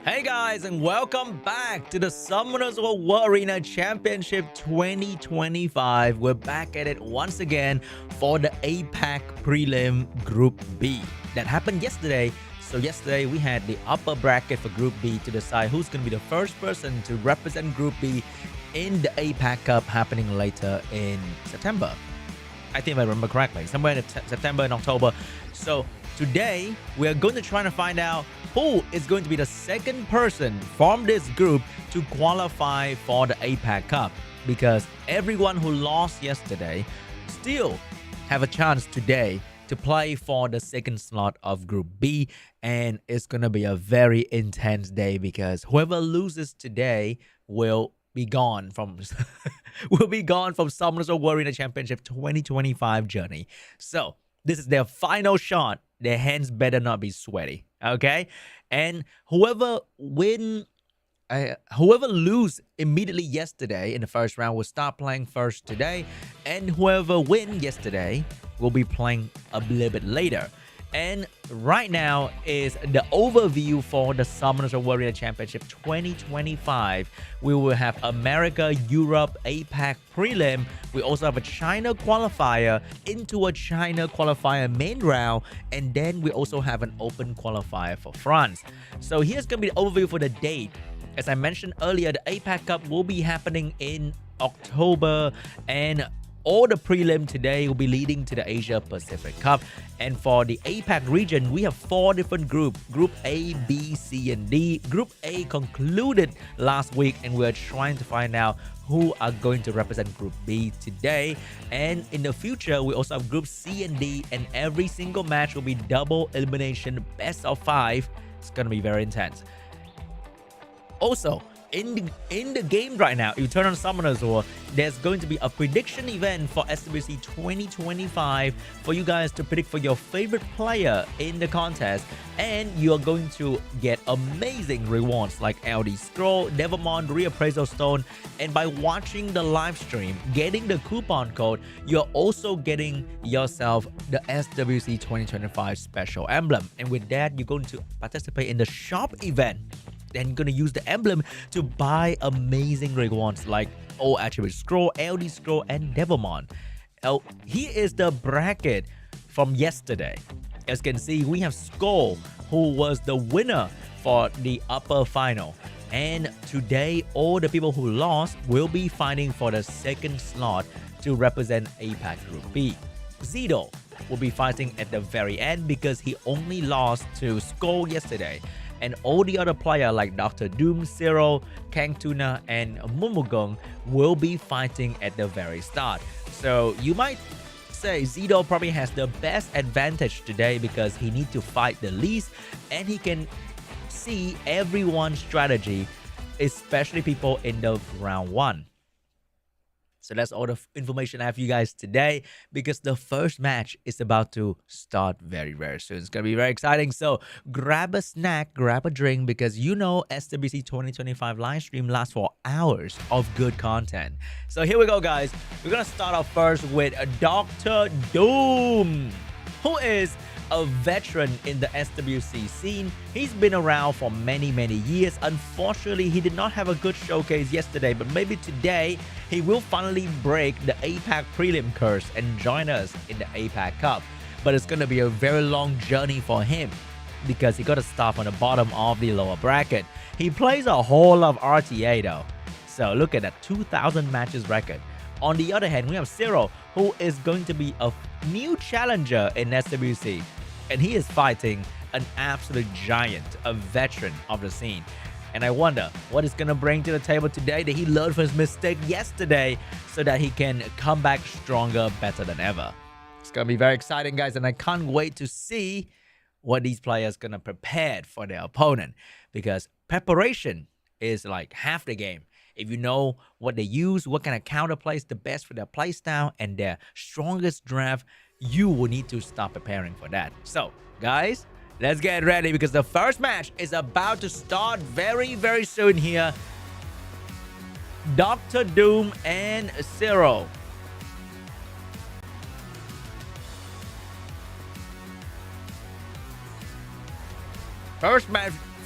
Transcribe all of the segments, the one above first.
Hey guys, and welcome back to the SWC2025 World Arena Championship 2025. We're back at it once again for the APAC Prelim Group B that happened yesterday. So yesterday we had the upper bracket for Group B to decide who's going to be the first person to represent Group B in the APAC Cup happening later in September. I think if I remember correctly, somewhere in September and October. So today we are going to try to find out who is going to be the second person from this group to qualify for the APAC Cup, because everyone who lost yesterday still have a chance today to play for the second slot of Group B, and it's going to be a very intense day because whoever loses today will be gone from SWC2025 World Arena Championship 2025 journey. So this is their final shot. Their hands better not be sweaty, okay? And whoever lose immediately yesterday in the first round will start playing first today, and whoever win yesterday will be playing a little bit later. And right now is the overview for the SWC2025 World Arena Championship 2025. We will have America, Europe, APAC Prelim. We also have a China qualifier into a China qualifier main round. And then we also have an open qualifier for France. So here's going to be the overview for the date. As I mentioned earlier, the APAC Cup will be happening in October, and all the prelim today will be leading to the Asia Pacific Cup. And for the APAC region, we have 4 different groups. Group A, B, C, and D. Group A concluded last week, and we're trying to find out who are going to represent Group B today. And in the future, we also have Group C and D, and every single match will be double elimination, best of 5. It's going to be very intense. Also, in the game right now, if you turn on SWC2025, there's going to be a prediction event for SWC 2025 for you guys to predict for your favorite player in the contest, and you're going to get amazing rewards like LD Scroll, Devamon, Reappraisal Stone, and by watching the live stream, getting the coupon code, you're also getting yourself the SWC 2025 special emblem. And with that, you're going to participate in the shop event. Then you're going to use the emblem to buy amazing rewards like O Attribute Scroll, LD Scroll, and Devamon. Here is the bracket from yesterday. As you can see, we have Skull, who was the winner for the upper final. And today, all the people who lost will be fighting for the second slot to represent APAC Group B. ZDOL will be fighting at the very end because he only lost to Skull yesterday. And all the other players like Dr. Doom, SIRO, KANGTUNA, and MUNMUGUNG will be fighting at the very start. So you might say ZDOL probably has the best advantage today because he needs to fight the least, and he can see everyone's strategy, especially people in the round 1. So that's all the information I have for you guys today, because the first match is about to start very, very soon. It's going to be very exciting. So grab a snack, grab a drink, because you know SWC 2025 live stream lasts for hours of good content. So here we go, guys. We're going to start off first with Dr. Doom, who is a veteran in the SWC scene. He's been around for many years. Unfortunately, he did not have a good showcase yesterday, but maybe today he will finally break the APAC prelim curse and join us in the APAC Cup. But it's going to be a very long journey for him because he got to start on the bottom of the lower bracket. He plays a whole lot of RTA though. So look at that 2,000 matches record. On the other hand, we have SIRO, who is going to be a new challenger in SWC. And he is fighting an absolute giant, a veteran of the scene. And I wonder what he's going to bring to the table today that he learned from his mistake yesterday so that he can come back stronger, better than ever. It's going to be very exciting, guys. And I can't wait to see what these players are going to prepare for their opponent, because preparation is like half the game. If you know what they use, what kind of counter plays the best for their playstyle and their strongest draft, you will need to start preparing for that. So, guys, let's get ready because the first match is about to start very soon here. Dr. Doom and SIRO. First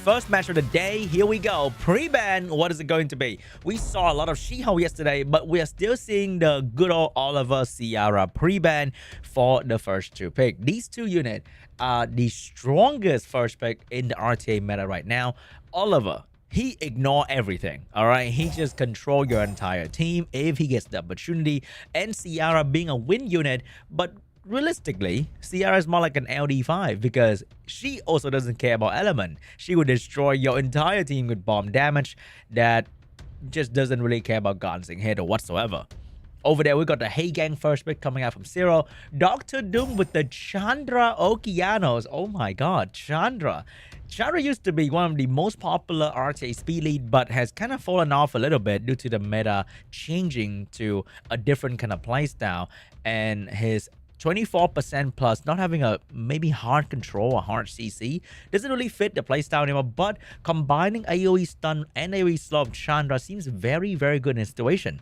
first match of the day. Here we go. Pre-ban, what is it going to be? We saw a lot of She-Hulk yesterday, but we are still seeing the good old Oliver Ciara pre-ban for the first two pick. These two units are the strongest first pick in the RTA meta right now. Oliver, he ignore everything, all right? He just control your entire team if he gets the opportunity. And Ciara being a win unit, but realistically, Ciara is more like an LD5 because she also doesn't care about element. She would destroy your entire team with bomb damage that just doesn't really care about glancing hit or whatsoever. Over there, we got the Hey Gang first pick coming out from SIRO. Dr. Doom with the Chandra Okeanos. Oh my god, Chandra. Chandra used to be one of the most popular RTA speed lead, but has kind of fallen off a little bit due to the meta changing to a different kind of playstyle. And his 24% plus, not having a maybe hard control or hard CC, doesn't really fit the playstyle anymore. But combining AoE stun and AoE slow of Chandra seems very, very good in this situation.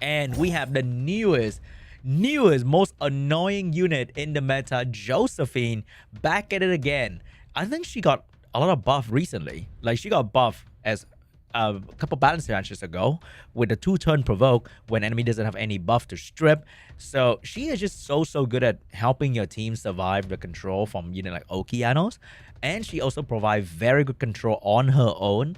And we have the newest, most annoying unit in the meta, Josephine, back at it again. I think she got a lot of buff recently. Like, she got buff as a couple balance matches ago with the 2-turn provoke when enemy doesn't have any buff to strip. So she is just so good at helping your team survive the control from unit like Okeanos. And she also provides very good control on her own.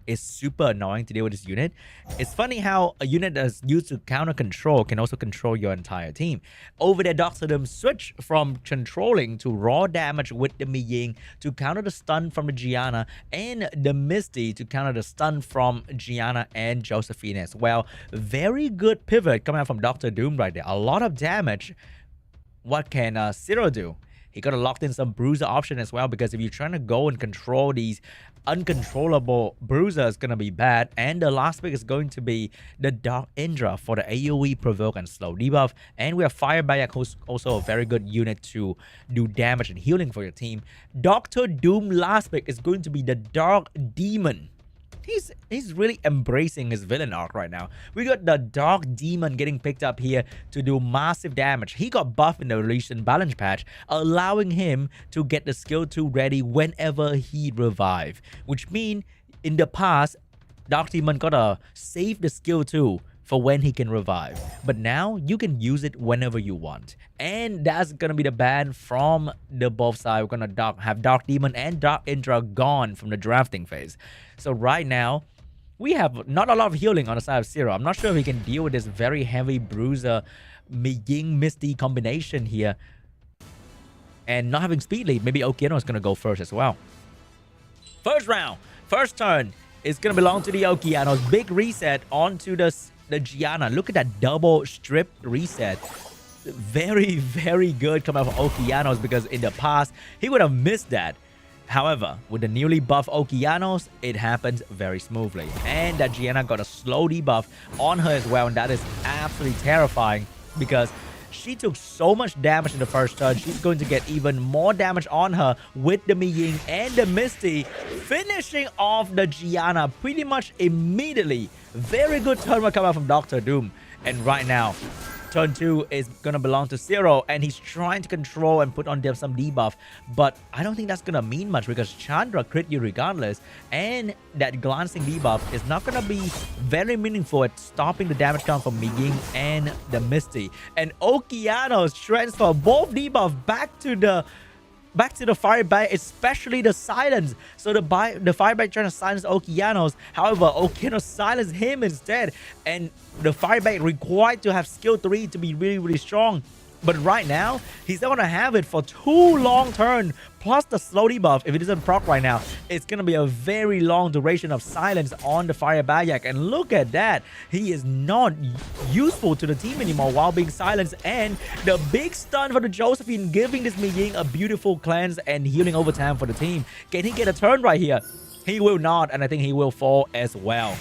Is super annoying to deal with this unit. It's funny how a unit that's used to counter control can also control your entire team. Over there, Dr. Doom switch from controlling to raw damage with the Miying to counter the stun from the Gianna, and the Misty to counter the stun from Gianna and Josephine as well. Very good pivot coming out from Dr. Doom right there. A lot of damage. What can SIRO do? He got to lock in some bruiser option as well, because if you're trying to go and control these uncontrollable bruiser, is going to be bad. And the last pick is going to be the Dark Indra for the AoE provoke and slow debuff. And we have Fire Bayak, who's also a very good unit to do damage and healing for your team. Dr. Doom last pick is going to be the Dark Demon. He's really embracing his villain arc right now. We got the Dark Demon getting picked up here to do massive damage. He got buffed in the recent balance patch, allowing him to get the skill 2 ready whenever he revive. Which means in the past, Dark Demon gotta save the skill 2 for when he can revive. But now you can use it whenever you want. And that's gonna be the ban from the both sides. We're gonna have Dark Demon and Dark Indra gone from the drafting phase. So right now, we have not a lot of healing on the side of SIRO. I'm not sure if he can deal with this very heavy bruiser Miying Misty combination here. And not having speed lead, maybe Okeano is gonna go first as well. First round, first turn is gonna belong to the Okeanos. Big reset onto the Gianna. Look at that double strip reset. Very, very good coming out from Okeanos, because in the past, he would have missed that. However, with the newly buffed Okeanos, it happens very smoothly. And that Gianna got a slow debuff on her as well, and that is absolutely terrifying, because she took so much damage in the first turn. She's going to get even more damage on her with the Miying and the Misty, finishing off the Gianna pretty much immediately. Very good turn will come out from Dr. Doom. And right now, turn 2 is going to belong to SIRO, and he's trying to control and put on them some debuff. But I don't think that's going to mean much, because Chandra crit you regardless, and that glancing debuff is not going to be very meaningful at stopping the damage count from Miying and the Misty. And Okeanos transfer both debuff back to the Fire Bite, especially the silence. So the Fire Bite trying to silence Okeanos. However, Okeanos silenced him instead. And the Fire Bite required to have skill 3 to be really, really strong. But right now, he's not going to have it for 2 long turns. Plus the slow debuff, if it doesn't proc right now, it's going to be a very long duration of silence on the Fire Bayak. And look at that. He is not useful to the team anymore while being silenced. And the big stun for the Josephine, giving this Miying a beautiful cleanse and healing over time for the team. Can he get a turn right here? He will not, and I think he will fall as well.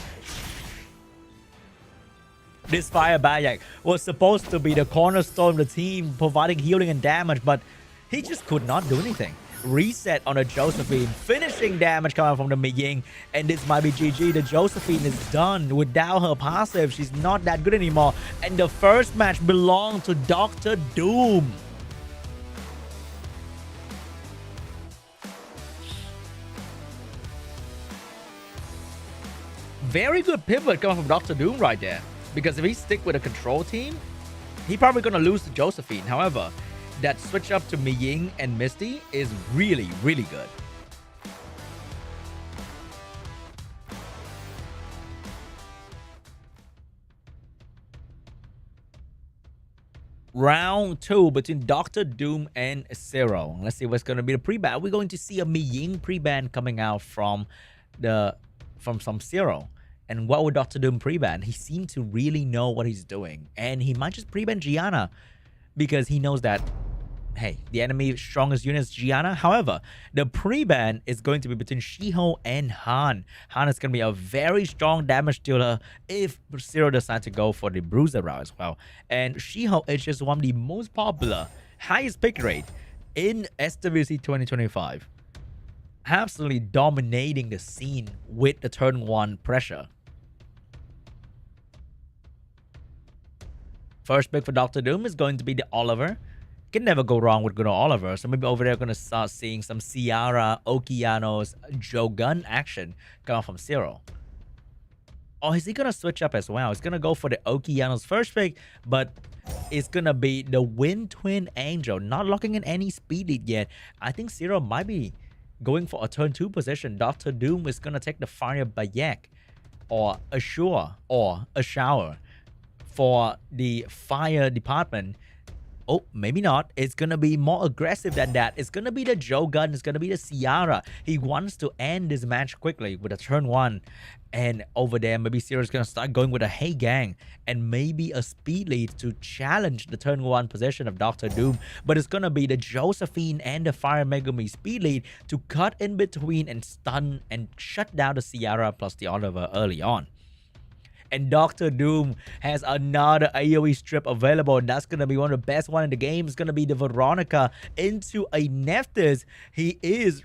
This Fire Bayak was supposed to be the cornerstone of the team, providing healing and damage, but he just could not do anything. Reset on a Josephine, finishing damage coming from the Miying, and this might be GG. The Josephine is done without her passive. She's not that good anymore, and the first match belonged to Dr. Doom. Very good pivot coming from Dr. Doom right there. Because if he stick with a control team, he probably gonna lose to Josephine. However, that switch up to Miying and Misty is really, really good. Round 2 between Dr. Doom and SIRO. Let's see what's going to be the pre-ban. We're going to see a Miying pre-ban coming out from some SIRO. And what would Dr. Doom pre-ban? He seemed to really know what he's doing. And he might just pre-ban Gianna because he knows that, hey, the enemy's strongest unit is Gianna. However, the pre-ban is going to be between Shiho and Han. Han is going to be a very strong damage dealer if SIRO decides to go for the bruiser route as well. And Shiho is just one of the most popular, highest pick rate in SWC 2025. Absolutely dominating the scene with the turn 1 pressure. First pick for Dr. Doom is going to be the Oliver. Can never go wrong with good old Oliver. So maybe over there, we're going to start seeing some Ciara, Okeanos, Jogun action coming from SIRO. Oh, is he going to switch up as well? He's going to go for the Okeanos first pick, but it's going to be the Wind Twin Angel. Not locking in any speed lead yet. I think SIRO might be going for a turn 2 position. Dr. Doom is going to take the Fire Bayek or Assure or a Shower for the fire department. Oh, maybe not. It's going to be more aggressive than that. It's going to be the Jogun. It's going to be the Ciara. He wants to end this match quickly with a turn 1. And over there, maybe SIRO is going to start going with a Hey Gang and maybe a speed lead to challenge the turn 1 position of Dr. Doom. But it's going to be the Josephine and the Fire Megumi speed lead to cut in between and stun and shut down the Ciara plus the Oliver early on. And Dr. Doom has another AoE strip available. And that's going to be one of the best one in the game. It's going to be the Veronica into a Nephthys. He is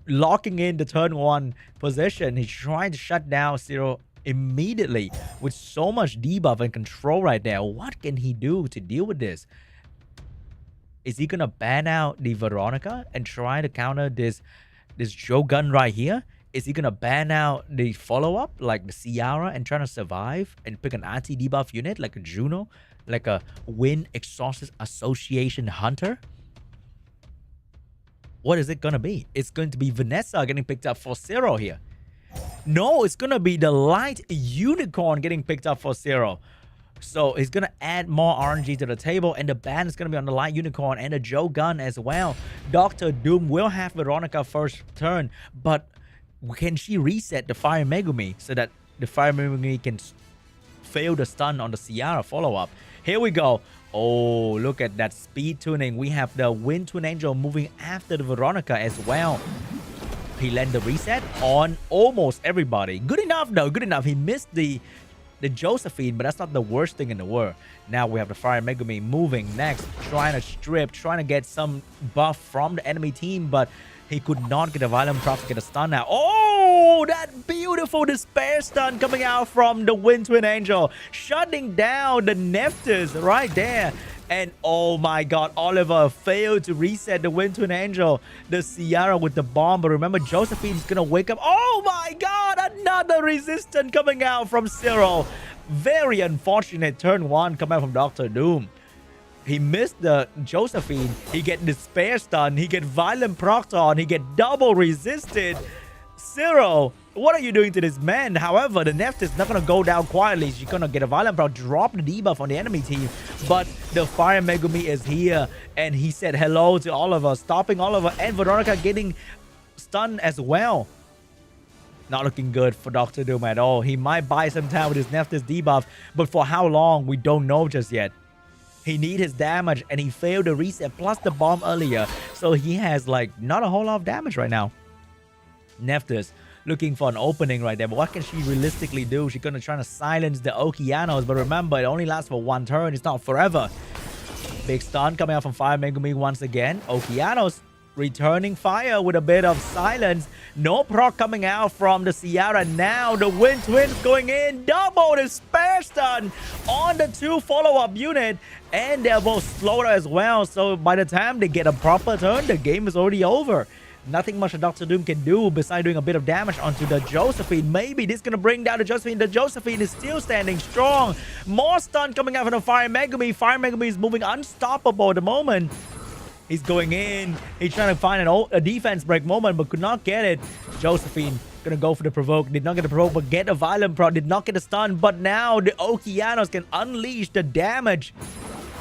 locking in the turn 1 position. He's trying to shut down SIRO immediately with so much debuff and control right there. What can he do to deal with this? Is he going to ban out the Veronica and try to counter this Jogun right here? Is he going to ban out the follow-up like the Ciara and trying to survive and pick an anti-debuff unit like a Juno, like a Wind Exorcist Association Hunter? What is it going to be? It's going to be Vanessa getting picked up for SIRO here. No, it's going to be the Light Unicorn getting picked up for SIRO. So he's going to add more RNG to the table, and the ban is going to be on the Light Unicorn and the Jogun as well. Dr. Doom will have Veronica first turn, but can she reset the Fire Megumi so that the Fire Megumi can fail the stun on the Ciara follow-up? Here we go. Oh, look at that speed tuning. We have the Wind Twin Angel moving after the Veronica as well. He landed the reset on almost everybody. Good enough, though. Good enough. He missed the Josephine, but that's not the worst thing in the world. Now we have the Fire Megumi moving next, trying to strip, trying to get some buff from the enemy team, but he could not get a Violent Prop to get a stun now. Oh, that beautiful Despair stun coming out from the Wind Twin Angel, shutting down the Nephthys right there. And oh my god, Oliver failed to reset the Wind Twin Angel. The Ciara with the bomb, but remember, Josephine's gonna wake up. Oh my god, another resistance coming out from SIRO. Very unfortunate turn 1 coming out from Dr. Doom. He missed the Josephine. He get Despair stun. He get Violent Procton. He get double resisted. SIRO, what are you doing to this man? However, the Nephthys is not going to go down quietly. She's going to get a Violent Proc, drop the debuff on the enemy team. But the Fire Megumi is here. And he said hello to Oliver, stopping Oliver and Veronica getting stunned as well. Not looking good for Dr. Doom at all. He might buy some time with his Nephthys debuff. But for how long, we don't know just yet. He needs his damage, and he failed to reset, plus the bomb earlier. So he has, like, not a whole lot of damage right now. Nephthys looking for an opening right there. But what can she realistically do? She's going to try to silence the Okeanos. But remember, it only lasts for 1 turn. It's not forever. Big stun coming out from Fire Megumi once again. Okeanos returning fire with a bit of silence. No proc coming out from the Ciara. Now the Wind Twins going in. Double Despair stun on the 2 follow-up unit. And they're both slower as well. So by the time they get a proper turn, the game is already over. Nothing much Dr. Doom can do besides doing a bit of damage onto the Josephine. Maybe this is going to bring down the Josephine. The Josephine is still standing strong. More stun coming out from the Fire Megumi. Fire Megumi is moving unstoppable at the moment. He's going in. He's trying to find a defense break moment, but could not get it. Josephine gonna go for the provoke. Did not get the provoke, but get a violent pro. Did not get a stun, but now the Okeanos can unleash the damage.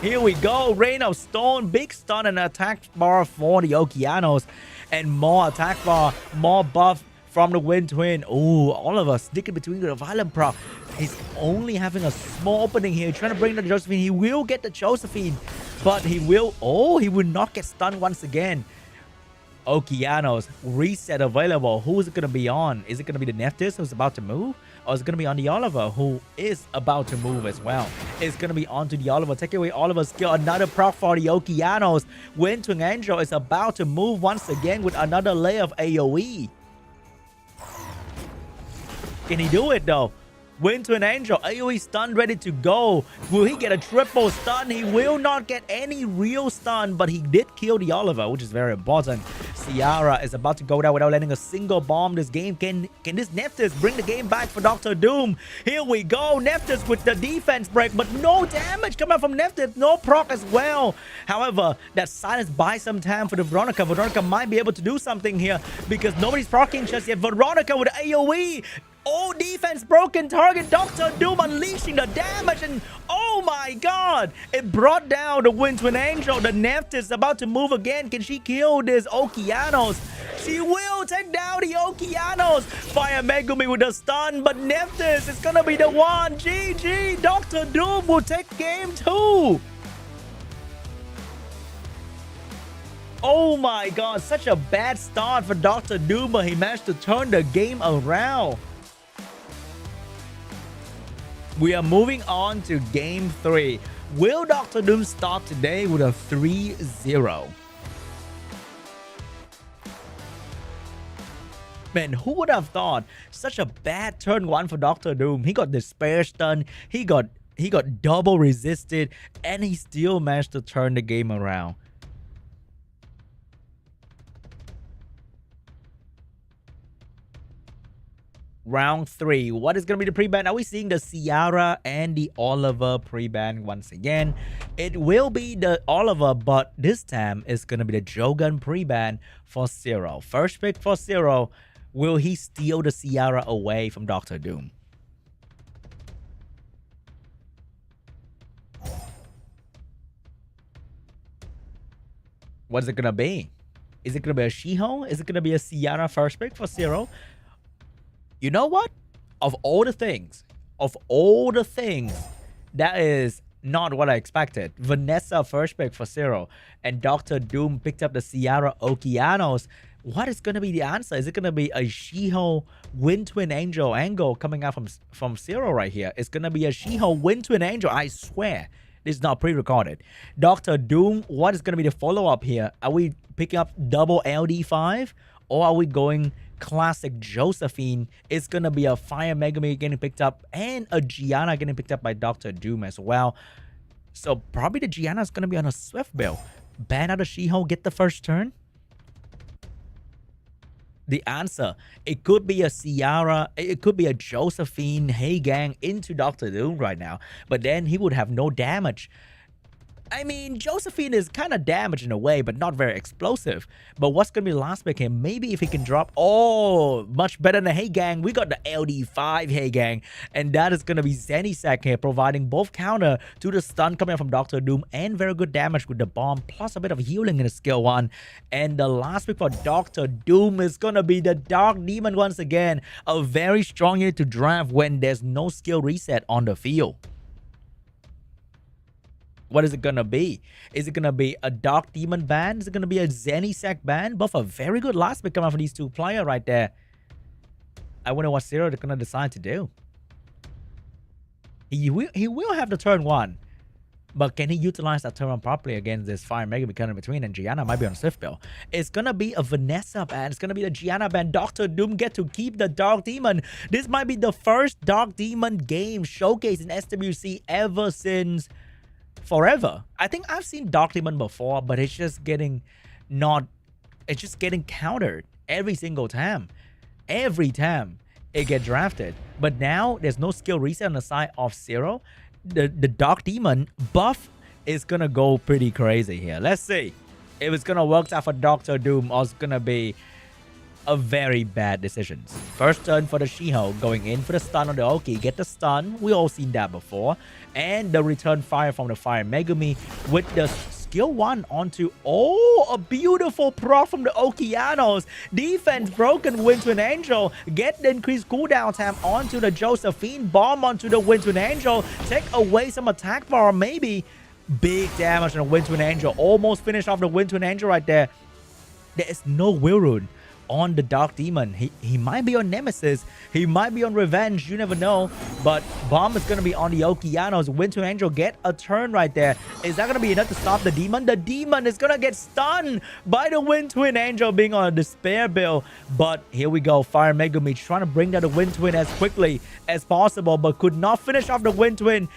Here we go. Rain of Stone. Big stun and attack bar for the Okeanos. And more attack bar. More buff from the Wind Twin. Oh, all of us sticking between the violent pro. He's only having a small opening here. Trying to bring the Josephine. He will get the Josephine. But he will... Oh, he will not get stunned once again. Okeanos. Reset available. Who is it going to be on? Is it going to be the Nephthys who's about to move? Or is it going to be on the Oliver who is about to move as well? It's going to be onto the Oliver. Take away Oliver's skill. Another proc for the Okeanos. Wind Twin Angel is about to move once again with another layer of AoE. Can he do it though? Wind Twin Angel, AoE stun ready to go. Will he get a triple stun? He will not get any real stun, but he did kill the Oliver, which is very important. Ciara is about to go down without landing a single bomb this game. Can this Nephthys bring the game back for Dr. Doom? Here we go. Nephthys with the defense break, but no damage coming out from Nephthys. No proc as well. However, that silence buys some time for the Veronica. Veronica might be able to do something here because nobody's proccing just yet. Veronica with AoE. Oh, defense broken target. Dr. Doom unleashing the damage. And oh my god. It brought down the Wind Twin Angel. The Nephthys is about to move again. Can she kill this Okeanos? She will take down the Okeanos. Fire Megumi with a stun. But Nephthys is going to be the one. GG. Dr. Doom will take game 2. Oh my god. Such a bad start for Dr. Doom. But he managed to turn the game around. We are moving on to game 3. Will Dr. Doom start today with a 3-0? Man, who would have thought such a bad turn 1 for Dr. Doom? He got despair stun, he got double resisted, and he still managed to turn the game around. Round 3. What is going to be the pre-ban? Are we seeing the Ciara and the Oliver pre-ban once again? It will be the Oliver, but this time it's going to be the Jogan pre-ban for SIRO. First pick for SIRO. Will he steal the Ciara away from Dr. Doom? What is it going to be? Is it going to be a Shiho? Is it going to be a Ciara first pick for SIRO? You know what? Of all the things, that is not what I expected. Vanessa first pick for SIRO, and Dr. Doom picked up the Ciara Okeanos. What is going to be the answer? Is it going to be a Shiho Wind Twin Angel angle coming out from SIRO right here? It's going to be a Shiho Wind Twin Angel. I swear. This is not pre-recorded. Dr. Doom, what is going to be the follow-up here? Are we picking up double LD5? Or are we going classic Josephine? It's going to be a Fire Megumi getting picked up and a Gianna getting picked up by Dr. Doom as well. So probably the Gianna is going to be on a Swift build. Ban out a Shiho, get the first turn. The answer, it could be a Ciara, it could be a Josephine, hey gang, into Dr. Doom right now. But then he would have no damage. I mean, Josephine is kind of damaged in a way, but not very explosive. But what's going to be the last pick here? Maybe if he can drop... Oh, much better than Hey Gang. We got the LD5 Hey Gang. And that is going to be ZZI-SOONG here, providing both counter to the stun coming out from Dr. Doom and very good damage with the bomb, plus a bit of healing in the skill 1. And the last pick for Dr. Doom is going to be the Dark Demon once again. A very strong unit to draft when there's no skill reset on the field. What is it going to be? Is it going to be a Dark Demon ban? Is it going to be a ZZI-SOONG ban? Both a very good last pick coming out from these two players right there. I wonder what SIRO they're going to decide to do. He will have the turn 1. But can he utilize that turn 1 properly against this Fire Megumi coming in between? And Gianna might be on a Swift build. It's going to be a Vanessa ban. It's going to be the Gianna ban. Dr. Doom get to keep the Dark Demon. This might be the first Dark Demon game showcased in SWC ever since... forever. I think I've seen Dark Demon before, but it's just getting not it's just getting countered every single time. Every time it get drafted. But now there's no skill reset on the side of SIRO. The Dark Demon buff is gonna go pretty crazy here. Let's see if it's gonna work out for Dr. Doom or it's gonna be a very bad decisions. First turn for the Shiho, going in for the stun on the Oki. Get the stun. We all seen that before. And the return fire from the Fire Megumi with the skill 1 onto... Oh, a beautiful proc from the Okeanos. Defense broken, Wind Twin Angel. Get the increased cooldown time onto the Josephine. Bomb onto the Wind Twin Angel. Take away some attack bar, maybe. Big damage on the Wind Twin Angel. Almost finished off the Wind Twin Angel right there. There is no Will Rune on the Dark Demon. He might be on Nemesis. He might be on Revenge. You never know. But Bomb is going to be on the Okeanos. Wind Twin Angel get a turn right there. Is that going to be enough to stop the Demon? The Demon is going to get stunned by the Wind Twin Angel being on a Despair build. But here we go. Fire Megumi trying to bring down the Wind Twin as quickly as possible, but could not finish off the Wind Twin.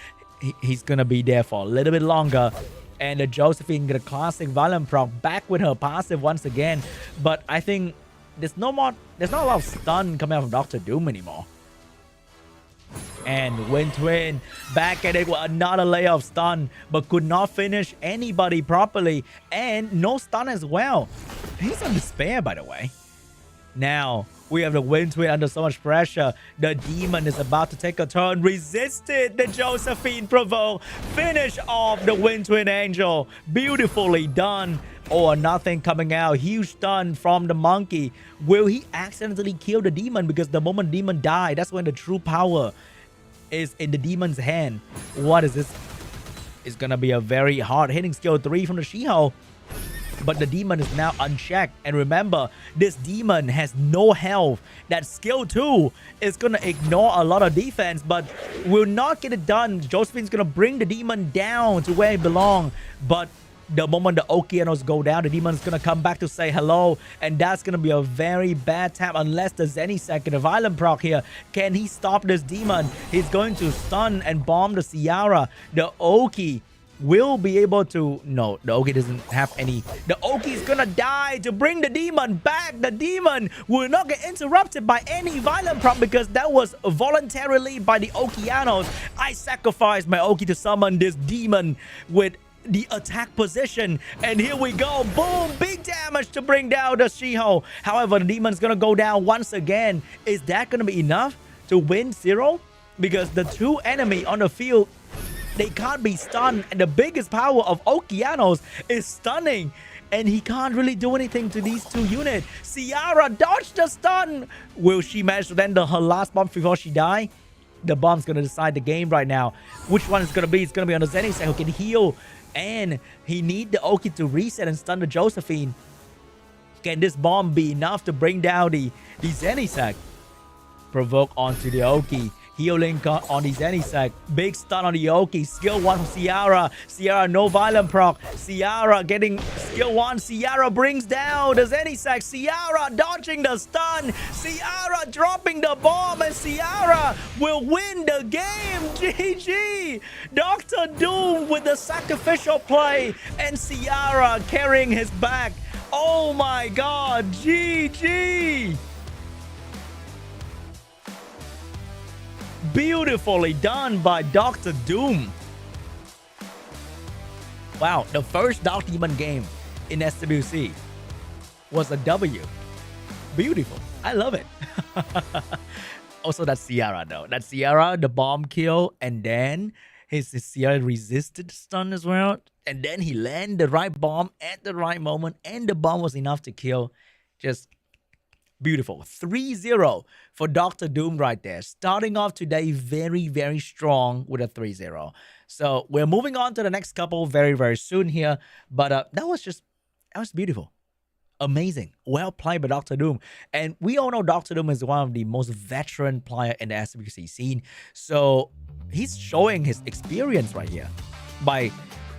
He's going to be there for a little bit longer. And the Josephine get a classic Violent proc back with her passive once again. But I think there's not a lot of stun coming out from Dr. Doom anymore. And Wind Twin back at it with another layer of stun, but could not finish anybody properly. And no stun as well. He's on Despair, by the way. Now, we have the Wind Twin under so much pressure. The Demon is about to take a turn. Resisted the Josephine provoke. Finish off the Wind Twin Angel. Beautifully done. Or nothing coming out. Huge stun from the monkey. Will he accidentally kill the Demon? Because the moment Demon died, that's when the true power is in the Demon's hand. What is this? It's gonna be a very hard-hitting skill 3 from the Shiho. But the Demon is now unchecked. And remember, this Demon has no health. That skill 2 is going to ignore a lot of defense, but will not get it done. Josephine's going to bring the Demon down to where it belongs. But the moment the Okeanos go down, the Demon's going to come back to say hello. And that's going to be a very bad time unless the ZZI-SOONG get a Violent proc here. Can he stop this Demon? He's going to stun and bomb the Ciara. The Oki will be able to... No, the Oki doesn't have any... The Oki is gonna die to bring the Demon back. The Demon will not get interrupted by any Violent proc because that was voluntarily by the Okeanos. I sacrificed my Oki to summon this Demon with the attack position. And here we go. Boom! Big damage to bring down the Shiho. However, the Demon's gonna go down once again. Is that gonna be enough to win SIRO? Because the two enemy on the field, they can't be stunned, and the biggest power of Okeanos is stunning, and he can't really do anything to these two units. Ciara dodged the stun. Will she manage to land her last bomb before she die? The bomb's gonna decide the game right now. Which one is gonna be? It's gonna be on the ZZI-SOONG who can heal, and he need the Oki to reset and stun the Josephine. Can this bomb be enough to bring down the ZZI-SOONG? Provoke onto the Oki. Healing on the ZZI-SOONG. Big stun on the Oki. Skill 1 from Ciara. Ciara, no Violent proc. Ciara getting skill 1. Ciara brings down the ZZI-SOONG. Ciara dodging the stun. Ciara dropping the bomb. And Ciara will win the game. GG. Dr. Doom with the sacrificial play. And Ciara carrying his back. Oh my god. GG. Beautifully done by Dr. Doom. Wow, the first Dark Demon game in SWC was a W. Beautiful. I love it. Also, that Ciara though. That Ciara, the bomb kill, and then his Ciara resisted stun as well. And then he landed the right bomb at the right moment, and the bomb was enough to kill. Just beautiful. 3-0 for Dr. Doom right there. Starting off today very, very strong with a 3-0. So we're moving on to the next couple very, very soon here. But that was beautiful. Amazing. Well played by Dr. Doom. And we all know Dr. Doom is one of the most veteran player in the SWC scene. So he's showing his experience right here by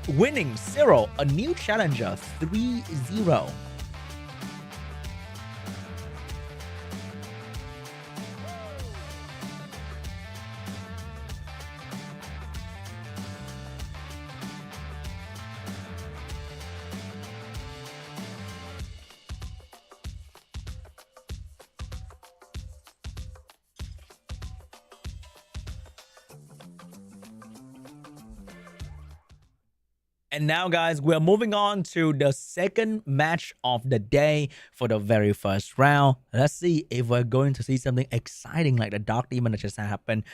winning SIRO, a new challenger, 3-0. And now, guys, we're moving on to the second match of the day for the very first round. Let's see if we're going to see something exciting like the Dark Demon that just happened,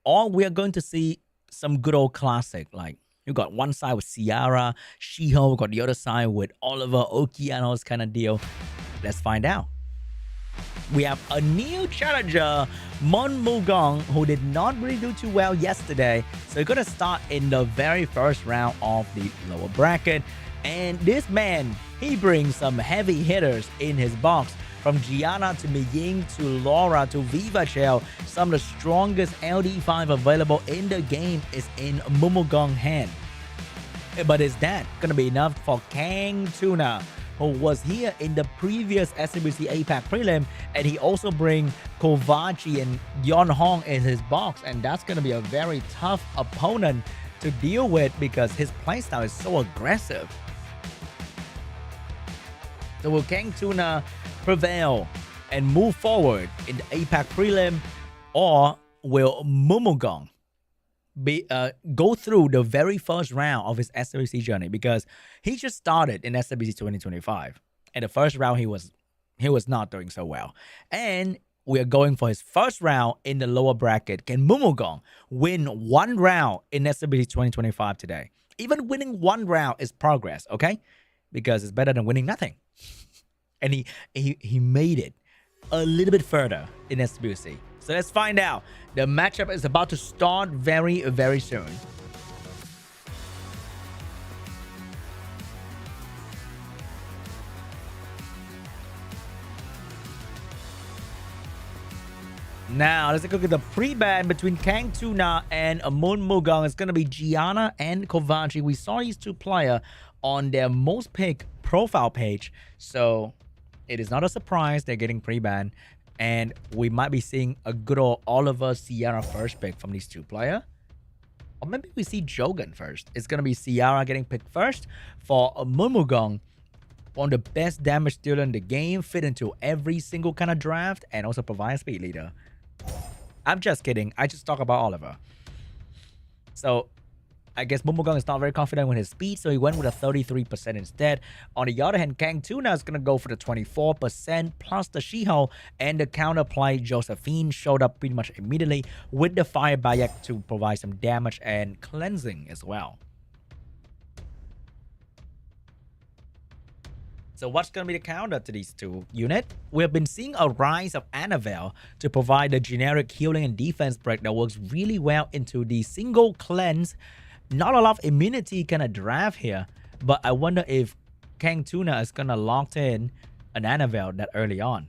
or we're going to see some good old classic. Like, you got one side with Ciara, Shiho, got the other side with Oliver, Okeanos kind of deal. Let's find out. We have a new challenger, MUNMUGUNG, who did not really do too well yesterday. So you're going to start in the very first round of the lower bracket. And this man, he brings some heavy hitters in his box. From Gianna to Miying to Laura to Viva Chell, some of the strongest LD5 available in the game is in MUNMUGUNG's hand. But is that going to be enough for KANGTUNA, who was here in the previous SWC APAC prelim, and he also brings Kovaci and Yeon Hong in his box, and that's going to be a very tough opponent to deal with because his playstyle is so aggressive. So will KANGTUNA prevail and move forward in the APAC prelim, or will MUNMUGUNG go through the very first round of his SWC journey? Because he just started in SWC 2025. In the first round, he was not doing so well. And we are going for his first round in the lower bracket. Can MUNMUGUNG win one round in SWC 2025 today? Even winning one round is progress, okay? Because it's better than winning nothing. And he made it a little bit further in SWC. So let's find out. The matchup is about to start very, very soon. Now, let's take a look at the pre-ban between KANGTUNA and MUNMUGUNG. It's going to be Gianna and Kovaci. We saw these two players on their most picked profile page. So it is not a surprise they're getting pre-ban. And we might be seeing a good old Oliver Ciara first pick from these two players. Or maybe we see Jogan first. It's going to be Ciara getting picked first for MUNMUGUNG. One of the best damage dealer in the game, fit into every single kind of draft, and also provide a speed leader. I'm just kidding. I just talk about Oliver. So I guess MUNMUGUNG is not very confident with his speed, so he went with a 33% instead. On the other hand, KANGTUNA is going to go for the 24% plus the Shiho, and the counterplay Josephine showed up pretty much immediately with the Fire Bayek to provide some damage and cleansing as well. So what's going to be the counter to these two units? We have been seeing a rise of Annabelle to provide the generic healing and defense break that works really well into the single cleanse. Not a lot of immunity kind of draft here, but I wonder if KANGTUNA is going to lock in an Annabelle that early on.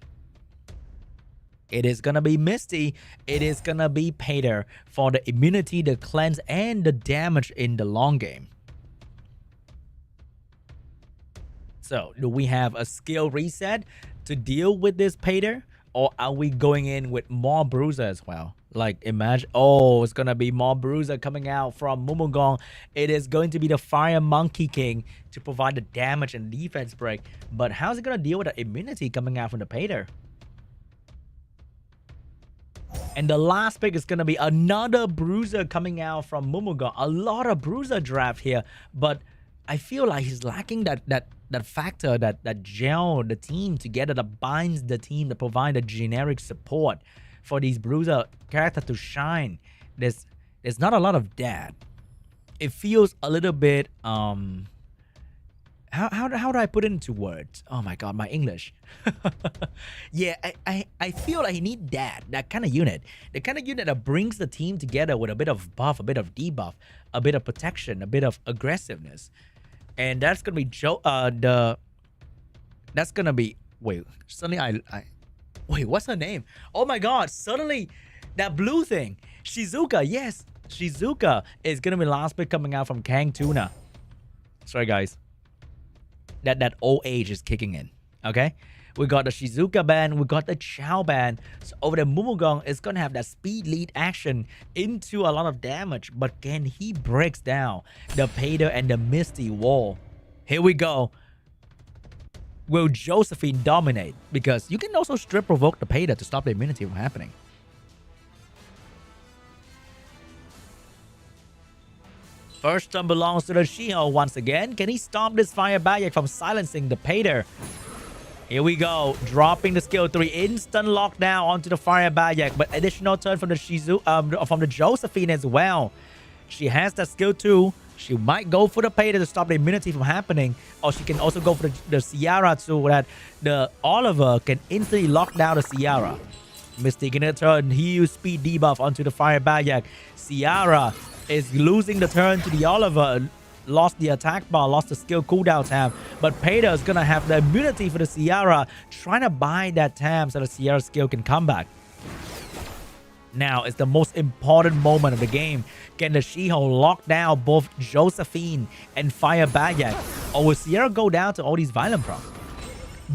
It is going to be Misty. It is going to be Pater for the immunity, the cleanse, and the damage in the long game. So, do we have a skill reset to deal with this Pater? Or are we going in with more Bruiser as well? Like, imagine, oh, it's going to be more Bruiser coming out from MUNMUGUNG. It is going to be the Fire Monkey King to provide the damage and defense break. But how's it going to deal with the immunity coming out from the Pater? And the last pick is going to be another Bruiser coming out from MUNMUGUNG. A lot of Bruiser draft here, but I feel like he's lacking that factor, that gel the team together, that binds the team, that provide a generic support for these Bruiser characters to shine. There's not a lot of that. It feels a little bit how do I put it into words? Oh my god, my English. Yeah, I feel like he need that kind of unit. The kind of unit that brings the team together with a bit of buff, a bit of debuff, a bit of protection, a bit of aggressiveness. And that's gonna be that's gonna be, wait, suddenly wait, what's her name? Oh my god, suddenly that blue thing, Shizuka. Yes, Shizuka is gonna be last pick coming out from KANGTUNA. Sorry guys, that old age is kicking in. Okay, we got the Shizuka ban, we got the Chao ban. So over the MUNMUGUNG is gonna have that speed lead action into a lot of damage, but can he breaks down the Pater and the Misty wall? Here we go. Will Josephine dominate? Because you can also strip provoke the Pater to stop the immunity from happening. First turn belongs to the Shiho once again. Can he stop this Fire Bayek from silencing the Pater? Here we go. Dropping the skill 3. Instant lockdown onto the Fire Bayek. But additional turn from the from the Josephine as well. She has that skill 2. She might go for the Pater to stop the immunity from happening. Or she can also go for the Ciara so that the Oliver can instantly lock down the Ciara. Misty gonna turn huge speed debuff onto the Fire Bayek. Ciara is losing the turn to the Oliver. Lost the attack bar, lost the skill cooldown tab. But Pater is gonna have the immunity for the Ciara, trying to buy that tab so the Ciara skill can come back. Now is the most important moment of the game. Can the Shiho lock down both Josephine and Fire Bayek? Or will Ciara go down to all these violent procs?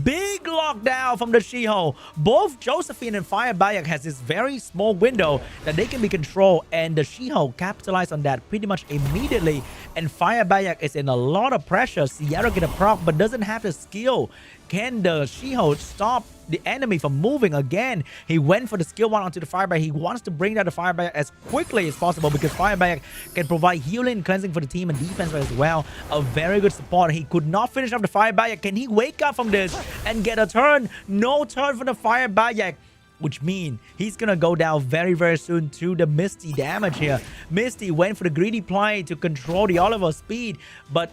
Big lockdown from the Shiho. Both Josephine and Fire Bayek has this very small window that they can be controlled, and the Shiho capitalized on that pretty much immediately. And Fire Bayek is in a lot of pressure. Ciara get a proc but doesn't have the skill. Can the Shiho stop the enemy from moving again? He went for the skill 1 onto the Fire Bayek. He wants to bring down the Fire Bayek as quickly as possible because Fire Bayek can provide healing and cleansing for the team and defense as well. A very good support. He could not finish off the Fire Bayek. Can he wake up from this and get a turn? No turn for the Fire Bayek, which means he's gonna go down very, very soon to the Misty damage here. Misty went for the greedy play to control the Oliver speed, but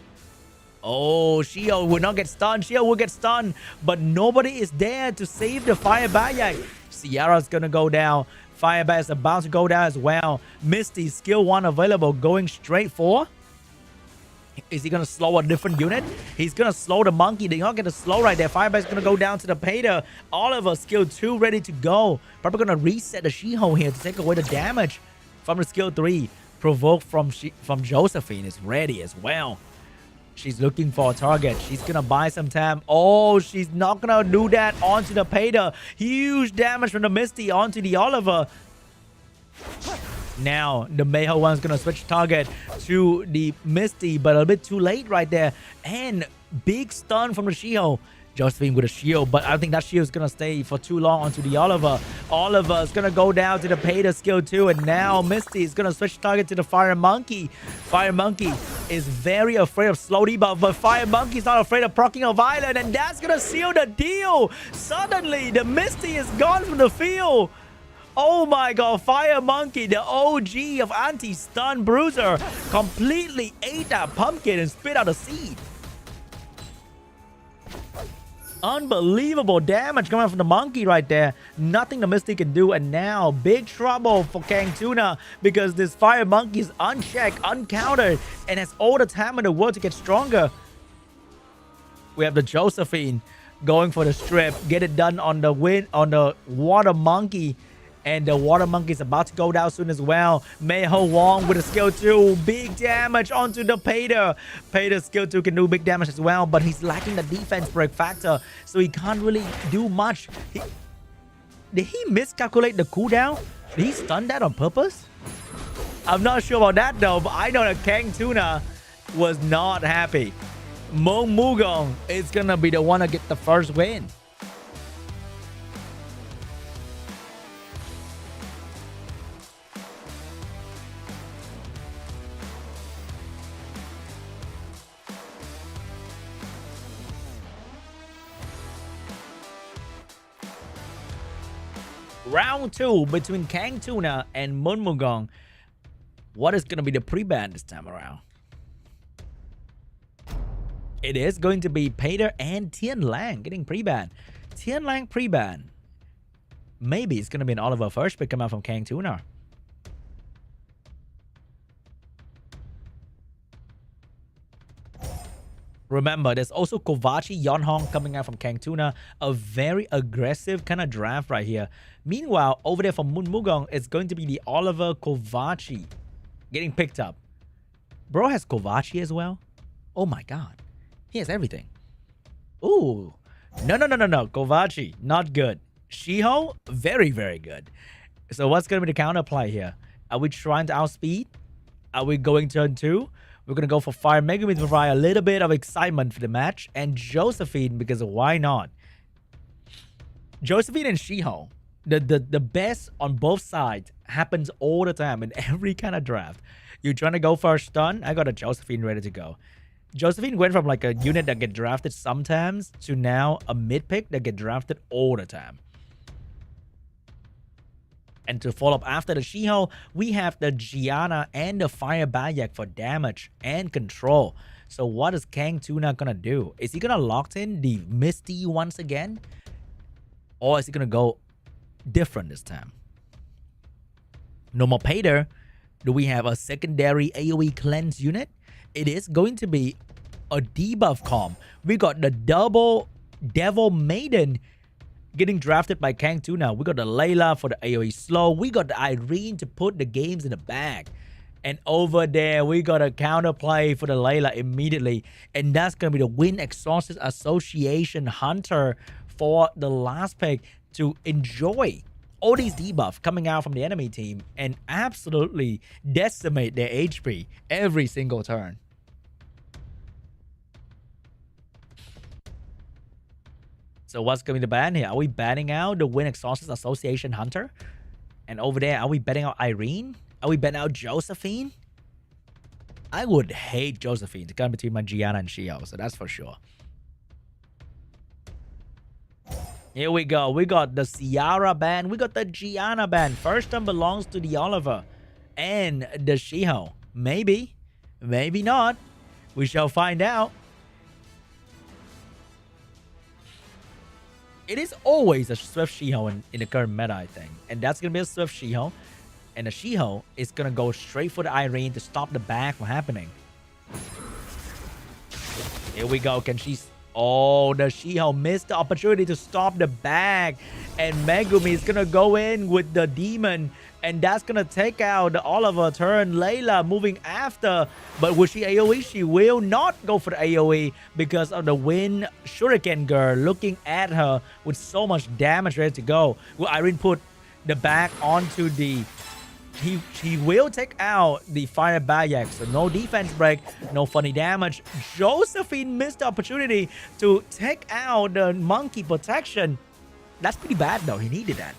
oh, Shiho will not get stunned. Shiho will get stunned, but nobody is there to save the Fire Bayek. Ciara's gonna go down. Fire Bayek is about to go down as well. Misty, skill 1 available, going straight for. Is he gonna slow a different unit? He's gonna slow the monkey. They're not gonna slow right there. Fire Bayek's gonna go down to the Pater. Oliver, skill 2 ready to go. Probably gonna reset the Shiho here to take away the damage from the skill 3. Provoke from Josephine is ready as well. She's looking for a target. She's gonna buy some time. Oh, she's not gonna do that onto the Pater. Huge damage from the Misty onto the Oliver. Now, the Mayho one's gonna switch target to the Misty, but a bit too late right there. And big stun from the Shiho. Josephine with a shield, but I think that shield is gonna stay for too long onto the Oliver. Oliver is gonna go down to the Pater skill 2, and now Misty is gonna switch target to the Fire Monkey. Fire Monkey is very afraid of slow debuff, but Fire Monkey is not afraid of proccing a violent, and that's gonna seal the deal. Suddenly, the Misty is gone from the field. Oh my god, Fire Monkey, the OG of anti-stun bruiser, completely ate that pumpkin and spit out a seed. Unbelievable damage coming from the monkey right there. Nothing the Misty can do. And now big trouble for KANGTUNA because this Fire Monkey is unchecked, uncountered, and has all the time in the world to get stronger. We have the Josephine going for the strip. Get it done on the water monkey. And the water monkey is about to go down soon as well. Mayho Wong with a skill 2. Big damage onto the Pater. Pater's skill 2 can do big damage as well, but he's lacking the defense break factor, so he can't really do much. Did he miscalculate the cooldown? Did he stun that on purpose? I'm not sure about that though, but I know that KANGTUNA was not happy. MUNMUGUNG is gonna be the one to get the first win. Round 2 between KANGTUNA and MUNMUGUNG. What is going to be the pre-ban this time around? It is going to be Pater and Tianlang getting pre-ban. Tianlang pre-ban. Maybe it's going to be an Oliver first pick come out from KANGTUNA. Remember, there's also Kovachi Yonhong coming out from KANGTUNA. A very aggressive kind of draft right here. Meanwhile, over there for MUNMUGUNG, it's going to be the Oliver Kovachi getting picked up. Bro has Kovachi as well? Oh my god. He has everything. Ooh. No. Kovachi, not good. Shiho, very, very good. So what's going to be the counterplay here? Are we trying to outspeed? Are we going turn 2? We're going to go for Fire Megumi to provide a little bit of excitement for the match. And Josephine, because why not? Josephine and Shiho, the best on both sides happens all the time in every kind of draft. You trying to go for a stun? I got a Josephine ready to go. Josephine went from like a unit that get drafted sometimes to now a mid pick that get drafted all the time. And to follow up after the She-Ho, we have the Gianna and the Fire Bayak for damage and control. So what is KANGTUNA gonna do? Is he gonna lock in the Misty once again? Or is he gonna go different this time? No more Pater. Do we have a secondary AoE cleanse unit? It is going to be a debuff comp. We got the double Devil Maiden getting drafted by KANGTUNA. We got the Layla for the AoE slow. We got the Irene to put the games in the bag. And over there, we got a counterplay for the Layla immediately. And that's going to be the Wind Exorcist Association Hunter for the last pick to enjoy all these debuffs coming out from the enemy team and absolutely decimate their HP every single turn. So what's going to be the ban here? Are we banning out the Wind Exorcist Association Hunter? And over there, are we banning out Irene? Are we banning out Josephine? I would hate Josephine to come between my Gianna and She-Ho, so that's for sure. Here we go. We got the Ciara ban. We got the Gianna ban. First one belongs to the Oliver and the She-Ho. Maybe. Maybe not. We shall find out. It is always a Swift She-Ho in the current meta, I think. And that's going to be a Swift She-Ho. And the She-Ho is going to go straight for the Irene to stop the bag from happening. Here we go. Can she... Oh, the She-Ho missed the opportunity to stop the bag. And Megumi is going to go in with the Demon. And that's going to take out the Oliver turn. Layla moving after. But will she AoE? She will not go for the AoE because of the Wind Shuriken girl looking at her with so much damage ready to go. Will Irene put the bag onto the... He will take out the Fire Bayak. So no defense break, no funny damage. Josephine missed the opportunity to take out the monkey protection. That's pretty bad though. He needed that.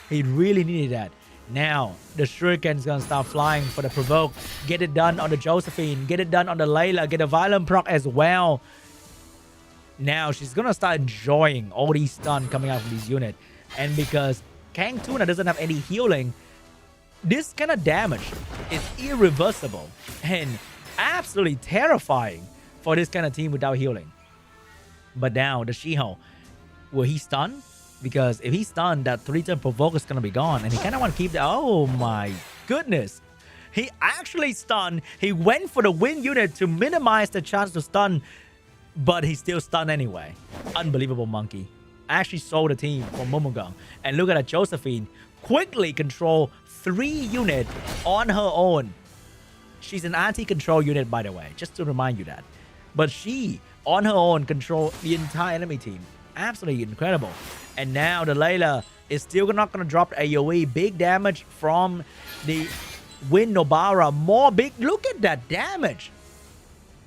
He really needed that. Now, the Shuriken's gonna start flying for the provoke. Get it done on the Josephine. Get it done on the Layla. Get a violent proc as well. Now, she's gonna start enjoying all these stun coming out from this unit. And because KANGTUNA doesn't have any healing, this kind of damage is irreversible and absolutely terrifying for this kind of team without healing. But now, the She-Ho, will he stun? Because if he's stunned, that 3-turn provoke is going to be gone. And he kind of want to keep the... Oh my goodness. He actually stunned. He went for the Wind unit to minimize the chance to stun. But he still stunned anyway. Unbelievable monkey. Actually sold the team for MUNMUGUNG. And look at that Josephine. Quickly control 3 units on her own. She's an anti-control unit, by the way. Just to remind you that. But she, on her own, control the entire enemy team. Absolutely incredible. And now the Layla is still not going to drop the AoE. Big damage from the Wind Nobara. More big. Look at that damage.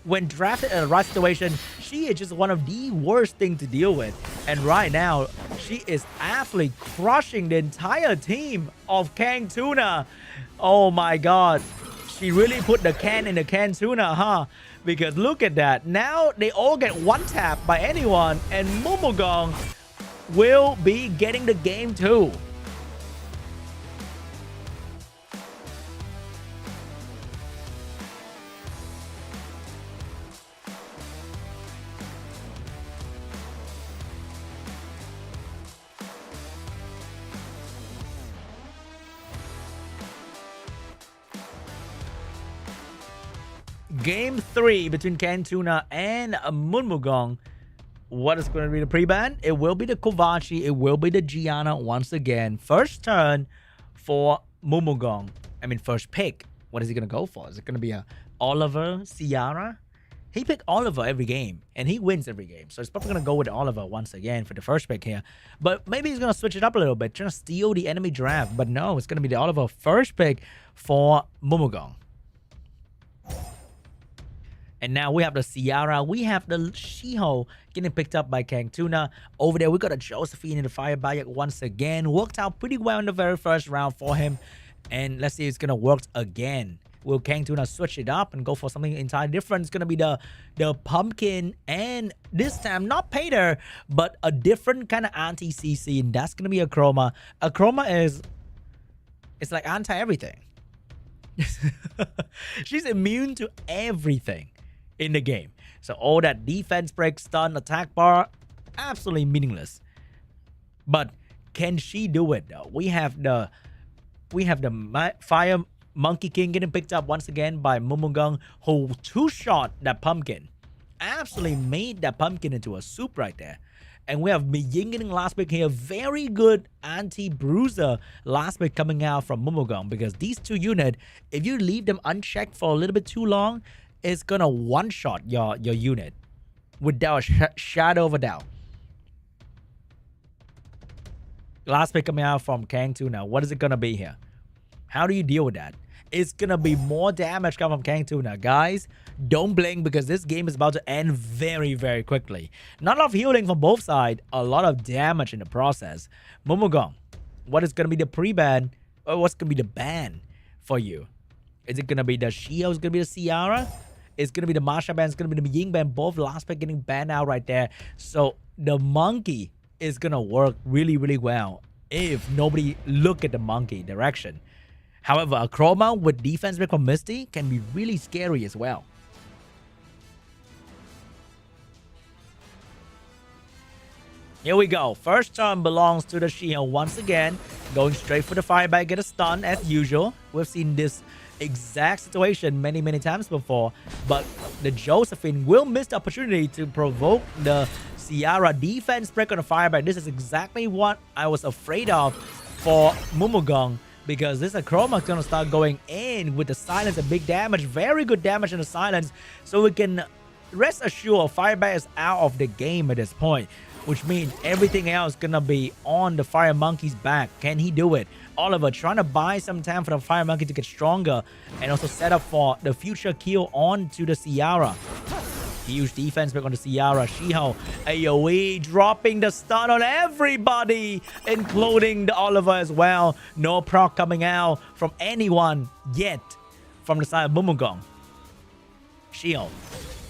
When drafted in a right situation, she is just one of the worst things to deal with. And right now, she is absolutely crushing the entire team of KANGTUNA. Oh my god. She really put the can in the KANGTUNA, huh? Because look at that. Now they all get one tap by anyone. And MUNMUGUNG will be getting the game too. Game 3 between KANGTUNA and MUNMUGUNG. What is going to be the pre-ban? It will be the Kovachi. It will be the Gianna once again. First turn for MUNMUGUNG. I mean, first pick. What is he going to go for? Is it going to be a Oliver, Ciara? He picked Oliver every game, and he wins every game. So he's probably going to go with Oliver once again for the first pick here. But maybe he's going to switch it up a little bit, trying to steal the enemy draft. But no, it's going to be the Oliver first pick for MUNMUGUNG. And now we have the Ciara. We have the She-Ho getting picked up by KANGTUNA. Over there, we got a Josephine in the Fire Bayak once again. Worked out pretty well in the very first round for him. And let's see if it's going to work again Will KANGTUNA switch it up and go for something entirely different? It's gonna be the pumpkin, and this time not Pater, but a different kind of anti-CC, and that's gonna be a Chroma. A Chroma is, it's like anti-everything. She's immune to everything in the game. So all that defense break, stun, attack bar, absolutely meaningless. But can she do it though? We have the Fire Monkey King getting picked up once again by MUNMUGUNG, who two-shot that pumpkin. Absolutely made that pumpkin into a soup right there. And we have Ying getting last pick here. Very good anti-bruiser last pick coming out from MUNMUGUNG, because these two units, if you leave them unchecked for a little bit too long, it's gonna one-shot your unit without a shadow of a doubt. Last pick coming out from KANGTUNA. What is it gonna be here? How do you deal with that? It's gonna be more damage coming from KANGTUNA. Guys, don't blink, because this game is about to end very, very quickly. Not a lot of healing from both sides, a lot of damage in the process. MUNMUGUNG, what is gonna be the pre-ban, or what's gonna be the ban for you? Is it gonna be the Shio? Is it gonna be the Ciara? It's gonna be the Masha ban? It's gonna be the Ying ban? Both last pick getting banned out right there. So the monkey is gonna work really, really well if nobody look at the monkey direction. However, a Chroma with defense break from Misty can be really scary as well. Here we go. First turn belongs to the Shio once again. Going straight for the firebite, get a stun as usual. We've seen this exact situation many, many times before. But the Josephine will miss the opportunity to provoke the Ciara defense break on the firebite. This is exactly what I was afraid of for MUNMUGUNG, because this Chroma is going to start going in with the silence and big damage. Very good damage in the silence. So we can rest assured firebite is out of the game at this point, which means everything else is going to be on the Fire Monkey's back. Can he do it? Oliver trying to buy some time for the Fire Monkey to get stronger and also set up for the future kill onto the Ciara. Huge defense back on the Ciara. Shiho AoE dropping the stun on everybody, including the Oliver as well. No proc coming out from anyone yet from the side of MUNMUGUNG. Shiho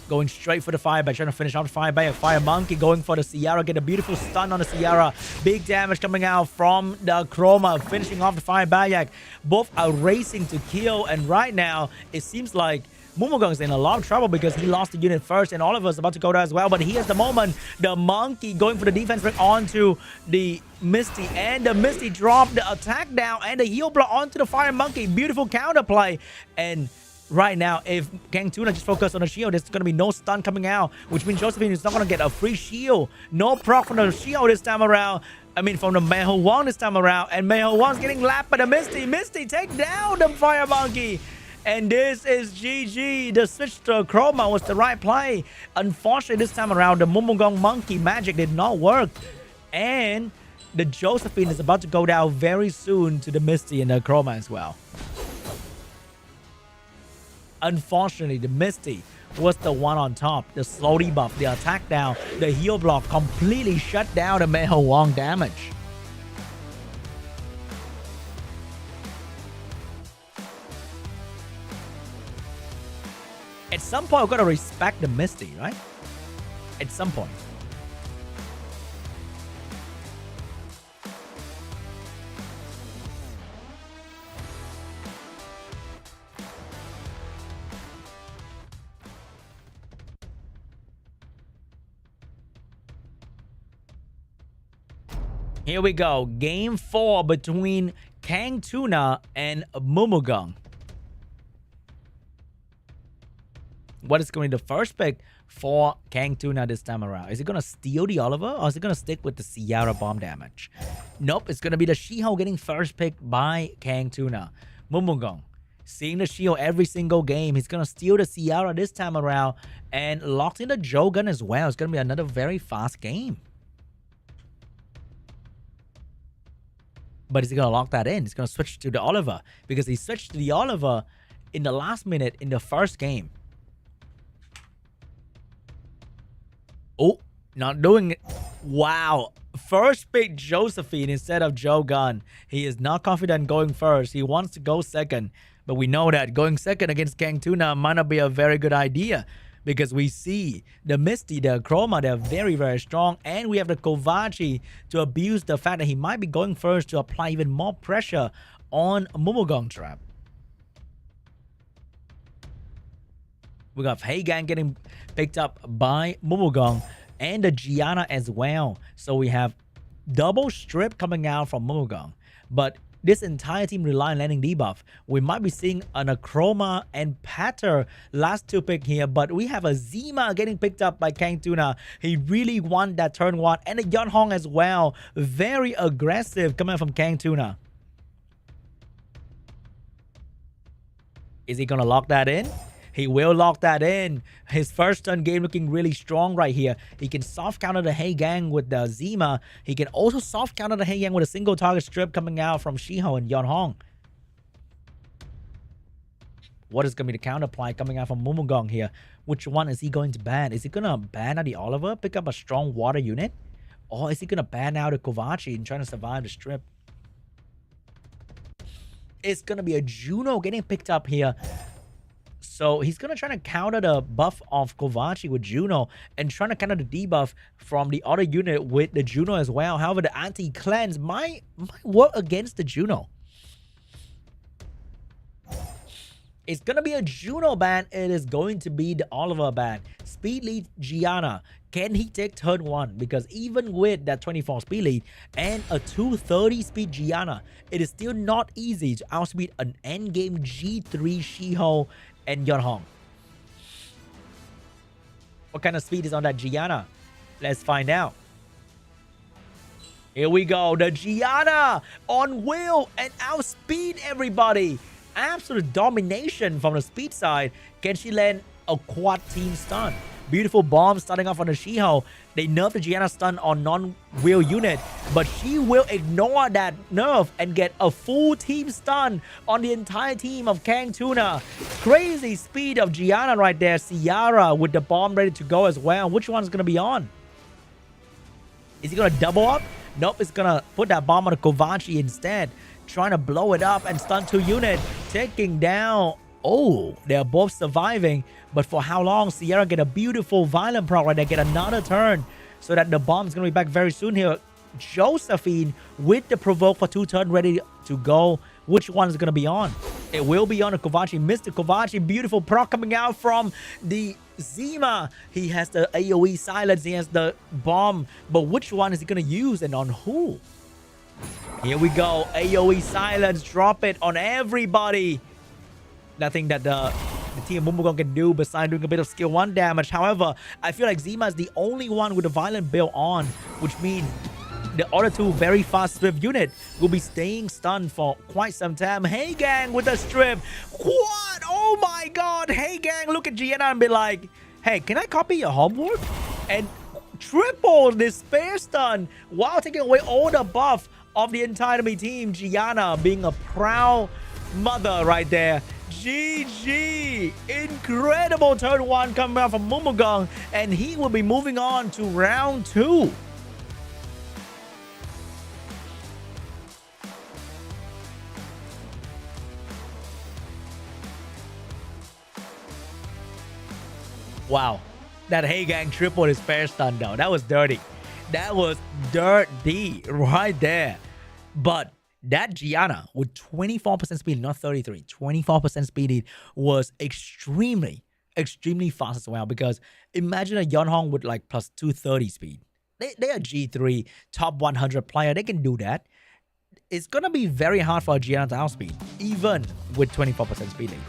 going straight for the firebite, trying to finish off the firebite. Fire Monkey going for the Ciara, get a beautiful stun on the Ciara. Big damage coming out from the Chroma, finishing off the firebite. Both are racing to kill, and right now it seems like MUNMUGUNG is in a lot of trouble because he lost the unit first, and Oliver is about to go there as well. But here's the moment. The monkey going for the defense break onto the Misty, and the Misty dropped the attack down and the heal block onto the Fire Monkey. Beautiful counterplay. And right now, if KANGTUNA just focus on the shield, there's going to be no stun coming out, which means Josephine is not going to get a free shield. No proc from the shield this time around. I mean, from the Meiho Wang this time around. And Meiho Wang's getting lapped by the Misty. Misty, take down the Fire Monkey. And this is GG. The switch to Chroma was the right play. Unfortunately, this time around, the MUNMUGUNG monkey magic did not work. And the Josephine is about to go down very soon to the Misty and the Chroma as well. Unfortunately, the Misty was the one on top. The slow debuff, the attack down, the heal block completely shut down the Meiho Wang damage. At some point, we've got to respect the Misty, right? At some point. Here we go. Game 4 between KANGTUNA and MUNMUGUNG. What is going to be the first pick for KANGTUNA this time around? Is it going to steal the Oliver, or is it going to stick with the Ciara bomb damage? Nope, it's going to be the Shiho getting first pick by KANGTUNA. MUNMUGUNG seeing the Shiho every single game. He's going to steal the Ciara this time around and locked in the Jogun as well. It's going to be another very fast game. But is he going to lock that in? He's going to switch to the Oliver, because he switched to the Oliver in the last minute in the first game. Oh, not doing it. Wow. First pick Josephine instead of Jogun. He is not confident going first. He wants to go second. But we know that going second against KANGTUNA might not be a very good idea, because we see the Misty, the Chroma, they're very, very strong. And we have the Kovaci to abuse the fact that he might be going first to apply even more pressure on MUNMUGUNG trap. We got Heigang getting picked up by MUNMUGUNG and the Gianna as well. So we have double strip coming out from MUNMUGUNG. But this entire team rely on landing debuff. We might be seeing an Chroma and Patter last two pick here, but we have a Zima getting picked up by KANGTUNA. He really won that turn one, and a Yeonhong as well. Very aggressive coming from KANGTUNA. Is he gonna lock that in? He will lock that in. His first turn game looking really strong right here. He can soft counter the Heigang with the Zima. He can also soft counter the Heigang with a single target strip coming out from Shiho and Yeonhong. What is going to be the counterplay coming out from MUNMUGUNG here? Which one is he going to ban? Is he going to ban out the Oliver, pick up a strong water unit? Or is he going to ban out the Kovaci and trying to survive the strip? It's going to be a Juno getting picked up here. So he's going to try to counter the buff of Kovaci with Juno and trying to counter the debuff from the other unit with the Juno as well. However, the anti-cleanse might work against the Juno. It's going to be a Juno ban. It is going to be the Oliver ban. Speed lead Gianna. Can he take turn one? Because even with that 24 speed lead and a 230 speed Gianna, it is still not easy to outspeed an endgame G3 Shiho and Yeonhong. What kind of speed is on that Gianna? Let's find out. Here we go. The Gianna on wheel and outspeed everybody. Absolute domination from the speed side. Can she land a quad team stun? Beautiful bomb starting off on the Shiho. They nerf the Gianna stun on non-wheel unit, but she will ignore that nerf and get a full team stun on the entire team of KANGTUNA. Crazy speed of Gianna right there. Ciara with the bomb ready to go as well. Which one's going to be on? Is he going to double up? Nope, it's going to put that bomb on the Kovaci instead. Trying to blow it up and stun 2 units. Taking down... Oh, they're both surviving. But for how long? Sierra get a beautiful violent proc right there. Get another turn. So that the bomb's going to be back very soon here. Josephine with the provoke for 2 turns ready to go. Which one is going to be on? It will be on the Kovaci. Mr. Kovaci. Beautiful proc coming out from the Zima. He has the AoE silence. He has the bomb. But which one is he going to use and on who? Here we go. AoE silence. Drop it on everybody. Nothing that the team of MUNMUGUNG can do besides doing a bit of skill 1 damage. However, I feel like Zima is the only one with a violent build on, which means the other 2 very fast swift unit will be staying stunned for quite some time. Heigang with a strip. What? Oh my god. Heigang look at Gianna and be like, hey, can I copy your homework? And triple this spare stun while taking away all the buff of the entire enemy team. Gianna being a proud mother right there. GG! Incredible turn 1 coming out from MUNMUGUNG, and he will be moving on to round 2. Wow, that Heigang tripled his fair stun though. That was dirty. That was dirty right there. But that Gianna with 24% speed, not 33, 24% speed was extremely fast as well. Because imagine a Yeonhong with like plus 230 speed. They are G3, top 100 player. They can do that. It's going to be very hard for a Gianna to outspeed, even with 24% speed lead.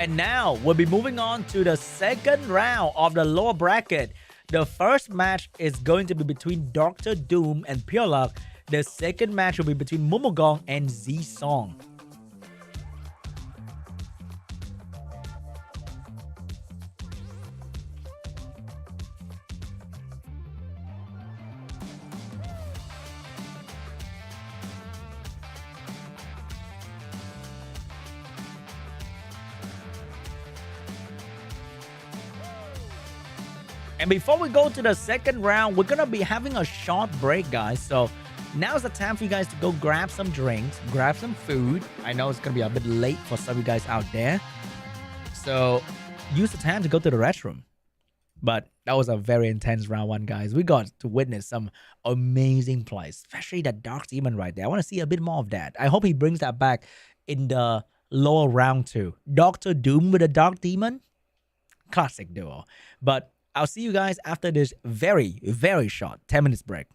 And now we'll be moving on to the second round of the lower bracket. The first match is going to be between Dr. Doom and PURE.LUCK. The second match will be between MUNMUGUNG and ZZI-SOONG. And before we go to the second round, we're gonna be having a short break, guys. So now's the time for you guys to go grab some drinks, grab some food. I know it's gonna be a bit late for some of you guys out there. So use the time to go to the restroom. But that was a very intense round one, guys. We got to witness some amazing plays, especially that Dark Demon right there. I want to see a bit more of that. I hope he brings that back in the lower round too. Dr. Doom with a Dark Demon. Classic duo. But I'll see you guys after this very, very short 10 minutes break.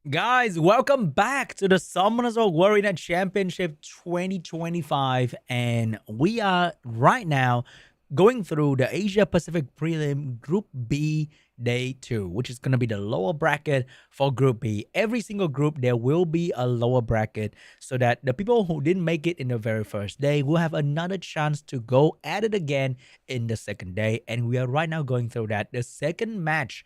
Guys, welcome back to the Summoners of Warrior Championship 2025, and we are right now going through the Asia Pacific Prelim Group B Day 2, which is going to be the lower bracket for Group B. Every single group, there will be a lower bracket so that the people who didn't make it in the very first day will have another chance to go at it again in the second day. And we are right now going through that. The second match,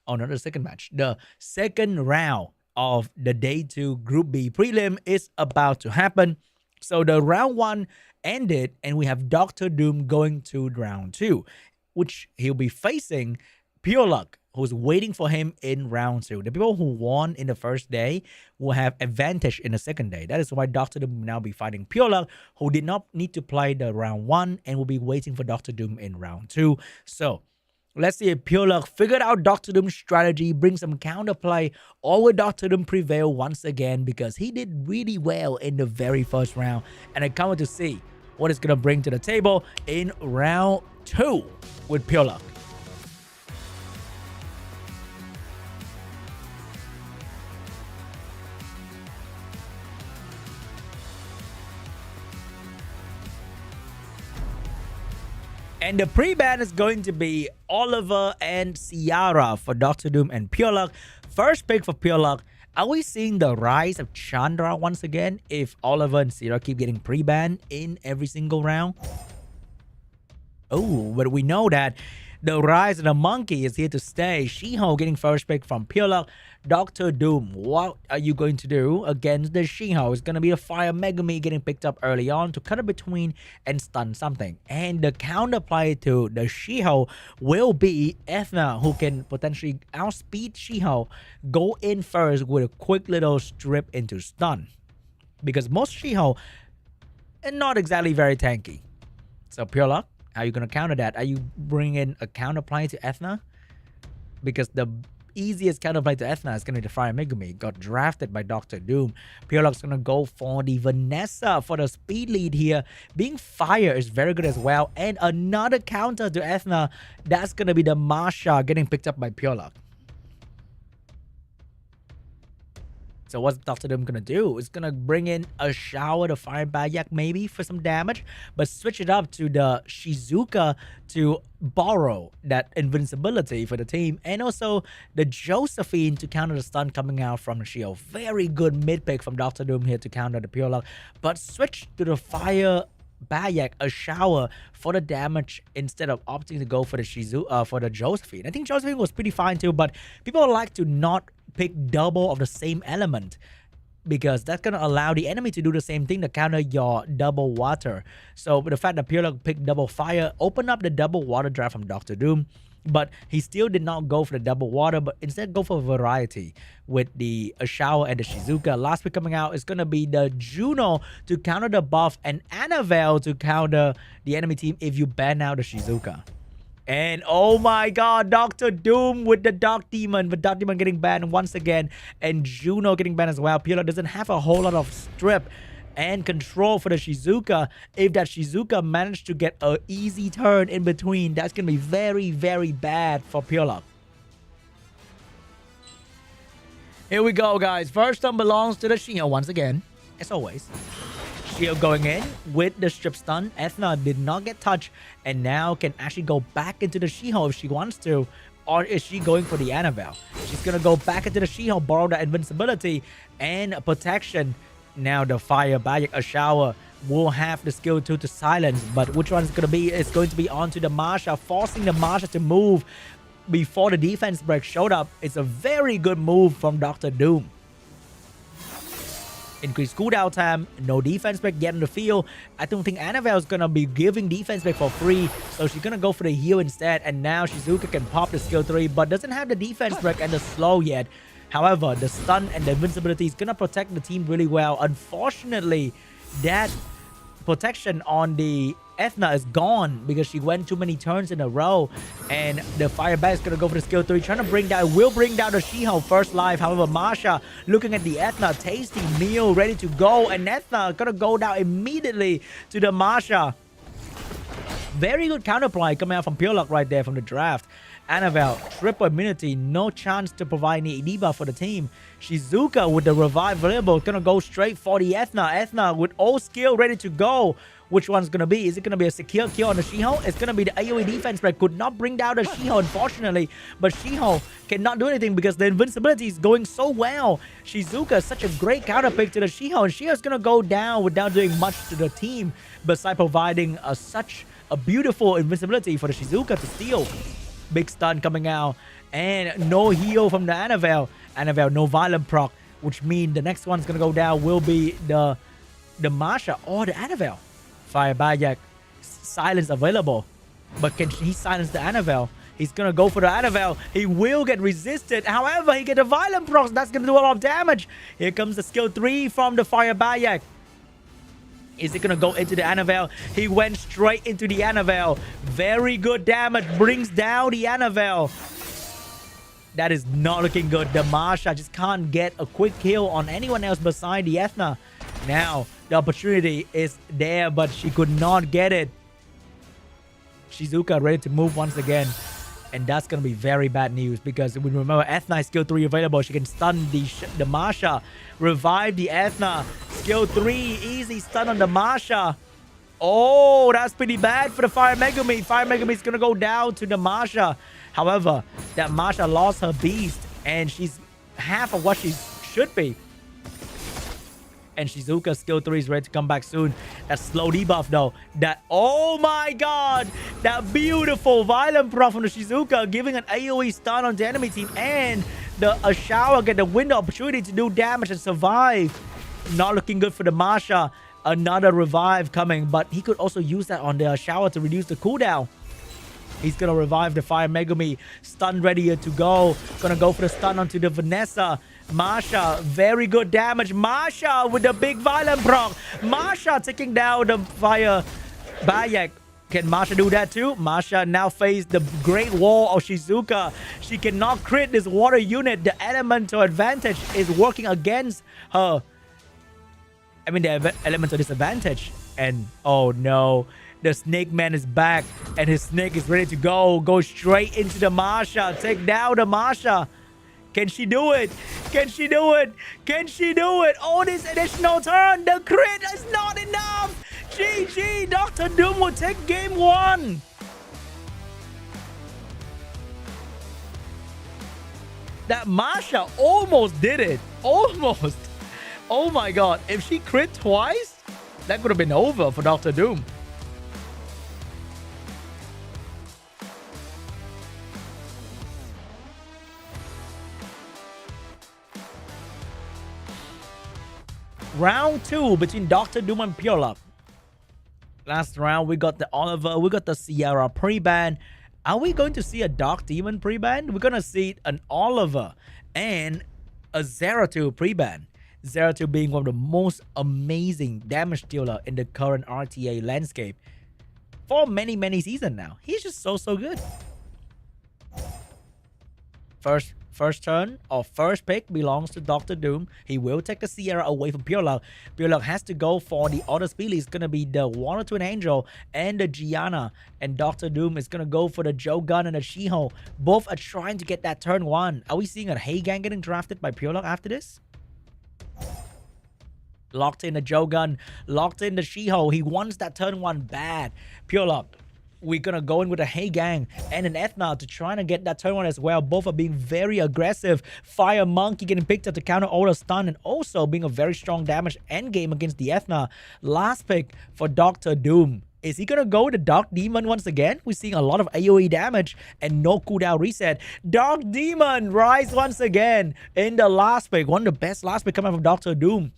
oh, not the second match, the second round of the Day 2 Group B Prelim is about to happen. So the round 1 ended, and we have Dr. Doom going to round 2, which he'll be facing PURE.LUCK, who's waiting for him in round 2. The people who won in the first day will have advantage in the second day. That is why Dr. Doom will now be fighting PURE.LUCK, who did not need to play the round 1 and will be waiting for Dr. Doom in round 2. So let's see if PURE.LUCK figured out Dr. Doom's strategy, bring some counterplay, or will Dr. Doom prevail once again, because he did really well in the very first round. And I can't wait to see what it's going to bring to the table in round 2 with PURE.LUCK. And the pre-ban is going to be Oliver and Ciara for Dr. Doom and PURE.LUCK. First pick for PURE.LUCK. Are we seeing the rise of Chandra once again if Oliver and Ciara keep getting pre-banned in every single round? Oh, but we know that the rise of the monkey is here to stay. Shiho getting first pick from PURE.LUCK. Dr. Doom, what are you going to do against the Shiho? It's going to be a Fire Megami getting picked up early on to cut it between and stun something. And the counterplay to the Shiho will be Ethna, who can potentially outspeed Shiho, go in first with a quick little strip into stun. Because most Shiho are not exactly very tanky. So PURE.LUCK, how are you going to counter that? Are you bringing a counterplay to Ethna? Because the easiest counterplay to Ethna is going to be the Fire Megami. Got drafted by Dr. Doom. PURE.LUCK's going to go for the Vanessa for the speed lead here. Being fire is very good as well. And another counter to Ethna. That's going to be the Marsha getting picked up by PURE.LUCK. So what's Dr. Doom gonna do? It's gonna bring in a shower to fire Bayak maybe for some damage, but switch it up to the Shizuka to borrow that invincibility for the team, and also the Josephine to counter the stun coming out from the shield. Very good mid pick from Dr. Doom here to counter the PURE.LUCK, but switch to the fire Bayak, a shower for the damage instead of opting to go for the for the Josephine. I think Josephine was pretty fine too, but people like to not pick double of the same element because that's gonna allow the enemy to do the same thing to counter your double water. So the fact that PURE.LUCK picked double fire opened up the double water draft from Dr. Doom, but he still did not go for the double water, but instead go for variety with the Shower and the Shizuka. Last pick coming out is going to be the Juno to counter the buff and Annabelle to counter the enemy team if you ban out the Shizuka. And oh my god, Dr. Doom with the Dark Demon, but Dark Demon getting banned once again, and Juno getting banned as well. PURE.LUCK doesn't have a whole lot of strip and control for the Shizuka. If that Shizuka managed to get an easy turn in between, that's going to be very, very bad for PURE.LUCK. Here we go, guys. First stun belongs to the Shio once again, as always. Shio going in with the strip stun. Ethna did not get touched and now can actually go back into the Shio if she wants to. Or is she going for the Annabelle? She's going to go back into the Shio, borrow the invincibility and protection. Now the fire Bayak, a shower, will have the skill 2 to silence, but which one is going to be? It's going to be onto the Masha, forcing the Masha to move before the defense break showed up. It's a very good move from Dr. Doom. Increased cooldown time, no defense break yet in the field. I don't think Annabelle is going to be giving defense break for free, so she's going to go for the heal instead, and now Shizuka can pop the skill 3, but doesn't have the defense break and the slow yet. However, the stun and the invincibility is going to protect the team really well. Unfortunately, that protection on the Ethna is gone because she went too many turns in a row, and the fire bat is going to go for the skill 3, trying to bring down, will bring down the Shiho first life. However, Masha looking at the Ethna, tasty meal ready to go, and Ethna going to go down immediately to the Masha. Very good counterplay coming out from PURE.LUCK right there from the draft. Annabelle, triple immunity, no chance to provide any debuff for the team. Shizuka with the revive available, gonna go straight for the Ethna. Ethna with all skill ready to go. Which one's gonna be? Is it gonna be a secure kill on the Shiho? It's gonna be the AoE defense break. Could not bring down the Shiho, unfortunately. But Shiho cannot do anything because the invincibility is going so well. Shizuka is such a great counter pick to the Shiho, and Shiho's gonna go down without doing much to the team, besides providing such a beautiful invincibility for the Shizuka to steal. Big stun coming out, and no heal from the Annabelle. Annabelle, no violent proc, which means the next one's gonna go down will be the Masha or the Annabelle. Fire Bayak, silence available, but can he silence the Annabelle? He's gonna go for the Annabelle. He will get resisted. However, he get a violent proc. That's gonna do a lot of damage. Here comes the skill 3 from the Fire Bayak. Is it going to go into the Annabelle? He went straight into the Annabelle. Very good damage. Brings down the Annabelle. That is not looking good. The Masha just can't get a quick kill on anyone else beside the Ethna. Now, the opportunity is there, but she could not get it. Shizuka ready to move once again. And that's going to be very bad news because we remember Ethna is skill 3 available. She can stun the Masha. Revive the Ethna. Skill 3. Easy stun on the Masha. Oh, that's pretty bad for the Fire Megumi. Fire Megumi is going to go down to the Masha. However, that Masha lost her beast and she's half of what she should be. And Shizuka's skill 3 is ready to come back soon. That slow debuff though. That, oh my god! That beautiful violent proc from the Shizuka giving an AoE stun on the enemy team. And the Ashawa get the window opportunity to do damage and survive. Not looking good for the Masha. Another revive coming. But he could also use that on the Ashawa to reduce the cooldown. He's going to revive the Fire Megumi. Stun ready to go. Going to go for the stun onto the Vanessa. Masha, very good damage. Masha with the big violent proc. Masha taking down the Fire Bayak. Can Masha do that too? Masha now face the Great Wall of Shizuka. She cannot crit this water unit. The elemental advantage is working against her. I mean, the elemental disadvantage. And oh no. The Snake Man is back, and his snake is ready to go. Go straight into the Masha. Take down the Masha. Can she do it? Can she do it? Can she do it? Oh, this additional turn. The crit is not enough. GG. Dr. Doom will take game 1. That Masha almost did it. Almost. Oh my god. If she crit twice, that could have been over for Dr. Doom. Round 2 between Dr. Doom and PURE.LUCK. Last round, we got the Oliver, we got the Sierra pre-ban. Are we going to see a Dark Demon pre-ban? We're going to see an Oliver and a ZDOL pre-ban. ZDOL being one of the most amazing damage dealer in the current RTA landscape for many, many seasons now. He's just so good. First turn or first pick belongs to Dr. Doom. He will take the Sierra away from PURE.LUCK. PURE.LUCK has to go for the other speed. It's going to be the Water Twin Angel and the Gianna. And Dr. Doom is going to go for the Jogun and the Shiho. Both are trying to get that turn 1. Are we seeing a Heigang getting drafted by PURE.LUCK after this? Locked in the Jogun. Locked in the Shiho. He wants that turn 1 bad. PURE.LUCK, we're gonna go in with a Heigang and an Ethna to try to get that turn 1 as well. Both are being very aggressive. Fire Monkey getting picked up to counter all the stun and also being a very strong damage endgame against the Ethna. Last pick for Dr. Doom. Is he gonna go with the Dark Demon once again? We're seeing a lot of AoE damage and no cooldown reset. Dark Demon rise once again in the last pick. One of the best last pick coming from Dr. Doom.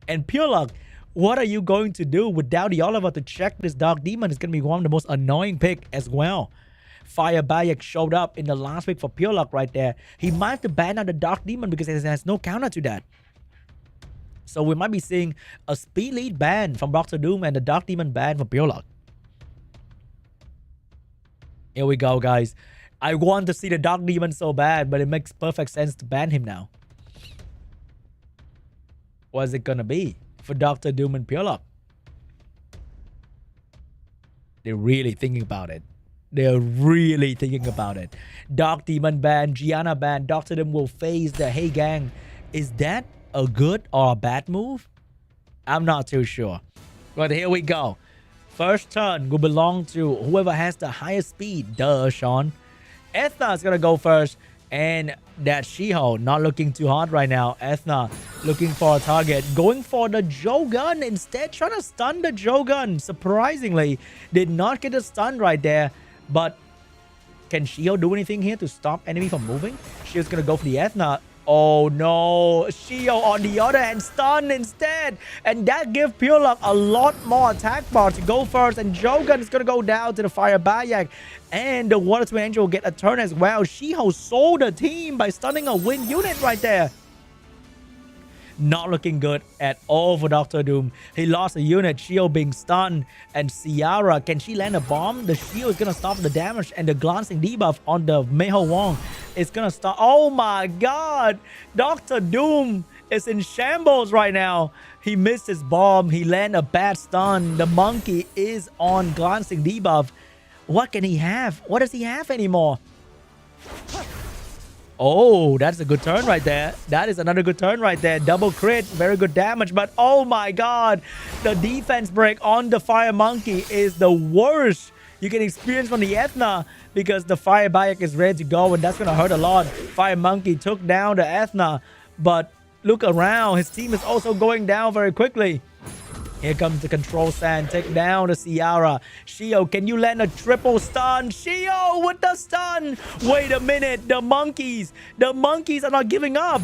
And PURE.LUCK, what are you going to do without the Oliver to check this Dark Demon? It's going to be one of the most annoying pick as well. Fire Bayek showed up in the last pick for PURE.LUCK right there. He might have to ban out the Dark Demon because he has no counter to that. So we might be seeing a speed lead ban from Dr. Doom and the Dark Demon ban from PURE.LUCK. Here we go, guys. I want to see the Dark Demon so bad, but it makes perfect sense to ban him now. What is it going to be for Dr. Doom and PURE.LUCK? They're really thinking about it. They're really thinking about it. Dark Demon ban, Gianna ban, Dr. Doom will face the Heigang. Is that a good or a bad move? I'm not too sure. But here we go. First turn will belong to whoever has the highest speed. Duh, Sean. Ethna is going to go first. And that Shiho not looking too hard right now. Ethna looking for a target. Going for the Jogun instead. Trying to stun the Jogun. Surprisingly, did not get a stun right there. But can Shiho do anything here to stop enemy from moving? Shio's going to go for the Ethna. Oh no, Shiho on the other hand stun instead, and that gives PURE.LUCK a lot more attack bar to go first, and Jogun is gonna go down to the Fire Bayek, and the Water Twin Angel will get a turn as well. Shiho sold the team by stunning a win unit right there. Not looking good at all for Dr. Doom. He lost a unit, Shield being stunned. And Sierra, can she land a bomb? The shield is going to stop the damage, and the glancing debuff on the Meiho Wong is going to stop. Oh my god! Dr. Doom is in shambles right now. He missed his bomb. He landed a bad stun. The monkey is on glancing debuff. What can he have? What does he have anymore? Oh, that's a good turn right there. That is another good turn right there. Double crit, very good damage. But oh my god, the defense break on the Fire Monkey is the worst you can experience from the Ethna, because the Fire Bayek is ready to go, and that's going to hurt a lot. Fire Monkey took down the Ethna, but look around. His team is also going down very quickly. Here comes the Control Sand. Take down the Sierra. Shio, can you land a triple stun? Shio with the stun. Wait a minute. The monkeys are not giving up.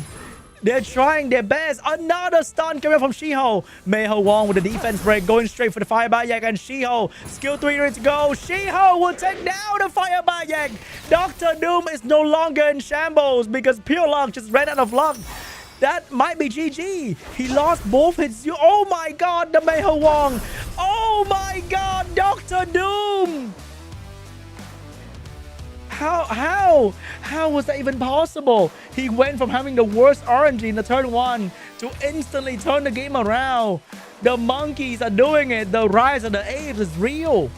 They're trying their best. Another stun coming from Shiho. Meiho Wong with the defense break, going straight for the Fire Bayek, and Shiho. Skill 3 ready to go. Shiho will take down the Fire Bayek. Dr. Doom is no longer in shambles because PURE.LUCK just ran out of luck. That might be GG. He lost both his... Oh my god, the Meiho Wong. Oh my god, Dr. Doom. How was that even possible? He went from having the worst RNG in the turn 1 to instantly turn the game around. The monkeys are doing it. The rise of the apes is real.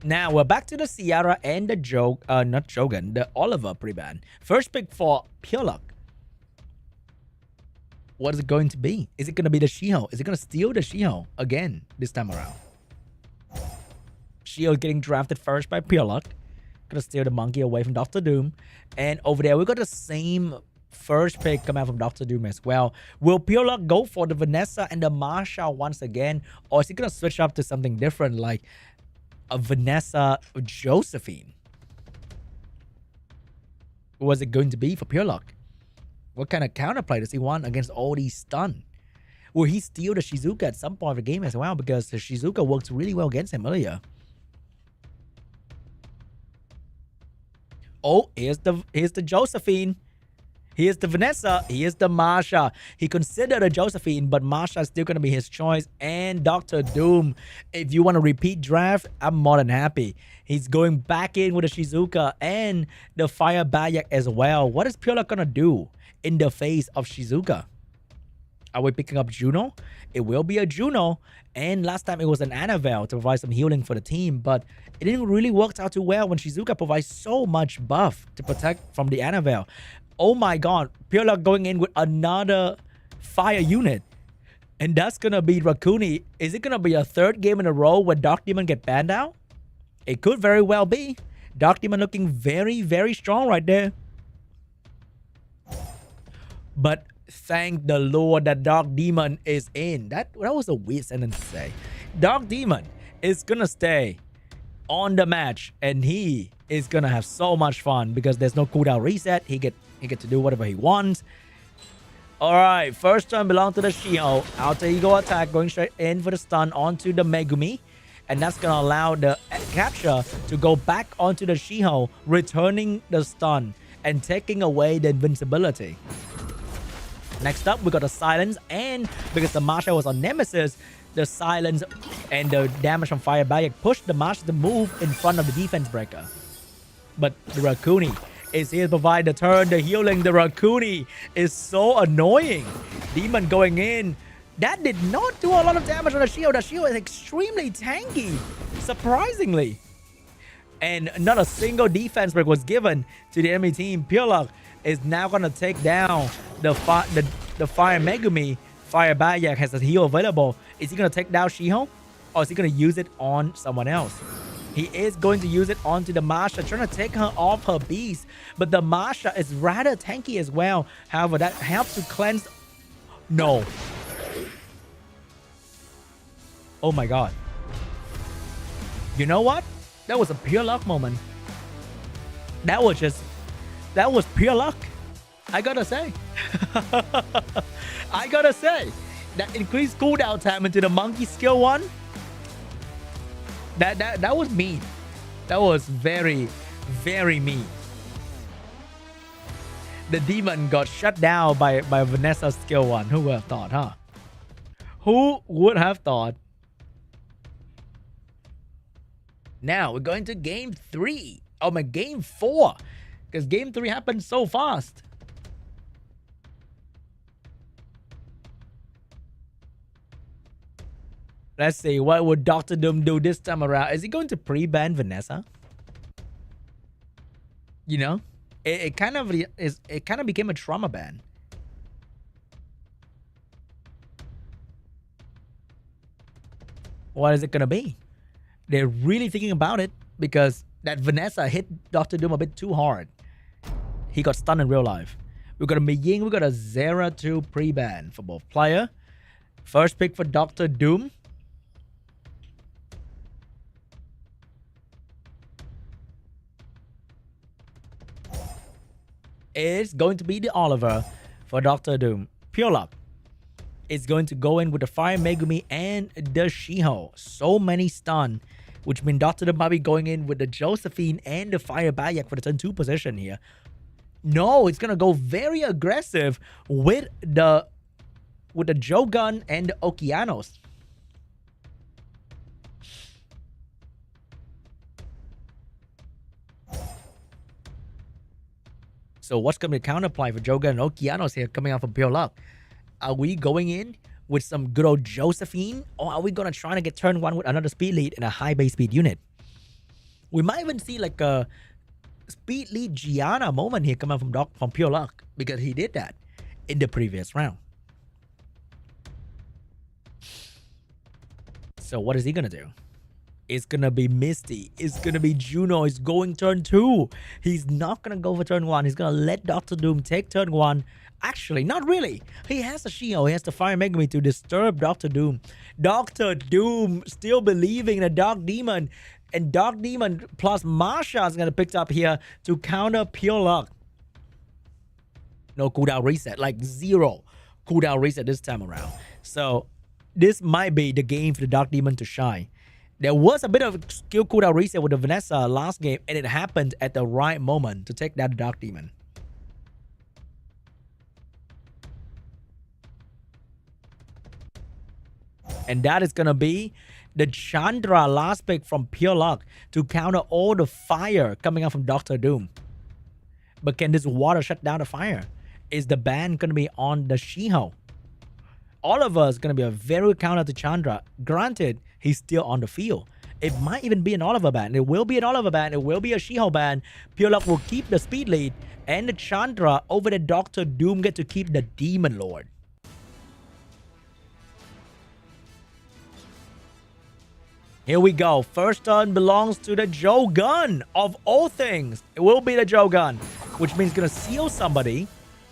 Now we're back to the Sierra and the not Jogan, the Oliver pre-ban. First pick for PURE.LUCK. What is it going to be? Is it going to be the Shiho? Is it going to steal the Shiho again this time around? Shiho getting drafted first by PURE.LUCK. Gonna steal the monkey away from Dr. Doom. And over there, we got the same first pick coming out from Dr. Doom as well. Will PURE.LUCK go for the Vanessa and the Marsha once again? Or is he gonna switch up to something different like a Vanessa Josephine? What was it going to be for PURE.LUCK? What kind of counterplay does he want against all these stun? Will he steal the Shizuka at some point of the game as well? Because the Shizuka works really well against him earlier. Oh, here's the Josephine. Here's the Vanessa. Here's the Marsha. He considered a Josephine, but Marsha is still going to be his choice. And Dr. Doom. If you want to repeat draft, I'm more than happy. He's going back in with the Shizuka and the Fire Bayak as well. What is PURE.LUCK going to do in the face of Shizuka? Are we picking up Juno? It will be a Juno. And last time it was an Annabelle to provide some healing for the team. But it didn't really work out too well when Shizuka provides so much buff to protect from the Annabelle. Oh my god. PURE.LUCK going in with another fire unit. And that's going to be Rakuni. Is it going to be a third game in a row where Dark Demon get banned out? It could very well be. Dark Demon looking very, very strong right there. But thank the Lord that Dark Demon is in. That was a weird sentence to say. Dark Demon is gonna stay on the match, and he is gonna have so much fun because there's no cooldown reset. He get to do whatever he wants. All right, first turn belongs to the Shiho. Outer ego attack going straight in for the stun onto the Megumi, and that's gonna allow the capture to go back onto the Shiho, returning the stun and taking away the invincibility. Next up, we got the Silence, and because the Marsha was on Nemesis, the Silence and the damage from Fire Bayak pushed the Marsha to move in front of the defense breaker. But the Rakuni is here to provide the turn, the healing. The Rakuni is so annoying. Demon going in. That did not do a lot of damage on the shield. The shield is extremely tanky, surprisingly. And not a single defense break was given to the enemy team. PURE.LUCK is now going to take down the Fire Megumi. Fire Bayak has a heal available. Is he going to take down Shiho? Or is he going to use it on someone else? He is going to use it onto the Marsha, trying to take her off her beast. But the Marsha is rather tanky as well. However, that helps to cleanse... No. Oh my god. You know what? That was a PURE.LUCK moment. That was PURE.LUCK. I gotta say. I gotta say. That increased cooldown time into the monkey skill 1. That was mean. That was very, very mean. The demon got shut down by Vanessa's skill 1. Who would have thought, huh? Who would have thought? Now we're going to game 3. Oh my, game 4. Because game 3 happened so fast. Let's see, what would Dr. Doom do this time around? Is he going to pre-ban Vanessa? You know, it kind of became a trauma ban. What is it gonna be? They're really thinking about it because that Vanessa hit Dr. Doom a bit too hard. He got stunned in real life. We got a Miying, we got a Zera 2 pre-ban for both player. First pick for Dr. Doom. Is going to be the Oliver for Dr. Doom. PURE.LUCK is going to go in with the Fire Megumi and the Shiho. So many stun, which means Dr. Doom might be going in with the Josephine and the Fire Bayak for the turn 2 position here. No, it's gonna go very aggressive with the Jogun and the Okeanos. So what's going to be the counterplay for Jogun and Okeanos here coming out from PURE.LUCK? Are we going in with some good old Josephine? Or are we going to try to get turn 1 with another speed lead and a high base speed unit? We might even see like a speed lead Gianna moment here coming from Pure Luck, because he did that in the previous round. So what is he gonna do? It's gonna be Misty. It's gonna be Juno. It's going turn 2. He's not gonna go for turn 1. He's gonna let Dr. Doom take turn 1. Actually, not really. He has a Shiho. He has the Fire Megami to disturb Dr. Doom. Dr. Doom still believing in a Dark Demon. And Dark Demon plus Marsha is gonna pick up here to counter Pure Luck. No cooldown reset. Like 0 cooldown reset this time around. So this might be the game for the Dark Demon to shine. There was a bit of skill cooldown reset with the Vanessa last game, and it happened at the right moment to take that Dark Demon. And that is going to be the Chandra last pick from Pure Luck to counter all the fire coming out from Dr. Doom. But can this water shut down the fire? Is the ban going to be on the Shiho? Oliver is going to be a very good counter to Chandra. Granted, he's still on the field. It might even be an Oliver ban. It will be an Oliver ban. It will be a Shiho ban. Pure Luck will keep the speed lead. And the Chandra over the Dr. Doom get to keep the Demon Lord. Here we go. First turn belongs to the Joe Gun. Of all things, it will be the Joe Gun, which means going to seal somebody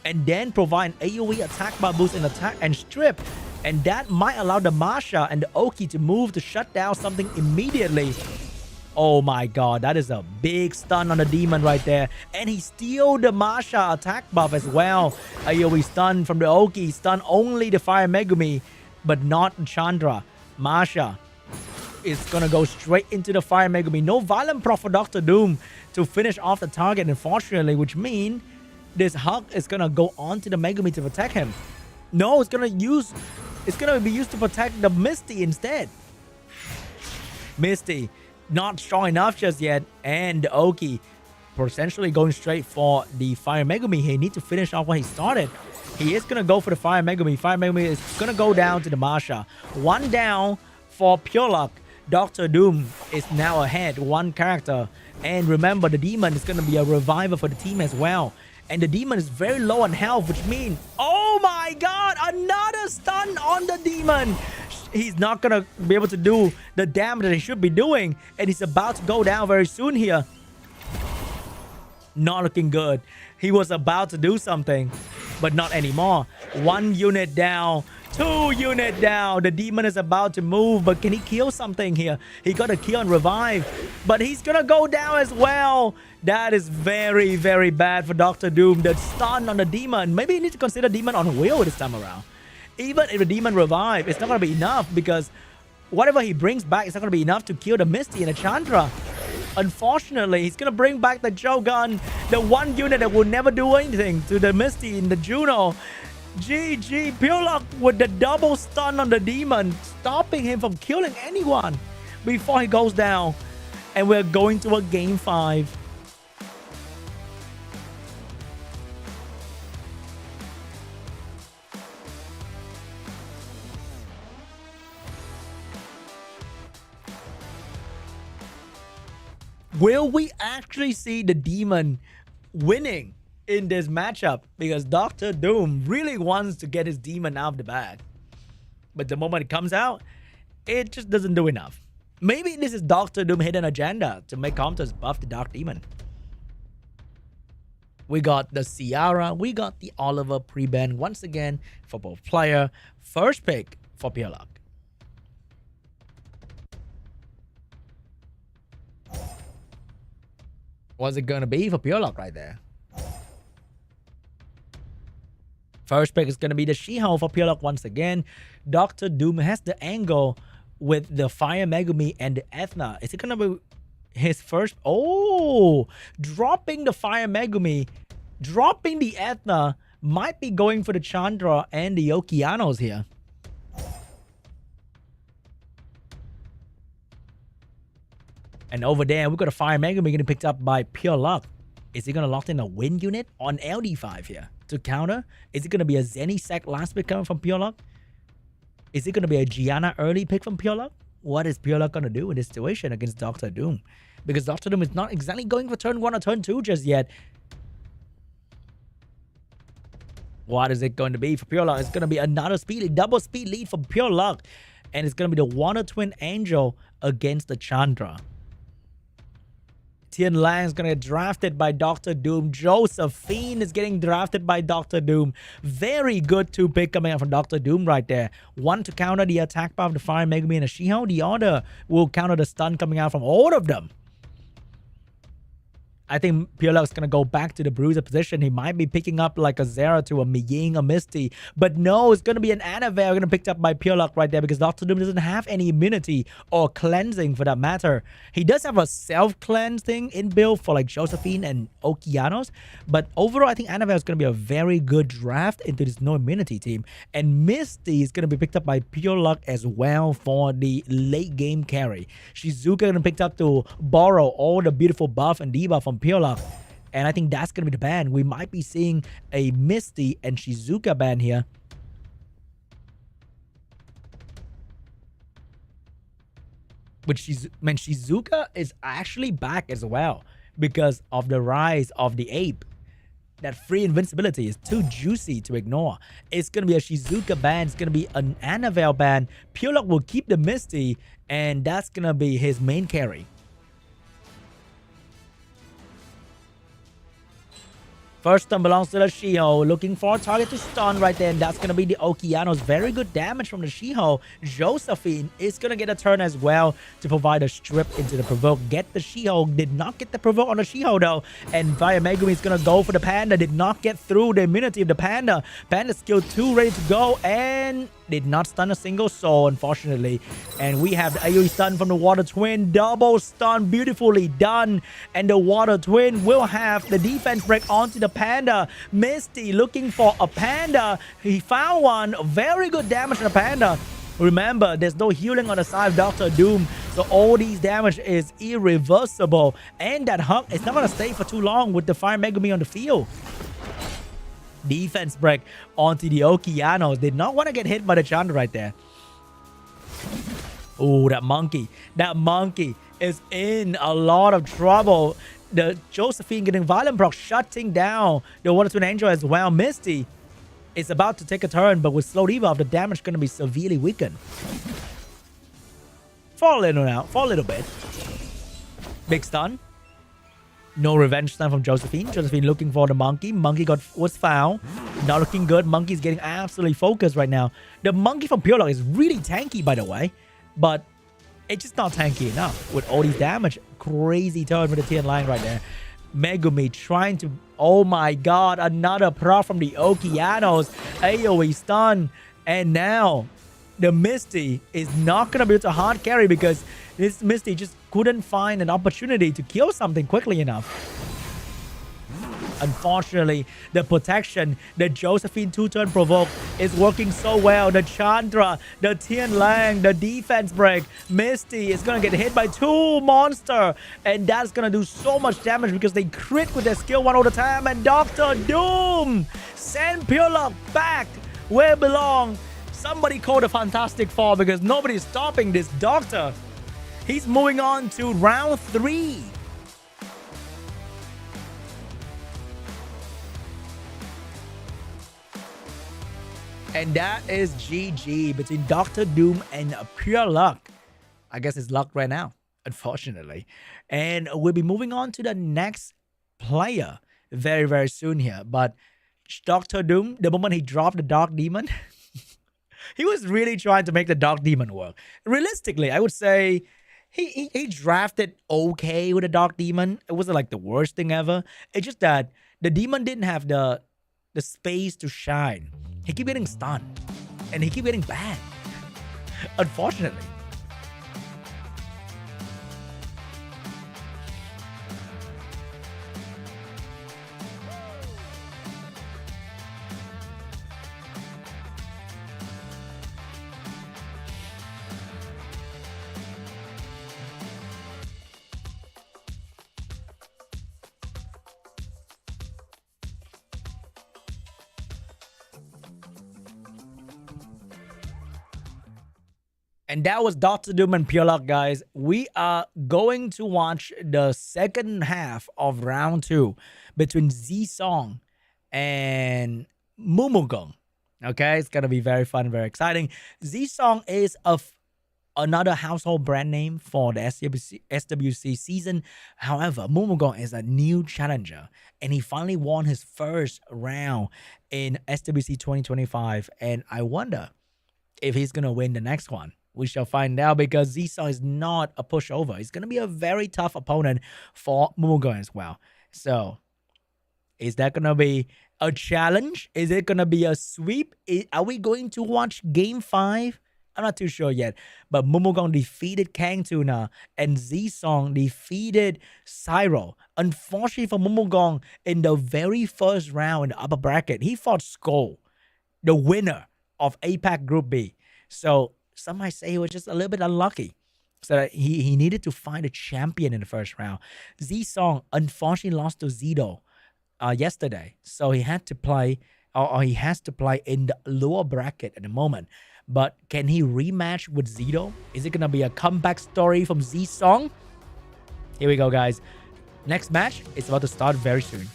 and then provide AoE attack bar boost and attack and strip. And that might allow the Marsha and the Oki to move to shut down something immediately. Oh my god, that is a big stun on the Demon right there. And he steals the Marsha attack buff as well. AoE stun from the Oki. Stun only the Fire Megumi, but not Chandra. Marsha is gonna go straight into the Fire Megumi. No violent proc for Dr. Doom to finish off the target, unfortunately, which means this Hug is gonna go onto the Megumi to protect him. No, it's gonna be used to protect the Misty instead. Misty not strong enough just yet, and the Oki potentially going straight for the Fire Megumi. He needs to finish off what he started. He is gonna go for the Fire Megumi. Fire Megumi is gonna go down to the Marsha. One down for Pure Luck. Dr. Doom is now ahead, one character. And remember, the Demon is going to be a reviver for the team as well. And the Demon is very low on health, which means, oh my god, another stun on the Demon. He's not going to be able to do the damage that he should be doing. And he's about to go down very soon here. Not looking good. He was about to do something, but not anymore. 1 unit down. 2 unit down. The Demon is about to move, but can he kill something here? He got a kill and revive, but he's gonna go down as well. That is very, very bad for Dr. Doom. The stun on the Demon. Maybe you need to consider Demon on wheel this time around. Even if the Demon revive, it's not gonna be enough, because whatever he brings back is not gonna be enough to kill the Misty and the Chandra. Unfortunately, he's gonna bring back the Joe Gun, the 1 unit that will never do anything to the Misty and the Juno. GG, Pure Luck with the double stun on the Demon, stopping him from killing anyone before he goes down. And we're going to a game 5. Will we actually see the Demon winning in this matchup? Because Dr. Doom really wants to get his Demon out of the bag. But the moment it comes out, it just doesn't do enough. Maybe this is Dr. Doom hidden agenda to make Counters buff the Dark Demon. We got the Ciara, we got the Oliver pre-ban once again for both player. First pick for Pure Luck. What's it going to be for Pure Luck right there? First pick is going to be the Shiho for Pure Luck once again. Dr. Doom has the angle with the Fire Megumi and the Ethna. Is it going to be his first? Oh, dropping the Fire Megumi, dropping the Ethna, might be going for the Chandra and the Okeanos here. And over there, we've got a Fire Megami getting picked up by Pure Luck. Is he going to lock in a win unit on LD5 here to counter? Is it going to be a Zenisec last pick coming from Pure Luck? Is it going to be a Gianna early pick from Pure Luck? What is Pure Luck going to do in this situation against Dr. Doom? because Dr. Doom is not exactly going for turn 1 or turn 2 just yet. What is it going to be for PURE.LUCK? It's going to be another double speed lead for PURE.LUCK. And it's going to be the Water Twin Angel against the Chandra. Tian Lang is going to get drafted by Dr. Doom. Josephine is getting drafted by Dr. Doom. Very good 2 pick coming out from Dr. Doom right there. One to counter the attack power of the Fire Megumi and the Shiho. The other will counter the stun coming out from all of them. I think PURE.LUCK is going to go back to the Bruiser position. He might be picking up like a Zera to a Miying, a Misty. But no, it's going to be an Annabelle going to pick up by PURE.LUCK right there because Dr. Doom doesn't have any immunity or cleansing for that matter. He does have a self-cleanse thing in build for like Josephine and Okeanos. But overall, I think Annabelle is going to be a very good draft into this no immunity team. And Misty is going to be picked up by PURE.LUCK as well for the late game carry. Shizuka going to be picked up to borrow all the beautiful buff and debuff from PURE.LUCK. And I think that's going to be the ban. We might be seeing a Misty and Shizuka ban here. Which Shizuka is actually back as well because of the rise of the ape. That free invincibility is too juicy to ignore. It's going to be a Shizuka ban. It's going to be an Annabelle ban. PURE.LUCK will keep the Misty, and that's going to be his main carry. First stun belongs to the Shiho. Looking for a target to stun right there. And that's going to be the Okeanos. Very good damage from the Shiho. Josephine is going to get a turn as well to provide a strip into the provoke. Get the Shiho. Did not get the provoke on the Shiho though. And Fire Megumi is going to go for the Panda. Did not get through the immunity of the Panda. Panda skill 2 ready to go. And did not stun a single soul, unfortunately. And we have the AoE stun from the Water Twin. Double stun, beautifully done. And the Water Twin will have the defense break onto the Panda. Misty looking for a Panda. He found one. Very good damage on the Panda. Remember, there's no healing on the side of Dr. Doom. So all these damage is irreversible. And that hug is not going to stay for too long with the Fire Megumi on the field. Defense break onto the Okeanos. Did not want to get hit by the Chandra right there. Oh, that monkey. That monkey is in a lot of trouble. The Josephine getting violent proc, shutting down the Water Twin Angel as well. Misty is about to take a turn, but with slow debuff, the damage is going to be severely weakened. For a little now. For a little bit. Big stun. No revenge stun from Josephine. Josephine looking for the monkey. Monkey was found. Not looking good. Monkey's getting absolutely focused right now. The monkey from PURE.LUCK is really tanky, by the way. But it's just not tanky enough with all these damage. Crazy turn with the Tian Lang right there. Megumi trying to... Oh my god. Another proc from the Okeanos. AoE stun. And now the Misty is not going to be able to hard carry because this Misty just couldn't find an opportunity to kill something quickly enough. Unfortunately, the protection, the Josephine 2-turn provoke is working so well. The Chandra, the Tian Lang, the defense break. Misty is going to get hit by 2 monsters. And that's going to do so much damage because they crit with their skill 1 all the time. And Dr. Doom send PURE.LUCK back where it belongs. Somebody called a fantastic fall because nobody's stopping this Doctor. He's moving on to round 3. And that is GG between Dr. Doom and PURE.LUCK. I guess it's luck right now, unfortunately. And we'll be moving on to the next player very, very soon here. But Dr. Doom, the moment he dropped the Dark Demon, he was really trying to make the Dark Demon work. Realistically, I would say he drafted okay with the Dark Demon. It wasn't like the worst thing ever. It's just that the Demon didn't have the space to shine. He keep getting stunned. And he keep getting banned. Unfortunately. And that was Dr. Doom and PURE.LUCK, guys. We are going to watch the second half of round 2 between ZZI-SOONG and MUNMUGUNG. Okay, it's gonna be very fun, very exciting. ZZI-SOONG is another household brand name for the SWC season. However, MUNMUGUNG is a new challenger, and he finally won his first round in SWC 2025. And I wonder if he's gonna win the next one. We shall find out, because ZZI-SOONG is not a pushover. He's gonna be a very tough opponent for MUNMUGUNG as well. So, is that gonna be a challenge? Is it gonna be a sweep? Are we going to watch Game 5? I'm not too sure yet. But MUNMUGUNG defeated KANGTUNA, and ZZI-SOONG defeated SIRO. Unfortunately for MUNMUGUNG, in the very first round in the upper bracket, he fought SKOL, the winner of APAC Group B. So some might say he was just a little bit unlucky. So that he needed to find a champion in the first round. ZZI-SOONG unfortunately lost to ZDOL yesterday. So he had to play, or he has to play in the lower bracket at the moment. But can he rematch with ZDOL? Is it going to be a comeback story from ZZI-SOONG? Here we go, guys. Next match is about to start very soon.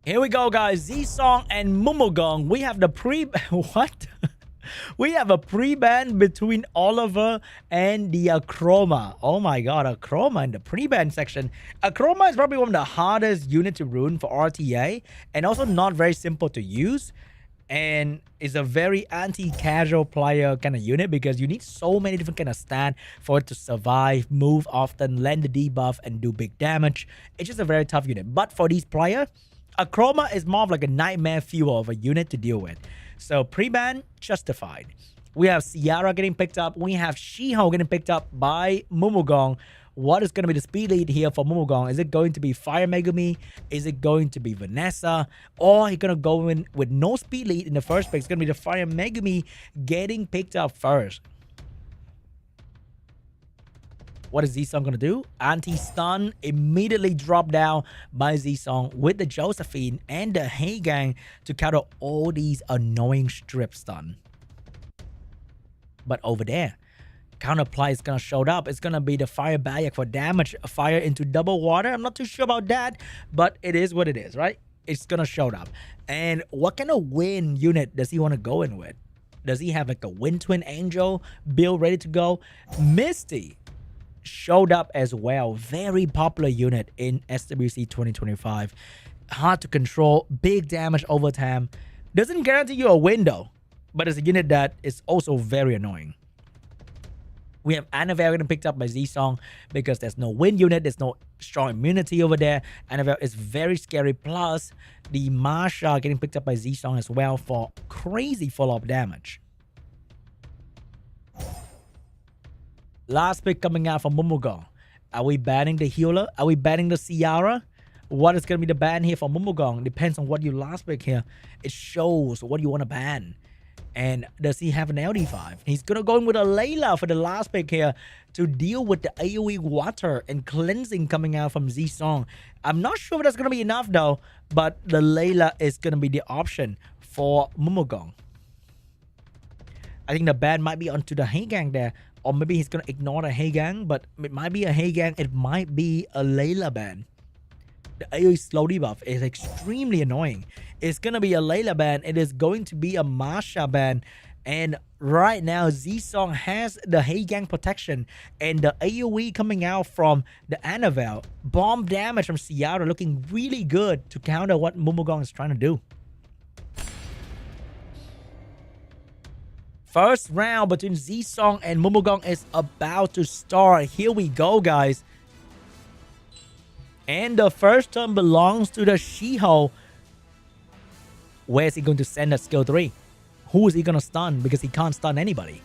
Here we go, guys. ZZI-SOONG and MUNMUGUNG. We have the what? We have a pre-ban between Oliver and the Akroma. Oh my god, Akroma in the pre-ban section. Akroma is probably one of the hardest units to rune for RTA, and also not very simple to use. And is a very anti-casual player kind of unit, because you need so many different kind of stats for it to survive, move often, land the debuff, and do big damage. It's just a very tough unit. But for these players, Akroma is more of like a nightmare fuel of a unit to deal with. So pre-ban, justified. We have Ciara getting picked up. We have Shiho getting picked up by MUNMUGUNG. What is going to be the speed lead here for MUNMUGUNG? Is it going to be Fire Megumi? Is it going to be Vanessa? Or he's going to go in with no speed lead in the first pick? It's going to be the Fire Megumi getting picked up first. What is ZZI-SOONG going to do? Anti-stun, immediately drop down by ZZI-SOONG with the Josephine and the Heigang to counter all these annoying strip stun. But over there, counterplay is going to show up. It's going to be the Fire Bayak for damage, fire into double water. I'm not too sure about that, but it is what it is, right? It's going to show up. And what kind of wind unit does he want to go in with? Does he have like a Wind Twin Angel build ready to go? Misty showed up as well. Very popular unit in SWC 2025. Hard to control, big damage over time. Doesn't guarantee you a win though, but it's a unit that is also very annoying. We have Annabelle getting picked up by ZZI-SOONG because there's no wind unit, there's no strong immunity over there. Annabelle is very scary. Plus, the Marsha getting picked up by ZZI-SOONG as well for crazy follow-up damage. Last pick coming out from MUNMUGUNG. Are we banning the healer? Are we banning the Ciara? What is going to be the ban here for MUNMUGUNG? Depends on what you last pick here. It shows what you want to ban. And does he have an LD5? He's going to go in with a Layla for the last pick here to deal with the AoE water and cleansing coming out from ZZI-SOONG. I'm not sure if that's going to be enough though, but the Layla is going to be the option for MUNMUGUNG. I think the ban might be onto the Heigang there. Or maybe he's going to ignore the Heigang, but it might be a Heigang. It might be a Layla ban. The AoE slow debuff is extremely annoying. It's going to be a Layla ban. It is going to be a Marsha ban. And right now, ZZI-SOONG has the Heigang protection. And the AoE coming out from the Annabelle. Bomb damage from Ciara looking really good to counter what MUNMUGUNG is trying to do. First round between ZZI-SOONG and MUNMUGUNG is about to start. Here we go, guys. And the first turn belongs to the Shiho. Where is he going to send at skill 3? Who is he going to stun? Because he can't stun anybody.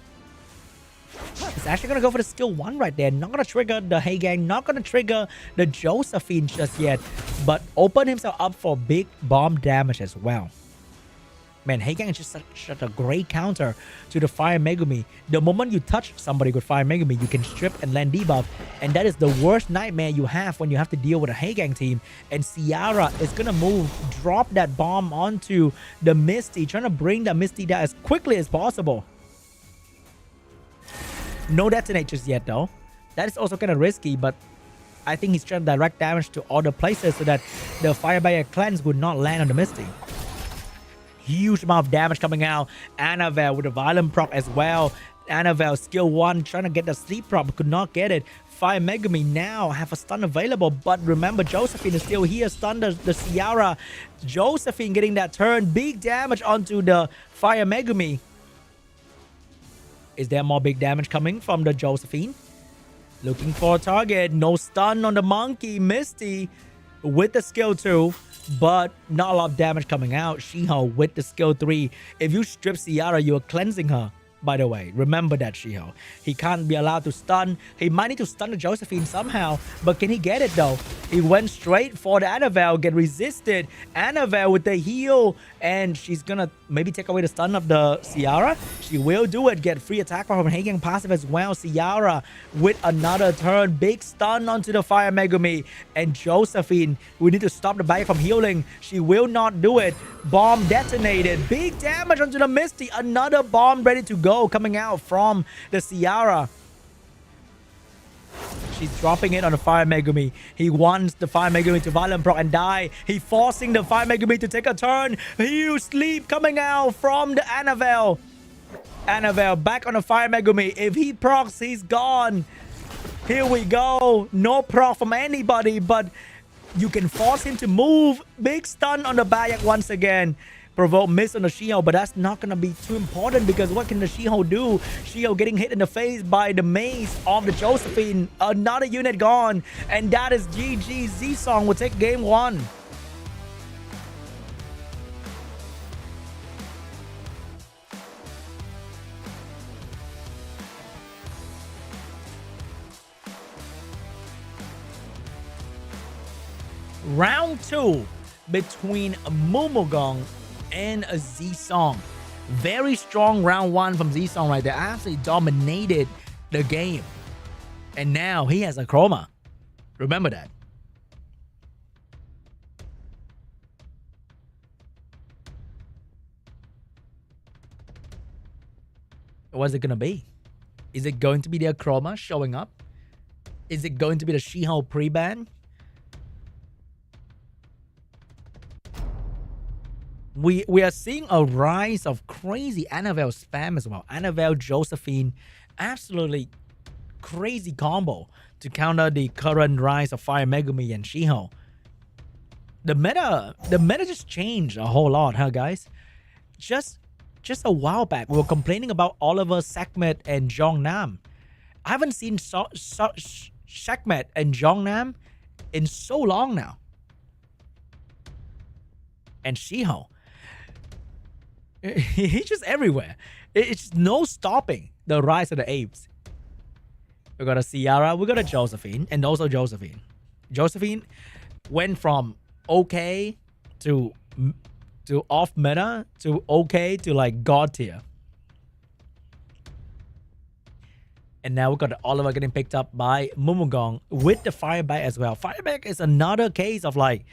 He's actually going to go for the skill 1 right there. Not going to trigger the Heigang. Not going to trigger the Josephine just yet. But open himself up for big bomb damage as well. Man, Heigang is just such a great counter to the Fire Megumi. The moment you touch somebody with Fire Megumi, you can strip and land debuff. And that is the worst nightmare you have when you have to deal with a Heigang team. And Ciara is going to move, drop that bomb onto the Misty, trying to bring the Misty down as quickly as possible. No detonators yet, though. That is also kind of risky, but I think he's trying to direct damage to all the places so that the Fire Barrier cleanse would not land on the Misty. Huge amount of damage coming out. Annabelle with the violent proc as well. Annabelle skill 1 trying to get the sleep prop, could not get it. Fire Megumi now have a stun available, but remember Josephine is still here. Stun the Ciara. Josephine getting that turn. Big damage onto the Fire Megumi. Is there more big damage coming from the Josephine? Looking for a target. No stun on the monkey. Misty with the skill 2. But not a lot of damage coming out. Shiho with the skill 3. If you strip Ciara, you're cleansing her. By the way, remember that, Shiho. He can't be allowed to stun. He might need to stun the Josephine somehow. But can he get it, though? He went straight for the Annabelle. Get resisted. Annabelle with the heal. And she's gonna maybe take away the stun of the Ciara. She will do it. Get free attack from Heigang passive as well. Ciara with another turn. Big stun onto the Fire Megumi. And Josephine, we need to stop the bag from healing. She will not do it. Bomb detonated. Big damage onto the Misty. Another bomb ready to go coming out from the Ciara. She's dropping it on the Fire Megumi. He wants the Fire Megumi to violent proc and die. He forcing the Fire Megumi to take a turn. Huge sleep coming out from the Annabelle. Annabelle back on the Fire Megumi. If he procs, he's gone. Here we go. No proc from anybody, but you can force him to move. Big stun on the Bayak once again. Provoke miss on the Shiho, but that's not going to be too important because what can the Shiho do? Shiho getting hit in the face by the mace of the Josephine. Another unit gone. And that is GG. ZZI-SOONG will take game 1. Round 2 between MUNMUGUNG and ZZI-SOONG. Very strong round 1 from ZZI-SOONG right there. Absolutely dominated the game. And now he has a chroma. Remember that. What's it going to be? Is it going to be their chroma showing up? Is it going to be the Shiho pre-ban? We are seeing a rise of crazy Annabelle spam as well. Annabelle, Josephine, absolutely crazy combo to counter the current rise of Fire Megumi and Shiho. The meta just changed a whole lot, huh, guys? Just a while back, we were complaining about Oliver, Sekhmet, and Jongnam. I haven't seen Sekhmet and Jongnam in so long now. And Shiho. He's just everywhere. It's no stopping the rise of the apes. We got a Ciara, we got a Josephine, and also Josephine. Josephine went from okay to off meta to okay to like god tier. And now we got Oliver getting picked up by MUNMUGUNG with the Fireback as well. Fireback is another case of like,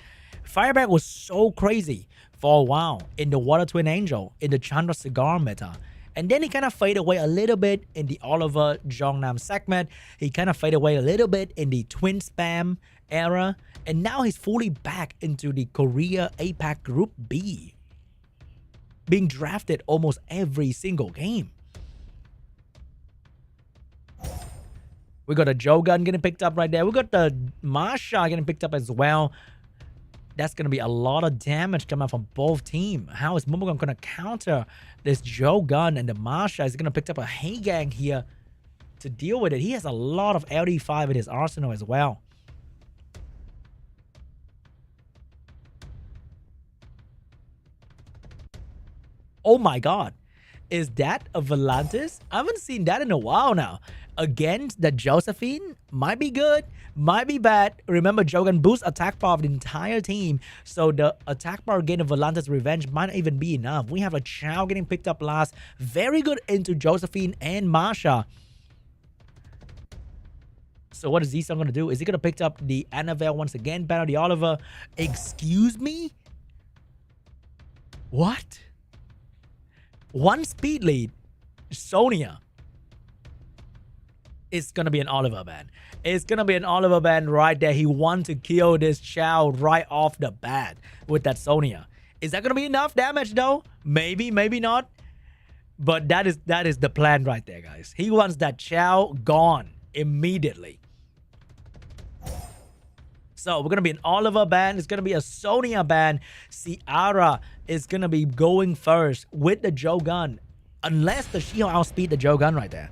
Fireback was so crazy for a while in the Water Twin Angel, in the Chandra Cigar meta. And then he kind of faded away a little bit in the Oliver Jongnam segment. He kind of faded away a little bit in the Twin Spam era. And now he's fully back into the Korea APAC Group B. Being drafted almost every single game. We got a Jogun getting picked up right there. We got the Masha getting picked up as well. That's going to be a lot of damage coming from both teams. How is MUNMUGUNG going to counter this Jogun and the Masha? Is he going to pick up a Heigang here to deal with it? He has a lot of LD5 in his arsenal as well. Oh my god. Is that a Volantis? I haven't seen that in a while now. Against the Josephine, might be good, might be bad. Remember, Jogan boosts attack power of the entire team, so the attack power gain of Volantis Revenge might not even be enough. We have a Chao getting picked up last. Very good into Josephine and Masha. So what is ZZI-SOONG going to do? Is he going to pick up the Annabelle once again? Banner the Oliver. Excuse me? What? One speed lead. Sonya. It's going to be an Oliver ban. It's going to be an Oliver ban right there. He wants to kill this Chao right off the bat with that Sonya. Is that going to be enough damage though? Maybe, maybe not. But that is the plan right there, guys. He wants that Chao gone immediately. So we're going to be an Oliver ban. It's going to be a Sonya ban. Ciara is going to be going first with the Jogan. Unless the Shiho outspeed the Jogan right there.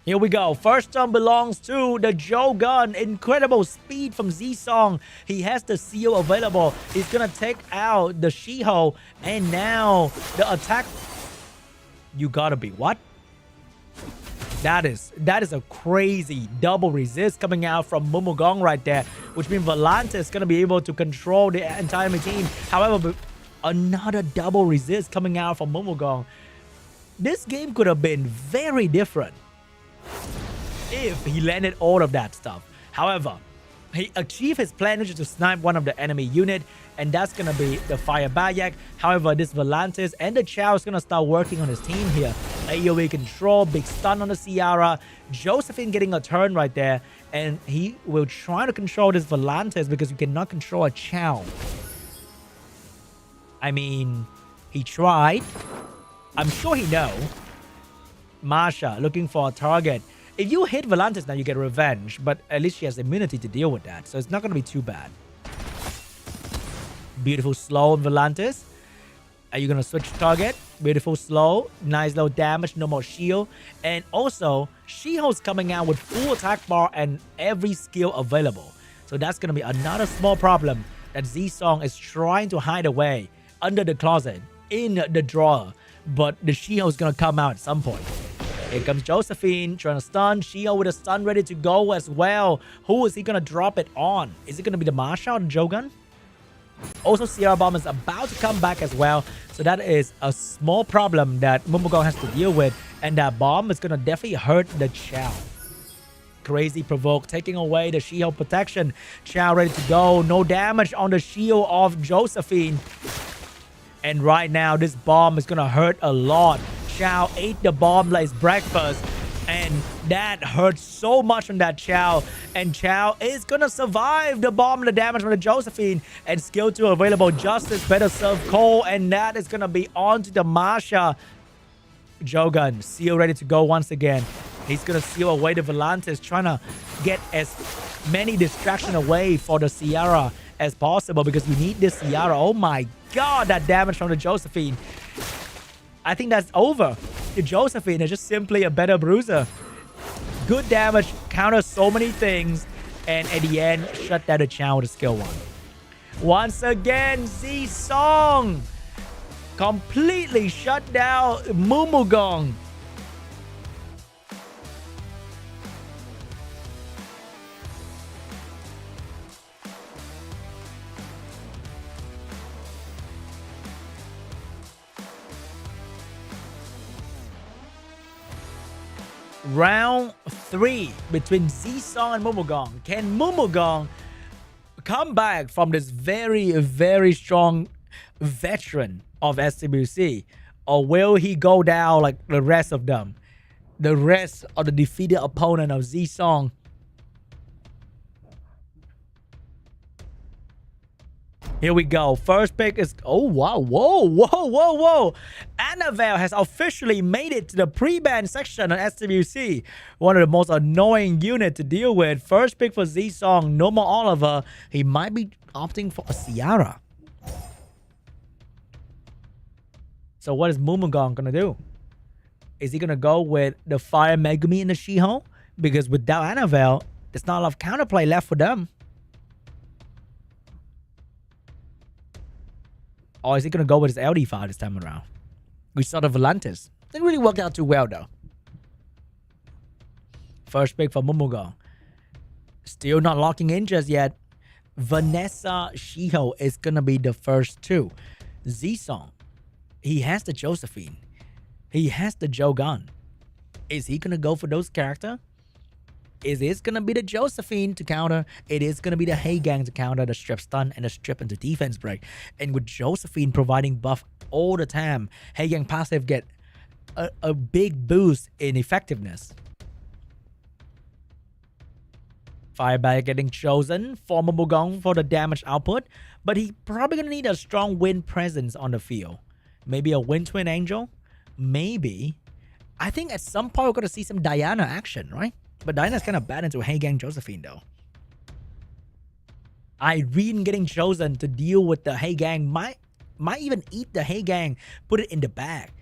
Here we go. First turn belongs to the Jogan. Incredible speed from ZZI-SOONG. He has the seal available. He's going to take out the Shiho. And now the attack. You gotta be. What? That is a crazy double resist coming out from MUNMUGUNG right there. Which means Volantis is going to be able to control the entire team. However, another double resist coming out from MUNMUGUNG. This game could have been very different if he landed all of that stuff. However, he achieved his plan, which is to snipe one of the enemy unit, and that's going to be the Fire Bayak. However, this Volantis and the Chao is going to start working on his team here. AoE control, big stun on the Ciara. Josephine getting a turn right there, and he will try to control this Volantis because you cannot control a Chao. I mean, he tried. I'm sure he knows. Masha looking for a target. If you hit Volantis now, you get revenge, but at least she has immunity to deal with that, so it's not going to be too bad. Beautiful slow Volantis. Are you going to switch target? Beautiful slow. Nice low damage, no more shield. And also, Shiho's coming out with full attack bar and every skill available. So that's going to be another small problem that ZZI-SOONG is trying to hide away under the closet, in the drawer. But the Shiho is going to come out at some point. Here comes Josephine trying to stun. Shiho with a stun ready to go as well. Who is he going to drop it on? Is it going to be the Masha or the Jogan? Also, Sierra Bomb is about to come back as well. So that is a small problem that MUNMUGUNG has to deal with. And that bomb is going to definitely hurt the Chao. Crazy Provoke taking away the Shiho protection. Chao ready to go. No damage on the shield of Josephine. And right now, this bomb is going to hurt a lot. Chao ate the bomb like breakfast. And that hurts so much on that Chao. And Chao is going to survive the bomb and the damage from the Josephine. And skill 2 available. Justice better serve Cole. And that is going to be on to the Masha. Jogan, seal ready to go once again. He's going to seal away the Volantis. Trying to get as many distractions away for the Ciara as possible. Because you need this Ciara. Oh my god, that damage from the Josephine. I think that's over. The Josephine is just simply a better bruiser. Good damage, counters so many things, and at the end, shut down the Chao with a skill 1. Once again, ZZI-SOONG completely shut down MUNMUGUNG. Round 3 between ZZI-SOONG and MUNMUGUNG. Can MUNMUGUNG come back from this very, very strong veteran of SWC? Or will he go down like the rest of them? The rest of the defeated opponent of ZZI-SOONG. Here we go. First pick is... Oh, wow. Whoa. Annabelle has officially made it to the pre-ban section on SWC. One of the most annoying units to deal with. First pick for ZZI-SOONG. No more Oliver. He might be opting for a Ciara. So what is MUNMUGUNG going to do? Is he going to go with the Fire Megumi and the Shiho? Because without Annabelle, there's not a lot of counterplay left for them. Or is he going to go with his LD5 this time around? We saw the Volantis. Didn't really work out too well, though. First pick for MUNMUGUNG. Still not locking in just yet. Vanessa Shiho is going to be the first two. ZZI-SOONG. He has the Josephine. He has the Jogan. Is he going to go for those characters? Is it going to be the Josephine to counter? It is going to be the Haegang to counter the strip stun and the strip into defense break. And with Josephine providing buff all the time, Haegang passive get a big boost in effectiveness. Fireball getting chosen for MUNMUGUNG for the damage output, but he probably going to need a strong wind presence on the field. Maybe a Wind Twin Angel? Maybe. I think at some point we're going to see some Diana action, right? But Diana's kind of bad into Haegang Josephine, though. Irene getting chosen to deal with the Haegang might even eat the Haegang, put it in the bag.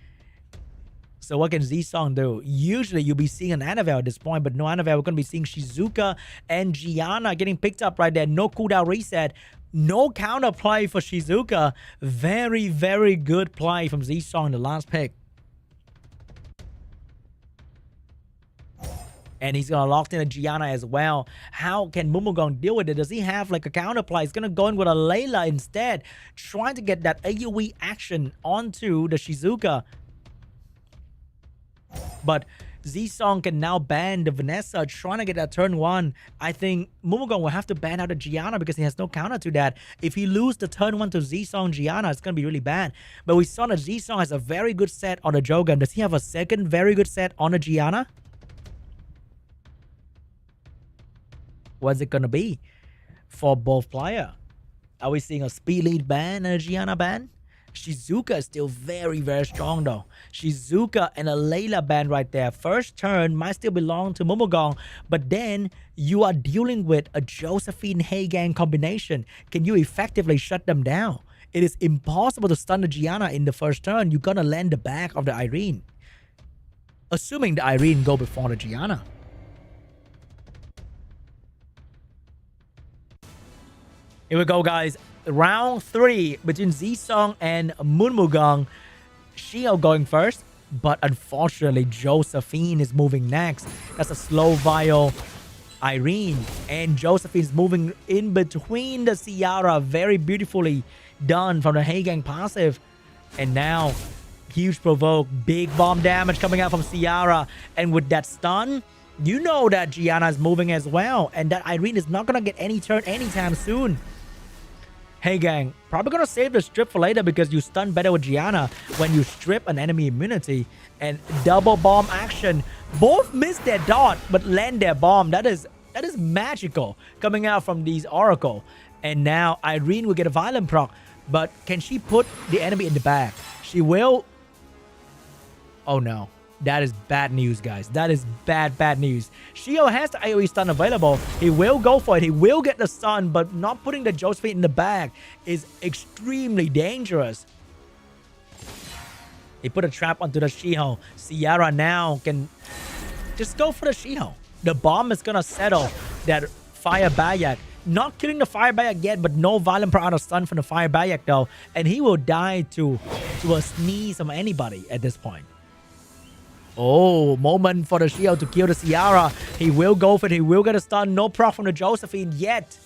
So what can ZZI-SOONG do? Usually you'll be seeing an Annabelle at this point, but no Annabelle. We're going to be seeing Shizuka and Gianna getting picked up right there. No cooldown reset. No counter play for Shizuka. Very, very good play from ZZI-SOONG in the last pick. And he's going to lock in a Gianna as well. How can MUNMUGUNG deal with it? Does he have like a counterplay? He's going to go in with a Layla instead. Trying to get that AoE action onto the Shizuka. But ZZI-SOONG can now ban the Vanessa, trying to get that turn 1. I think MUNMUGUNG will have to ban out the Gianna because he has no counter to that. If he loses the turn 1 to ZZI-SOONG Gianna, it's going to be really bad. But we saw that ZZI-SOONG has a very good set on the Jogan. Does he have a second very good set on the Gianna? What's it going to be for both players? Are we seeing a speed lead ban and a Gianna ban? Shizuka is still very, very strong though. Shizuka and a Layla ban right there. First turn might still belong to MUNMUGUNG, but then you are dealing with a Josephine Haegang combination. Can you effectively shut them down? It is impossible to stun the Gianna in the first turn. You're gonna land the back of the Irene. Assuming the Irene go before the Gianna. Here we go, guys. Round 3 between ZZI-SOONG and MUNMUGUNG. Shio going first, but unfortunately Josephine is moving next. That's a slow vial Irene, and Josephine's moving in between the Ciara. Very beautifully done from the Haegang passive. And now huge provoke, big bomb damage coming out from Ciara, and with that stun, you know that Gianna is moving as well, and that Irene is not gonna get any turn anytime soon. Haegang probably gonna save the strip for later because you stun better with Gianna when you strip an enemy immunity. And double bomb action. Both miss their dot but land their bomb. That is magical coming out from these Oracle. And now Irene will get a violent proc, but can she put the enemy in the bag? She will. Oh no. That is bad news, guys. That is bad news. Shio has the AoE stun available. He will go for it. He will get the stun, but not putting the Josephine in the bag is extremely dangerous. He put a trap onto the Shiho. Ciara now can just go for the Shiho. The bomb is going to settle that Fire Bayak. Not killing the Fire Bayak yet, but no violent pro out of stun from the Fire Bayak though. And he will die to a sneeze from anybody at this point. Oh, moment for the Shio to kill the Ciara. He will go for it. He will get a stun. No proc from the Josephine yet.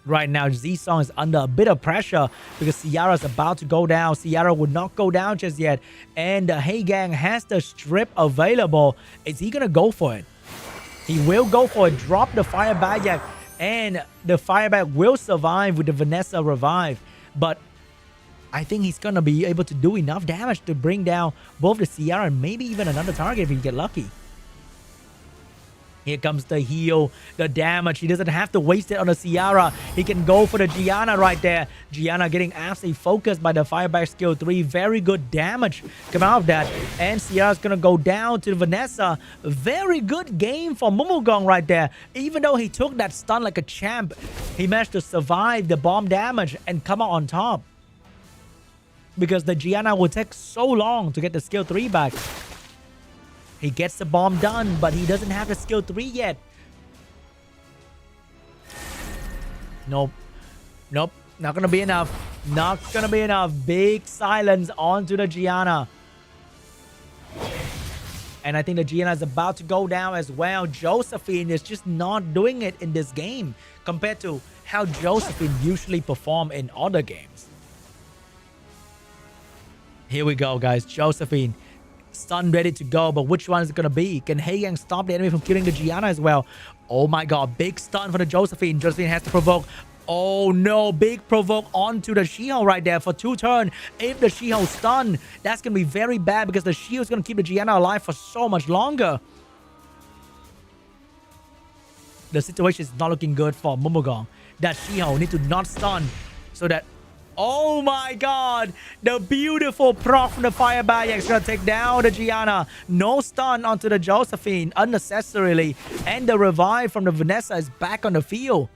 Right now, ZZI-SOONG is under a bit of pressure because Ciara is about to go down. Ciara would not go down just yet. And the Haegang has the strip available. Is he going to go for it? He will go for it. Drop the Fire Bayak. And the Fire Bayak will survive with the Vanessa revive. But I think he's going to be able to do enough damage to bring down both the Ciara and maybe even another target if he get lucky. Here comes the heal, the damage. He doesn't have to waste it on the Ciara. He can go for the Gianna right there. Gianna getting absolutely focused by the Fireback skill 3. Very good damage come out of that. And Ciara's going to go down to Vanessa. Very good game for MUNMUGUNG right there. Even though he took that stun like a champ, he managed to survive the bomb damage and come out on top. Because the Gianna will take so long to get the skill 3 back. He gets the bomb done, but he doesn't have the skill 3 yet. Nope. Not gonna be enough. Not gonna be enough. Big silence onto the Gianna. And I think the Gianna is about to go down as well. Josephine is just not doing it in this game compared to how Josephine usually perform in other games. Here we go, guys. Josephine, stun ready to go, but which one is it going to be? Can Haegang stop the enemy from killing the Gianna as well? Oh my god, big stun for the Josephine. Josephine has to provoke. Oh no, big provoke onto the She-Hulk right there for 2 turns. If the She-Hulk stun, that's going to be very bad because the She-Hulk is going to keep the Gianna alive for so much longer. The situation is not looking good for MUNMUGUNG. That She-Hulk need to not stun so that... Oh my god, the beautiful proc from the Fire Barrier is going to take down the Gianna. No stun onto the Josephine unnecessarily. And the revive from the Vanessa is back on the field.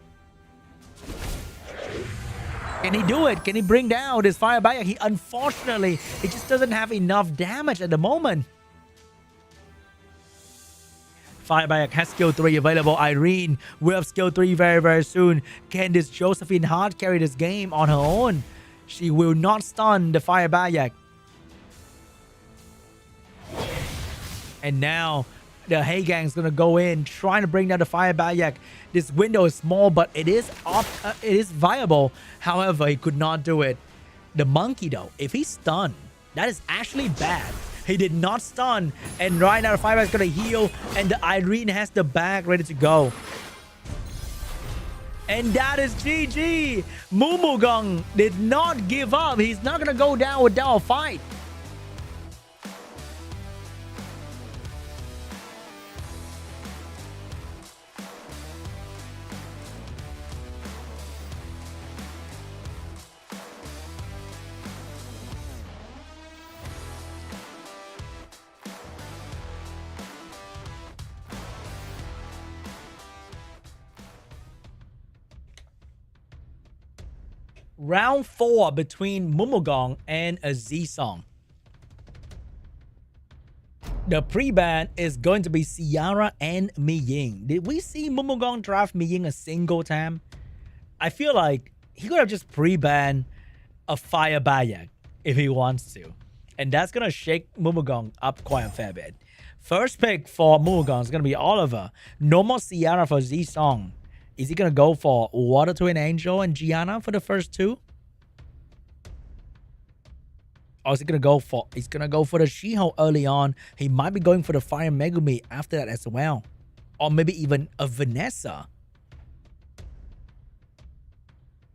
Can he do it? Can he bring down this Fire Barrier? He unfortunately, it just doesn't have enough damage at the moment. Fire Barrier has skill 3 available. Irene will have skill 3 very, very soon. Can this Josephine hard carry this game on her own? She will not stun the Fire Barrier. And now the Haegang is going to go in, trying to bring down the Fire Barrier. This window is small, but it is viable. However, he could not do it. The monkey, though, if he's stunned, that is actually bad. He did not stun. And right now, the Fire Barrier is going to heal. And the Irene has the bag ready to go. And that is GG. MUNMUGUNG did not give up. He's not going to go down without a fight. Round 4 between MUNMUGUNG and a ZZI-SOONG. The pre-ban is going to be Ciara and Miying. Did we see MUNMUGUNG draft Miying a single time? I feel like he could have just pre-banned a Fire Barrier if he wants to. And that's going to shake MUNMUGUNG up quite a fair bit. First pick for MUNMUGUNG is going to be Oliver. No more Ciara for ZZI-SOONG. Is he going to go for Water Twin Angel and Gianna for the first 2? Or is he going to go for... He's going to go for the She-Hulk early on. He might be going for the Fire Megumi after that as well. Or maybe even a Vanessa.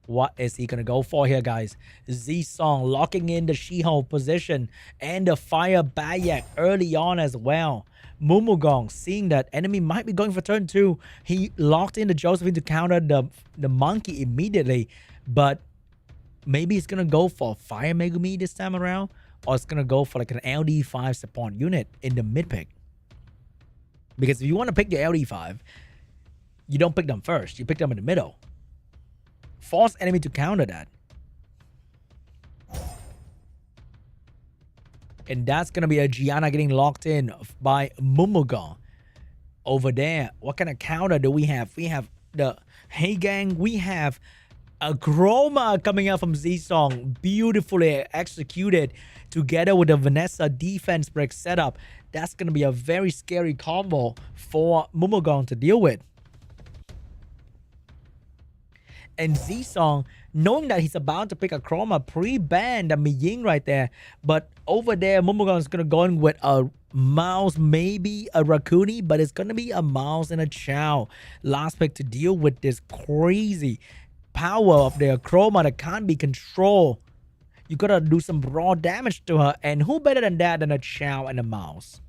What is he going to go for here, guys? ZZI-SOONG locking in the She-Hulk position. And the Fire Barrier early on as well. MUNMUGUNG, seeing that enemy might be going for turn 2, he locked in the Josephine to counter the monkey immediately. But maybe he's going to go for Fire Megumi this time around. Or it's going to go for like an LD5 support unit in the mid pick. Because if you want to pick your LD5, you don't pick them first. You pick them in the middle. Force enemy to counter that. And that's going to be a Gianna getting locked in by MUNMUGUNG. Over there, what kind of counter do we have? We have the Haegang. We have a Chroma coming out from ZZI-SOONG. Beautifully executed together with the Vanessa defense break setup. That's going to be a very scary combo for MUNMUGUNG to deal with. And ZZI-SOONG, knowing that he's about to pick a Chroma, pre-banned the Miying right there. But over there, MUNMUGUNG is going to go in with a mouse, maybe a Rakuni, but it's going to be a mouse and a Chow. Last pick to deal with this crazy power of their Chroma that can't be controlled. You got to do some raw damage to her. And who better than that than a Chow and a mouse?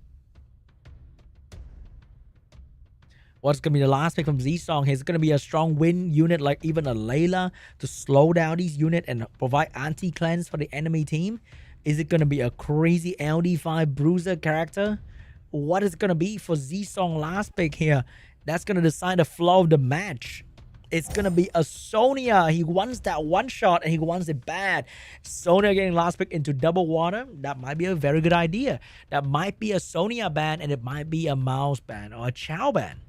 What's going to be the last pick from ZZI-SOONG? Is going to be a strong win unit like even a Layla to slow down these units and provide anti-cleanse for the enemy team? Is it going to be a crazy LD5 bruiser character? What is it going to be for ZZI-SOONG last pick here? That's going to decide the flow of the match. It's going to be a Sonya. He wants that one shot and he wants it bad. Sonya getting last pick into double water. That might be a very good idea. That might be a Sonya ban and it might be a mouse ban or a Chow ban.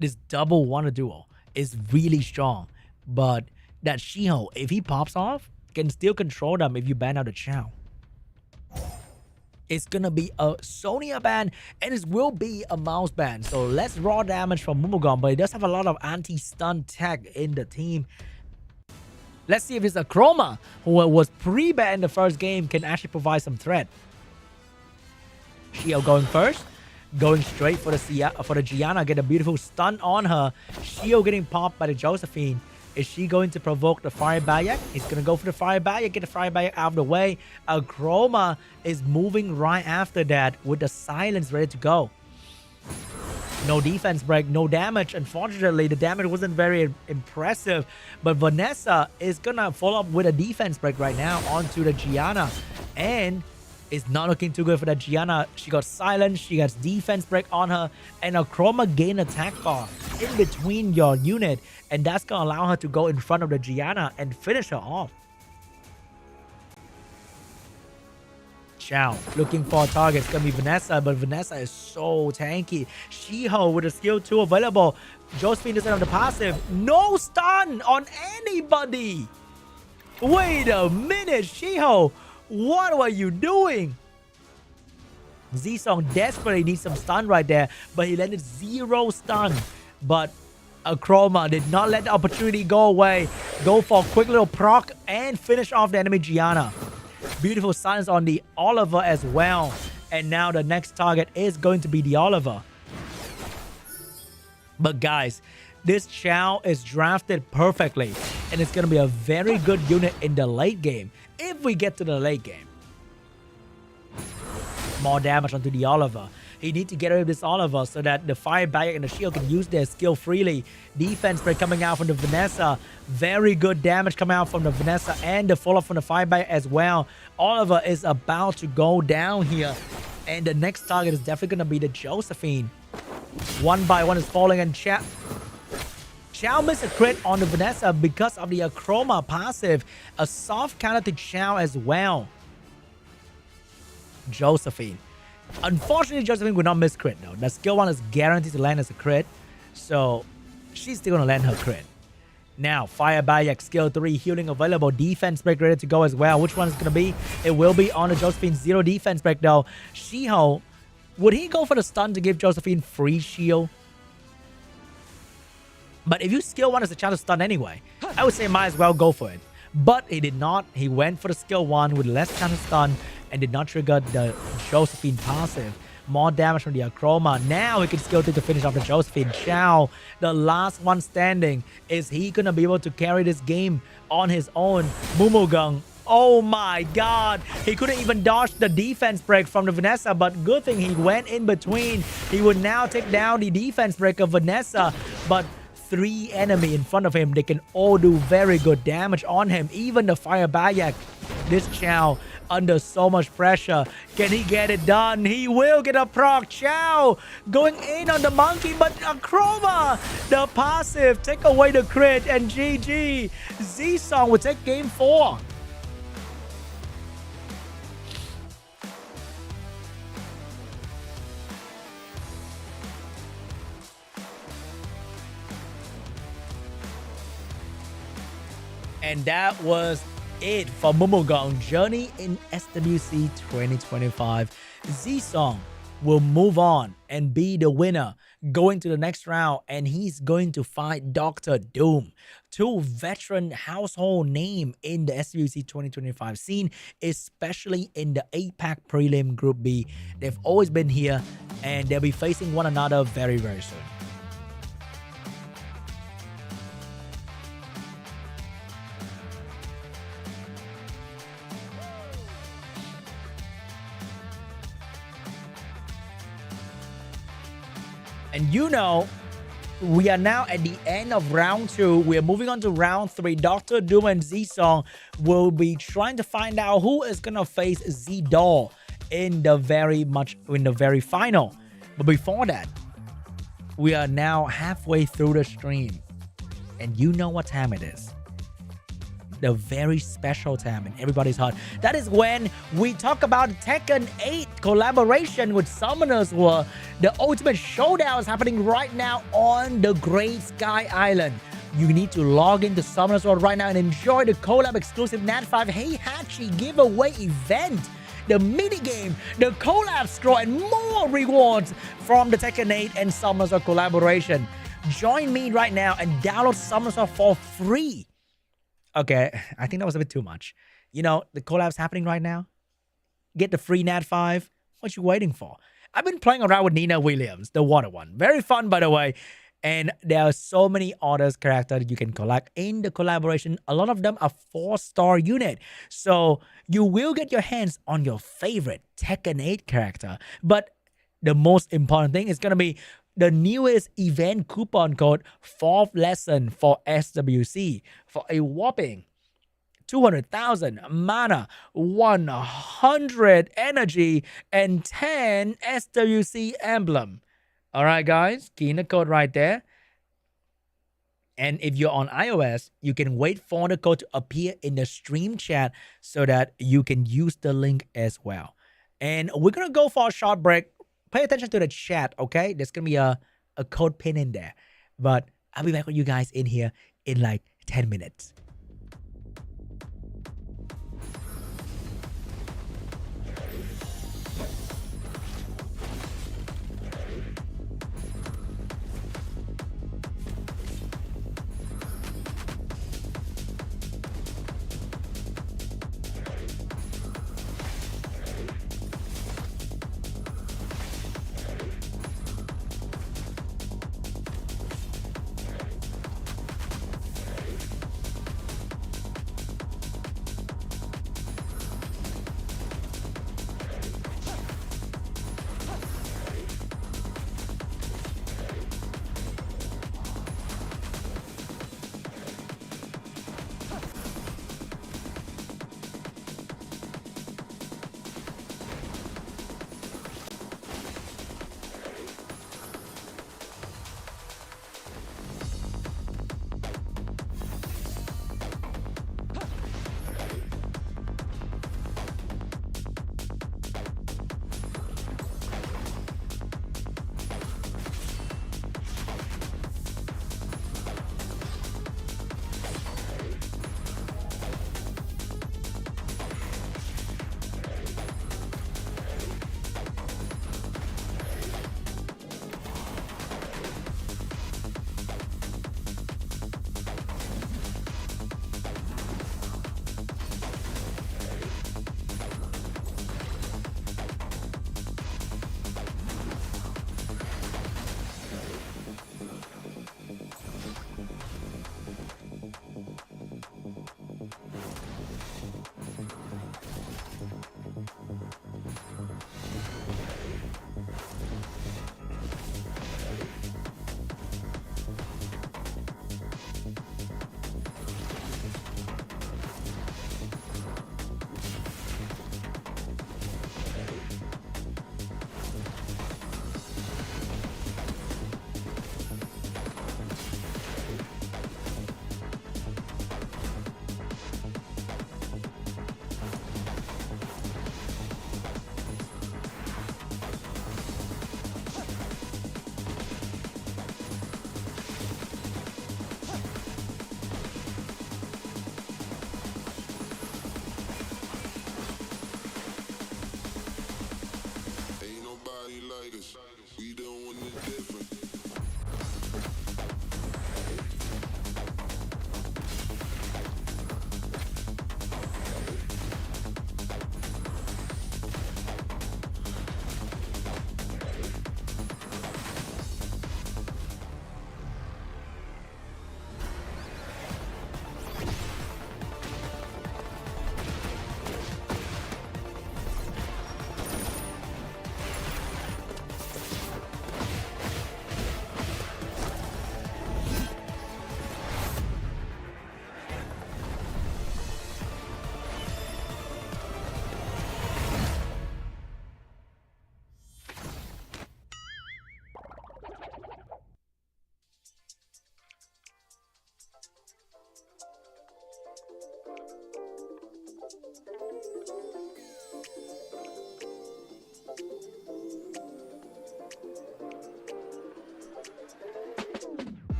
This double water duo. is really strong. But that Shiho, if he pops off, can still control them if you ban out the Chao. It's gonna be a Sonya ban, and it will be a mouse ban. So less raw damage from MUNMUGUNG, but it does have a lot of anti-stun tech in the team. Let's see if it's a Chroma, who was pre-banned in the first game, can actually provide some threat. Shio going first, going straight for the Gianna, get a beautiful stun on her. Shio getting popped by the Josephine. Is she going to provoke the Fire Bayak? He's going to go for the Fire Bayak, get the Fire Bayak out of the way. A Chroma is moving right after that with the silence ready to go. No defense break, no damage. Unfortunately, the damage wasn't very impressive. But Vanessa is going to follow up with a defense break right now onto the Gianna. And it's not looking too good for that Gianna. She got silence, she gets defense break on her, and a Chroma gain attack bar in between your unit. And that's going to allow her to go in front of the Gianna and finish her off. Chao looking for a target. It's going to be Vanessa, but Vanessa is so tanky. Shiho with a skill 2 available. Josephine doesn't have the passive. No stun on anybody. Wait a minute, Shiho. What are you doing? ZZI-SOONG desperately needs some stun right there, but he landed 0 stun. But a Chroma did not let the opportunity go away. Go for a quick little proc and finish off the enemy Gianna. Beautiful silence on the Oliver as well. And now the next target is going to be the Oliver. But guys, this Chao is drafted perfectly, and it's going to be a very good unit in the late game. If we get to the late game. More damage onto the Oliver. He needs to get rid of this Oliver so that the Fire Bayak and the Shield can use their skill freely. Defense break coming out from the Vanessa. Very good damage coming out from the Vanessa and the follow-up from the Fire Bayak as well. Oliver is about to go down here. And the next target is definitely going to be the Josephine. One by one is falling, and Chao missed a crit on the Vanessa because of the Chroma passive. A soft counter to Chao as well. Josephine. Unfortunately, Josephine will not miss crit though. The skill 1 is guaranteed to land as a crit. So she's still going to land her crit. Now, Fire Bayak, skill 3, healing available. Defense break ready to go as well. Which one is going to be? It will be on the Josephine. 0 defense break though. Shiho, would he go for the stun to give Josephine free shield? But if you skill 1 as a chance to stun anyway, I would say might as well go for it. But he did not. He went for the skill 1 with less chance to stun and did not trigger the Josephine passive. More damage from the Chroma. Now he can skill 2 to finish off the Josephine. Chao, the last one standing. Is he going to be able to carry this game on his own? MUNMUGUNG. Oh my god. He couldn't even dodge the defense break from the Vanessa, but good thing he went in between. He would now take down the defense break of Vanessa, but 3 enemy in front of him, they can all do very good damage on him. Even the Fire Bayak. This Chao under so much pressure. Can he get it done? He will get a proc. Chao going in on the monkey, but a Chroma, the passive, take away the crit, and GG. ZZI-SOONG will take game 4. And that was it for MUNMUGUNG journey in SWC 2025. ZZI-SOONG will move on and be the winner going to the next round, and he's going to fight Dr. Doom. 2 veteran household name in the SWC 2025 scene, especially in the APAC prelim Group B. They've always been here, and they'll be facing one another very, very soon. And you know, we are now at the end of round 2. We are moving on to round 3. Dr. Doom and ZZI-SOONG will be trying to find out who is gonna face ZDOL in the very final. But before that, we are now halfway through the stream, and you know what time it is. the very special time in everybody's heart. That is when we talk about Tekken 8 collaboration with Summoners War. The ultimate showdown is happening right now on the Great Sky Island. You need to log into Summoners War right now and enjoy the collab exclusive Nat5 Heihachi giveaway event, the minigame, the collab scroll, and more rewards from the Tekken 8 and Summoners War collaboration. Join me right now and download Summoners War for free. Okay, I think that was a bit too much. You know, the collab's happening right now. Get the free Nat5. What you waiting for? I've been playing around with Nina Williams, the Water one. Very fun, by the way. And there are so many others characters you can collect in the collaboration. A lot of them are 4-star unit. So you will get your hands on your favorite Tekken 8 character. But the most important thing is going to be the newest event coupon code 4th lesson for SWC for a whopping 200,000 mana, 100 energy, and 10 SWC emblem. All right, guys, key in the code right there. And if you're on iOS, you can wait for the code to appear in the stream chat so that you can use the link as well. And we're going to go for a short break. Pay attention to the chat, okay? There's going to be a code pin in there. But I'll be back with you guys in here in like 10 minutes.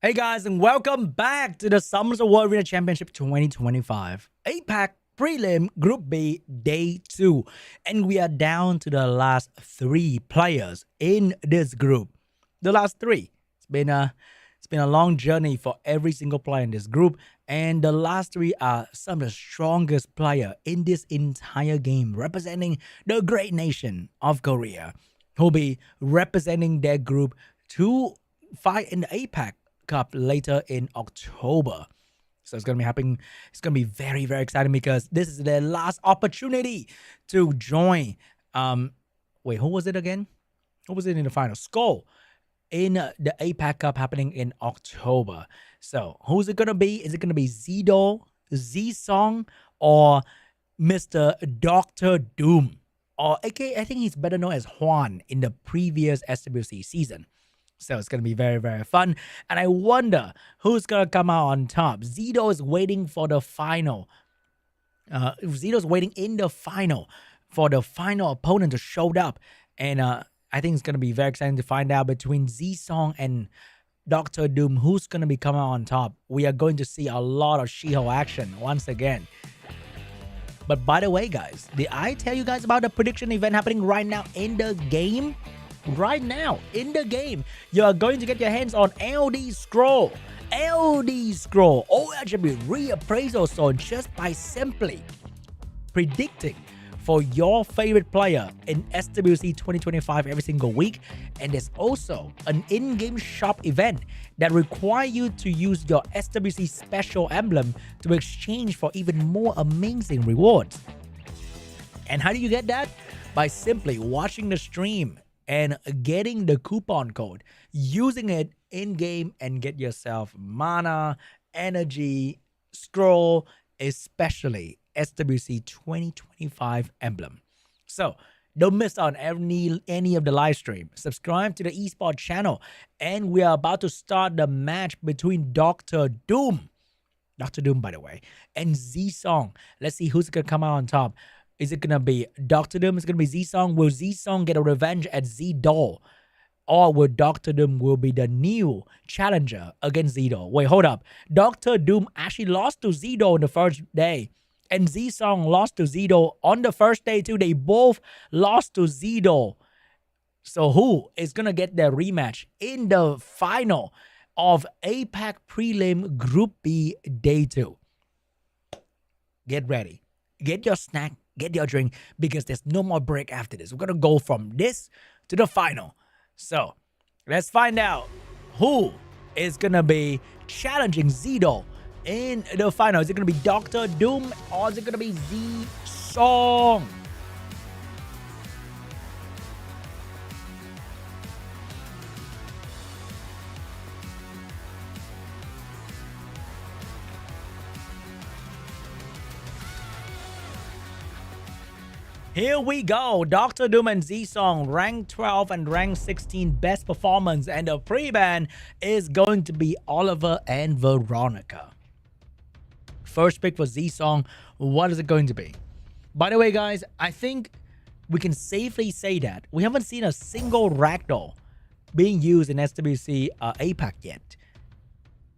Hey guys, and welcome back to the Summer World Arena Championship 2025 APAC Prelim Group B Day 2. And we are down to the last 3 players in this group. The last 3. It's been a long journey for every single player in this group. And the last 3 are some of the strongest players in this entire game, representing the great nation of Korea, who'll be representing their group to fight in the APAC Cup later in October. So it's going to be happening. It's going to be very, very exciting because this is their last opportunity to join. Wait, who was it again? Who was it in the final? Skull in the APAC Cup happening in October. So who's it going to be? Is it going to be ZDOL, ZZI-SOONG, or Mr. Dr. Doom? Or aka, I think he's better known as Juan in the previous SWC season. So it's going to be very, very fun. And I wonder who's going to come out on top. ZDOL is waiting for the final. ZDOL's waiting in the final for the final opponent to show up. And I think it's going to be very exciting to find out between ZZI-SOONG and Dr. Doom who's going to be coming out on top. We are going to see a lot of She-Hulk action once again. But by the way, guys, did I tell you guys about the prediction event happening right now in the game? Right now in the game, you are going to get your hands on LD Scroll. LD Scroll, all attribute reappraisal zone just by simply predicting for your favorite player in SWC 2025 every single week. And there's also an in-game shop event that requires you to use your SWC special emblem to exchange for even more amazing rewards. And how do you get that? By simply watching the stream and getting the coupon code, using it in-game, and get yourself mana, energy, scroll, especially SWC 2025 emblem. So don't miss out on any of the live stream. Subscribe to the Esports channel, and we are about to start the match between Dr. Doom, by the way, and ZZI-SOONG. Let's see who's gonna come out on top. Is it going to be Dr. Doom? Is it going to be ZZI-SOONG? Will ZZI-SOONG get a revenge at ZDOL? Or will Dr. Doom will be the new challenger against ZDOL? Wait, hold up. Dr. Doom actually lost to ZDOL on the first day. And ZZI-SOONG lost to ZDOL on the first day too. They both lost to ZDOL. So who is going to get their rematch in the final of APAC Prelim Group B Day 2? Get ready. Get your snack. get your drink because there's no more break after this. We're going to go from this to the final. So let's find out who is going to be challenging ZDOL in the final. Is it going to be Dr. Doom or is it going to be ZZI-SOONG? Here we go. Dr. Doom and ZZI-SOONG, rank 12 and rank 16 best performance. And the pre-ban is going to be Oliver and Veronica. First pick for ZZI-SOONG. What is it going to be? By the way, guys, I think we can safely say that we haven't seen a single ragdoll being used in SWC APAC yet.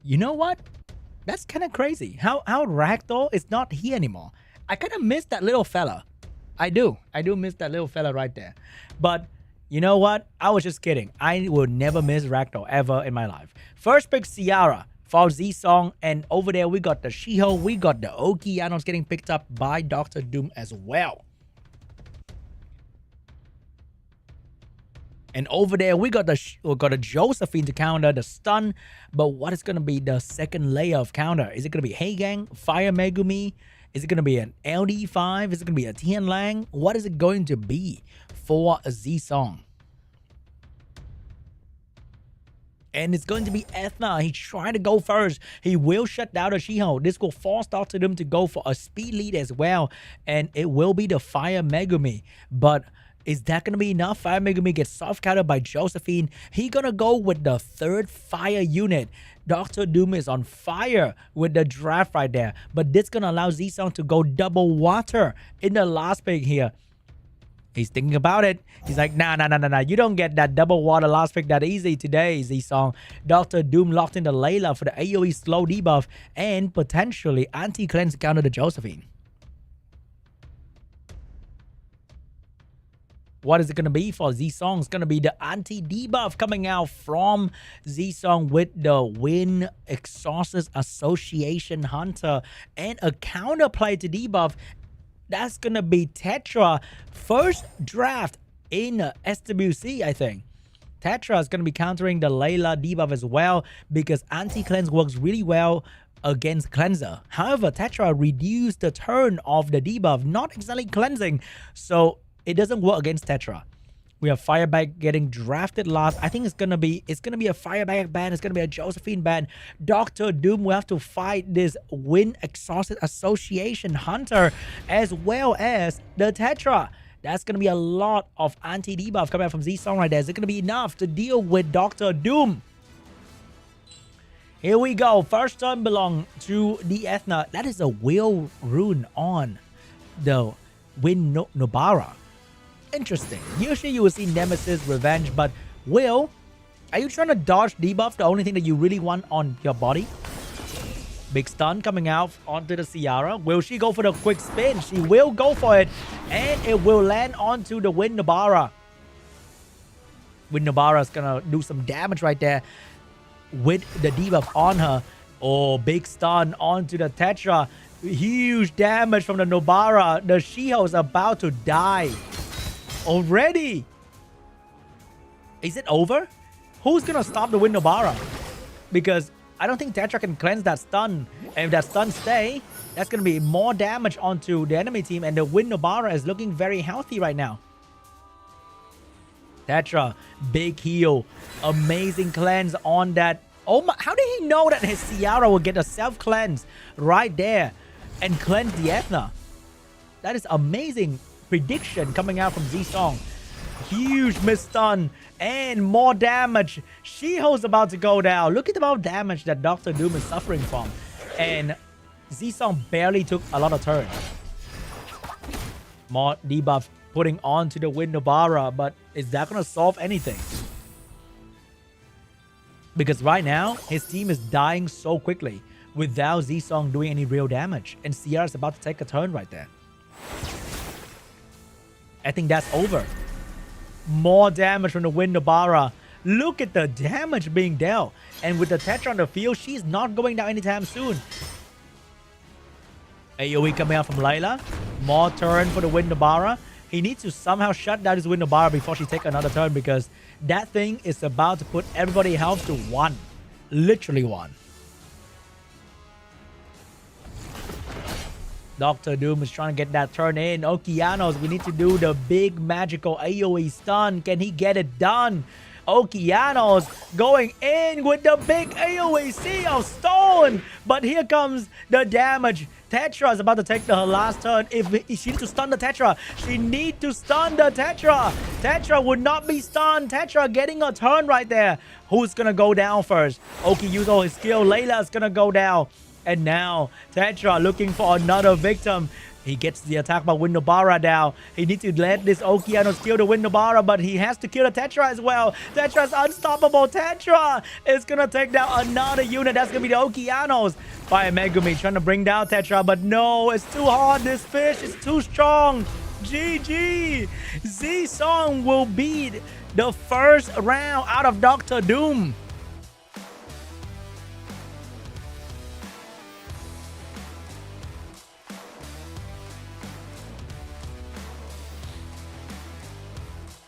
You know what? That's kind of crazy. How ragdoll is not here anymore. I kind of miss that little fella. I do miss that little fella right there. But you know what? I was just kidding. I will never miss ragdoll ever in my life. First pick Ciara for ZZI-SOONG, and over there we got the Shiho, we got the Okeanos getting picked up by Dr. Doom as well. And over there we got a Josephine to counter the stun. But what is going to be the second layer of counter? Is it going to be Heigang, Fire Megumi? Is it going to be an LD5? Is it going to be a Tianlang? What is it going to be for ZZI-SOONG? And it's going to be Ethna. He's trying to go first. He will shut down the Shiho. This will force Dr. Doom to go for a speed lead as well. And it will be the Fire Megumi. But is that going to be enough? Fire Megumi gets soft countered by Josephine. He's going to go with the third fire unit. Dr. Doom is on fire with the draft right there. But this is going to allow ZZI-SOONG to go double water in the last pick here. He's thinking about it. He's like, nah. You don't get that double water last pick that easy today, ZZI-SOONG. Dr. Doom locked in the Layla for the AoE slow debuff and potentially anti-cleanse counter to Josephine. What is it going to be for ZZI-SOONG? It's going to be the anti-debuff coming out from ZZI-SOONG with the Win Exorcist Association Hunter and a counterplay to debuff. That's going to be Tetra. First draft in SWC, I think. Tetra is going to be countering the Layla debuff as well because anti-cleanse works really well against cleanser. However, Tetra reduced the turn of the debuff, not exactly cleansing. So it doesn't work against Tetra. We have Firebag getting drafted last. I think it's gonna be a Firebag ban. It's gonna be a Josephine ban. Dr. Doom will have to fight this Win Exorcist Association Hunter as well as the Tetra. That's gonna be a lot of anti-debuff coming out from ZZI-SOONG right there. Is it gonna be enough to deal with Dr. Doom? Here we go. First turn belong to the Ethna. That is a Will rune on the Win Nobara. Interesting. Usually you will see Nemesis, Revenge, but Will, are you trying to dodge debuff, the only thing that you really want on your body? Big stun coming out onto the Ciara. Will she go for the quick spin? She will go for it, and it will land onto the Win Nobara. Win Nobara is gonna do some damage right there with the debuff on her. Oh, big stun onto the Tetra. Huge damage from the Nobara. The Shiho is about to die already. Is it over? Who's gonna stop the Win Nobara? Because I don't think Tetra can cleanse that stun. And if that stun stay, that's gonna be more damage onto the enemy team. And the Win Nobara is looking very healthy right now. Tetra, big heal. Amazing cleanse on that. Oh my, how did he know that his Ciara will get a self-cleanse right there and cleanse the Ethna? That is amazing prediction coming out from ZZI-SOONG. Huge miss stun and more damage. Shiho's about to go down. Look at the amount of damage that Dr. Doom is suffering from. And ZZI-SOONG barely took a lot of turns. More debuff putting on to the Win Nobara, but is that going to solve anything? Because right now, his team is dying so quickly without ZZI-SOONG doing any real damage. And Ciara is about to take a turn right there. I think that's over. More damage from the Win Nobara. Look at the damage being dealt. And with the Tetra on the field, she's not going down anytime soon. AoE coming out from Layla. More turn for the Windabara. He needs to somehow shut down his Windabara before she takes another turn, because that thing is about to put everybody's health to 1. Literally 1. Dr. Doom is trying to get that turn in. Okeanos, we need to do the big magical AoE stun. Can he get it done? Okeanos going in with the big AoE Sea of Stone. But here comes the damage. Tetra is about to take her last turn. If she needs to stun the Tetra, she needs to stun the Tetra. Tetra would not be stunned. Tetra getting a turn right there. Who's going to go down first? Oki used all his skill. Layla's going to go down. And now, Tetra looking for another victim. He gets the attack by Windabara down. He needs to let this Okeanos kill the Windabara, but he has to kill the Tetra as well. Tetra's unstoppable. Tetra is going to take down another unit. That's going to be the Okeanos. Fire Megumi trying to bring down Tetra, but no, it's too hard. This fish is too strong. GG. ZZI-SOONG will beat the first round out of Dr. Doom.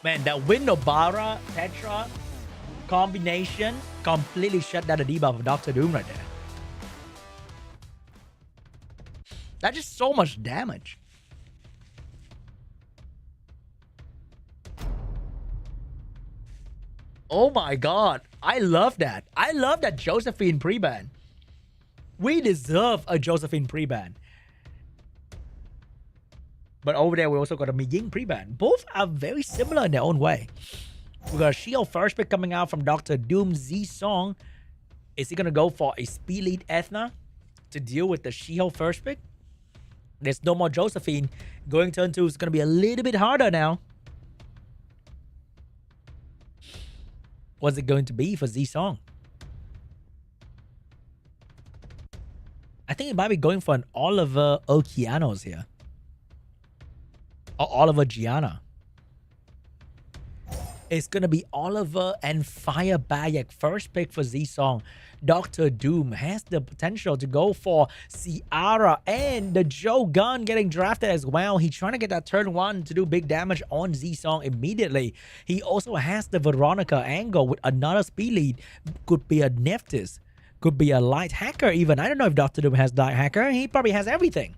Man, that Windabara Tetra combination completely shut down the debuff of Dr. Doom right there. That's just so much damage. Oh my god. I love that. I love that Josephine pre-ban. We deserve a Josephine pre-ban. But over there, we also got a Miying pre-ban. Both are very similar in their own way. We got a Shield first pick coming out from Dr. Doom. ZZI-SOONG. Is he going to go for a speed lead Ethna to deal with the Shield first pick? There's no more Josephine. Going turn 2 is going to be a little bit harder now. What's it going to be for ZZI-SOONG? I think it might be going for an Oliver Okeanos here. Or Oliver Gianna. It's going to be Oliver and Fire Bayek. First pick for ZZI-SOONG. Dr. Doom has the potential to go for Ciara, and the Joe Gunn getting drafted as well. He's trying to get that turn 1 to do big damage on ZZI-SOONG immediately. He also has the Veronica angle with another speed lead. Could be a Nephthys. Could be a light hacker even. I don't know if Dr. Doom has light hacker. He probably has everything.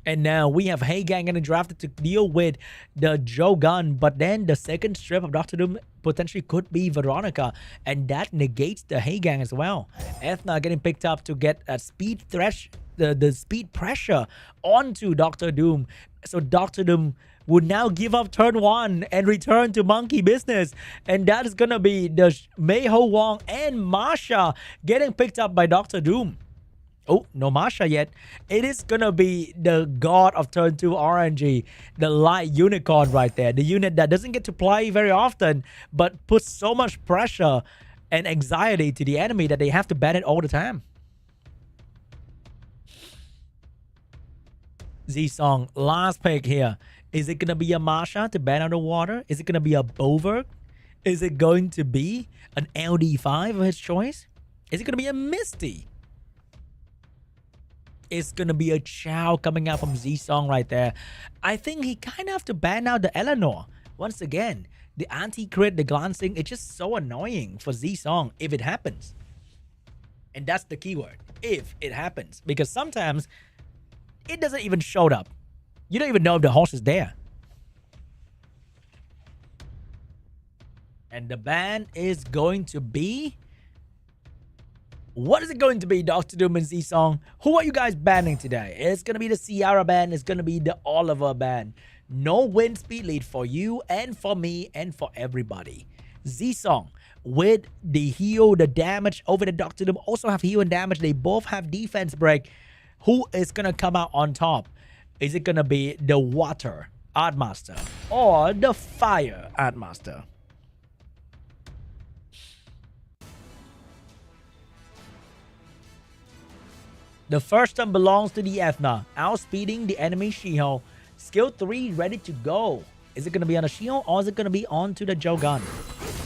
And now we have Heigang getting drafted to deal with the Joe Gunn. But then the second strip of Dr. Doom potentially could be Veronica. And that negates the Heigang as well. Ethna getting picked up to get a speed thresh, the speed pressure onto Dr. Doom. So Dr. Doom would now give up turn 1 and return to monkey business. And that is going to be the Meiho Wong and Masha getting picked up by Dr. Doom. Oh, no Masha yet. It is going to be the god of turn 2 RNG. The light unicorn right there. The unit that doesn't get to play very often, but puts so much pressure and anxiety to the enemy that they have to ban it all the time. ZZI-SOONG, last pick here. Is it going to be a Masha to ban out the water? Is it going to be a Boverk? Is it going to be an LD5 of his choice? Is it going to be a Misty? It's going to be a Chow coming out from ZZI-SOONG right there. I think he kind of have to ban out the Eleanor. Once again, the anti-crit, the glancing, it's just so annoying for ZZI-SOONG if it happens. And that's the keyword, if it happens. Because sometimes it doesn't even show up. You don't even know if the horse is there. And the ban is going to be... What is it going to be, Dr. Doom and ZZI-SOONG? Who are you guys banning today? It's going to be the Ciara ban. It's going to be the Oliver ban. No wind speed lead for you and for me and for everybody. ZZI-SOONG with the heal, the damage over the Dr. Doom. Also have heal and damage. They both have defense break. Who is going to come out on top? Is it going to be the Water Artmaster or the Fire Artmaster? The first turn belongs to the Ethna, outspeeding the enemy Shiho. Skill 3 ready to go. Is it going to be on a Shiho or is it going to be onto the Jogun?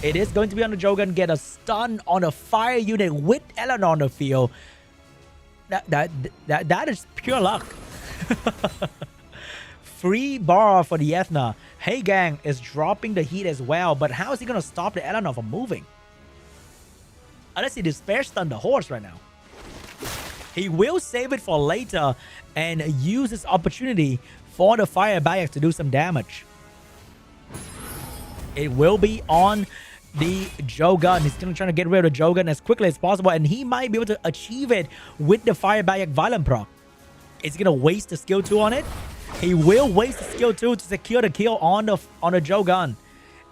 It is going to be on the Jogun. Get a stun on a fire unit with Eleanor on the field. That is pure luck. Free bar for the Ethna. Hey Gang is dropping the heat as well, but how is he gonna stop the Eleanor from moving? Unless he despair stun the horse right now. He will save it for later and use this opportunity for the fire Bayak to do some damage. It will be on the Jogun. He's gonna try to get rid of the Jogun as quickly as possible, and he might be able to achieve it with the fire Bayak Violent proc. Is he gonna waste the skill 2 on it? He will waste the skill 2 to secure the kill on the Jogun.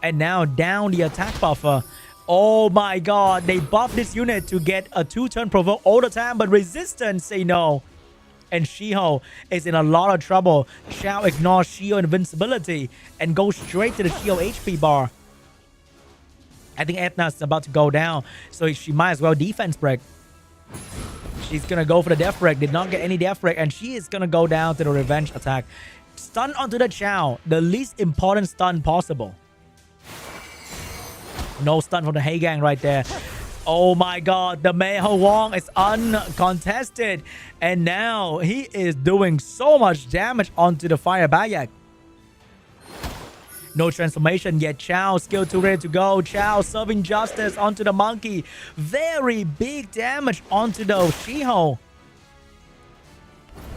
And now down the attack buffer. Oh my god, they buff this unit to get a 2-turn provoke all the time, but resistance say no. And Shiho is in a lot of trouble. Xiao ignores Shiho invincibility and goes straight to the Shiho HP bar. I think Ethna is about to go down, so she might as well defense break. She's gonna go for the death break. Did not get any death break, and she is gonna go down to the revenge attack. Stun onto the Xiao, the least important stun possible. No stun from the Hey Gang right there. Oh my god, the Meiho Wong is uncontested. And now he is doing so much damage onto the Fire Bayak. No transformation yet. Chao skill 2 ready to go. Chao serving justice onto the monkey. Very big damage onto the Shiho.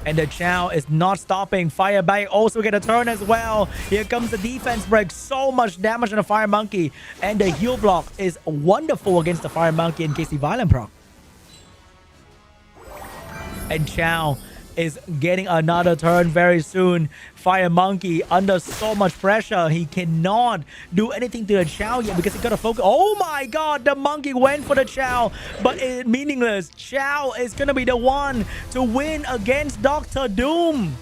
And the Chao is not stopping. Fire Bayak also get a turn as well. Here comes the defense break. So much damage on the Fire Monkey. And the heal block is wonderful against the Fire Monkey in case the Violent proc. And Chao is getting another turn very soon. Fire Monkey under so much pressure. He cannot do anything to the Chao yet because he got to focus. Oh my god, the monkey went for the Chao, but it's meaningless. Chao is going to be the one to win against Dr. Doom.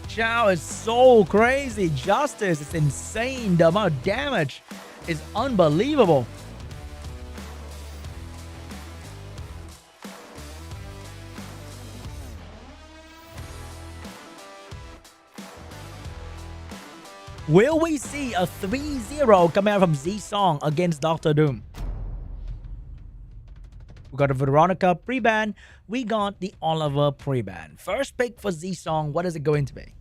Chao is so crazy. Justice is insane. The amount of damage is unbelievable. Will we see a 3-0 coming out from ZZI-SOONG against Dr. Doom? We got a Veronica pre-ban. We got the Oliver pre-ban. First pick for ZZI-SOONG. What is it going to be?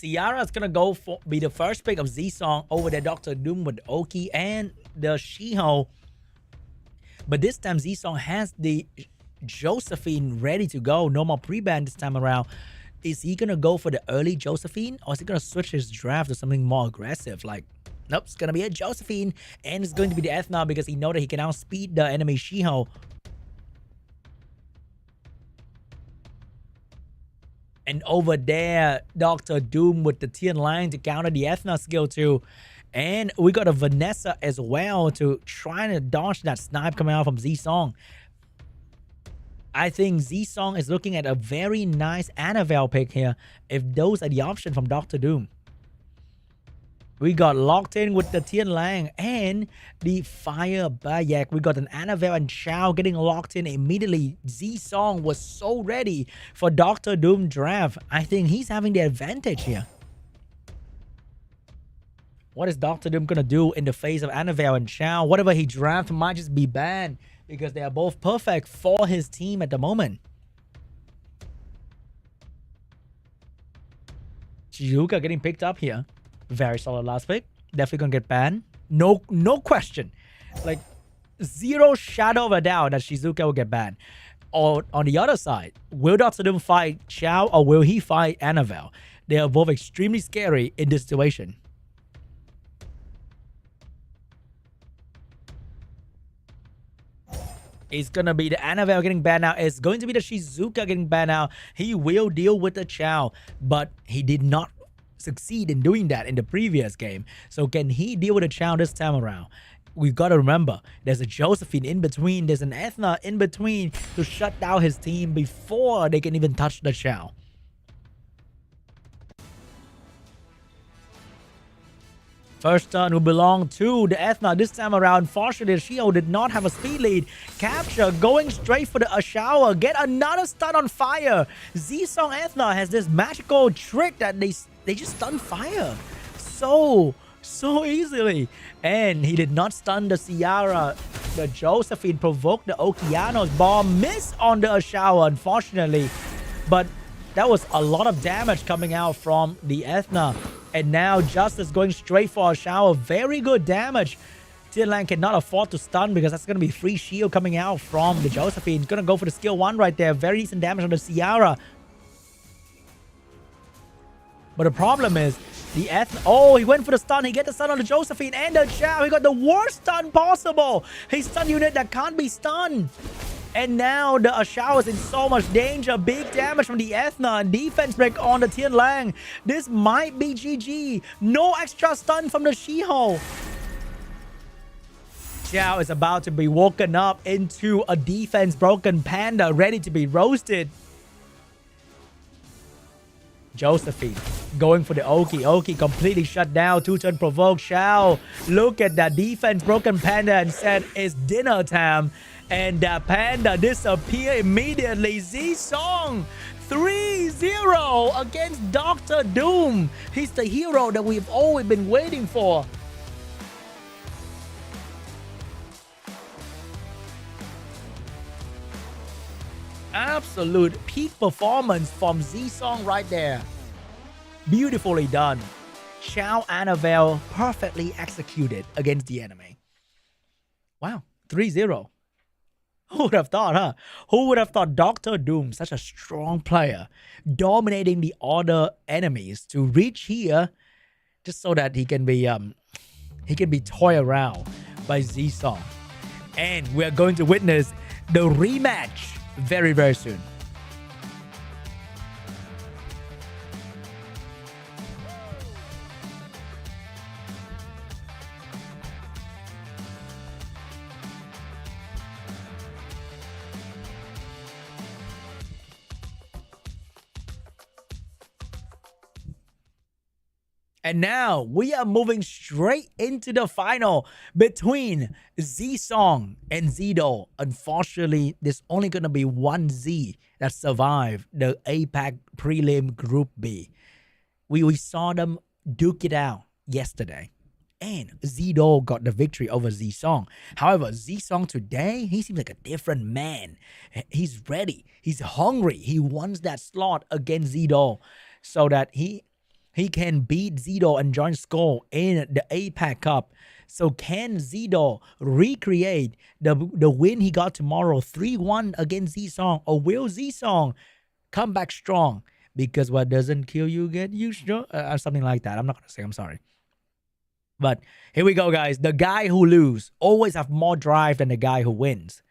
Ciara is going to be the first pick of ZZI-SOONG over the Dr. Doom with Oki and the Shiho. But this time ZZI-SOONG has the Josephine ready to go. No more pre-ban this time around. Is he going to go for the early Josephine, or is he going to switch his draft to something more aggressive? Like, nope, it's going to be a Josephine, and it's going to be the Ethna because he knows that he can outspeed the enemy Shiho. And over there, Dr. Doom with the Tian line to counter the Ethna skill too. And we got a Vanessa as well to try to dodge that snipe coming out from ZZI-SOONG. I think ZZI-SOONG is looking at a very nice Annabelle pick here, if those are the options from Dr. Doom. We got locked in with the Tian Lang and the Fire Bayak. We got an Annabelle and Chao getting locked in immediately. ZZI-SOONG was so ready for Dr. Doom draft. I think he's having the advantage here. What is Dr. Doom going to do in the face of Annabelle and Chao? Whatever he drafts might just be banned because they are both perfect for his team at the moment. Shizuka getting picked up here. Very solid last pick. Definitely gonna get banned. No question. Like, zero shadow of a doubt that Shizuka will get banned. Or on the other side, will Dr. Doom fight Chao or will he fight Annabelle? They are both extremely scary in this situation. It's gonna be the Annabelle getting banned now. It's going to be the Shizuka getting banned now. He will deal with the Chao, but he did not succeed in doing that in the previous game. So can he deal with a Chao this time around? We've got to remember, there's a Josephine in between, there's an Ethna in between to shut down his team before they can even touch the Chao. First turn will belong to the Ethna. This time around, fortunately, Shio did not have a speed lead. Capture, going straight for the shower. Get another stun on fire. ZZI-SOONG Ethna has this magical trick that they just stun fire. So easily. And he did not stun the Ciara. The Josephine provoked the Okeanos bomb. Miss on the shower, unfortunately. But that was a lot of damage coming out from the Ethna. And now Justice going straight for a shower. Very good damage. Tianlang cannot afford to stun because that's going to be free shield coming out from the Josephine. Going to go for the skill 1 right there. Very decent damage on the Ciara. But the problem is the Ethna. Oh, he went for the stun. He get the stun on the Josephine and the Chow. He got the worst stun possible. He stun unit that can't be stunned. And now the Ashao is in so much danger. Big damage from the Ethna. Defense break on the Tianlang. This might be GG. No extra stun from the Shiho. Xiao is about to be woken up into a defense broken panda ready to be roasted. Josephine going for the Oki. Oki completely shut down. 2-turn provoke. Xiao look at that defense broken panda and said it's dinner time. And that panda disappear immediately. ZZI-SOONG 3-0 against Dr. Doom. He's the hero that we've always been waiting for. Absolute peak performance from ZZI-SOONG right there. Beautifully done. Xiao Annabelle perfectly executed against the enemy. Wow, 3-0. Who would have thought, huh? Who would have thought Dr. Doom, such a strong player, dominating the other enemies to reach here just so that he can be toyed around by ZZI-SOONG. And we're going to witness the rematch very, very soon. And now we are moving straight into the final between ZZI-SOONG and ZDOL. Unfortunately, there's only going to be one Z that survived the APAC Prelim Group B. We saw them duke it out yesterday. And ZDOL got the victory over ZZI-SOONG. However, ZZI-SOONG today, he seems like a different man. He's ready. He's hungry. He wants that slot against ZDOL so that he can beat ZDOL and join Skull in the APAC Cup. So can ZDOL recreate the win he got tomorrow 3-1 against ZZI-SOONG? Or will ZZI-SOONG come back strong? Because what doesn't kill you get you strong? Something like that. I'm not going to say. I'm sorry. But here we go, guys. The guy who loses always have more drive than the guy who wins.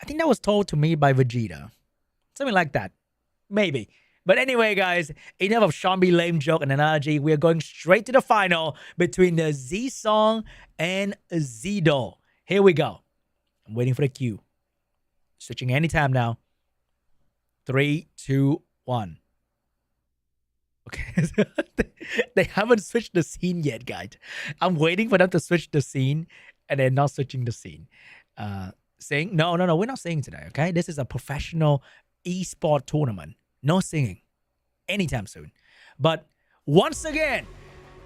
I think that was told to me by Vegeta. Something like that. Maybe. But anyway, guys, enough of Shambi lame joke and analogy. We are going straight to the final between the ZZI-SOONG and ZDOL. Here we go. I'm waiting for the cue. Switching anytime now. 3, 2, 1. Okay. They haven't switched the scene yet, guys. I'm waiting for them to switch the scene, and they're not switching the scene. Sing? No. We're not singing today, okay? This is a professional esports tournament. No singing anytime soon. But once again,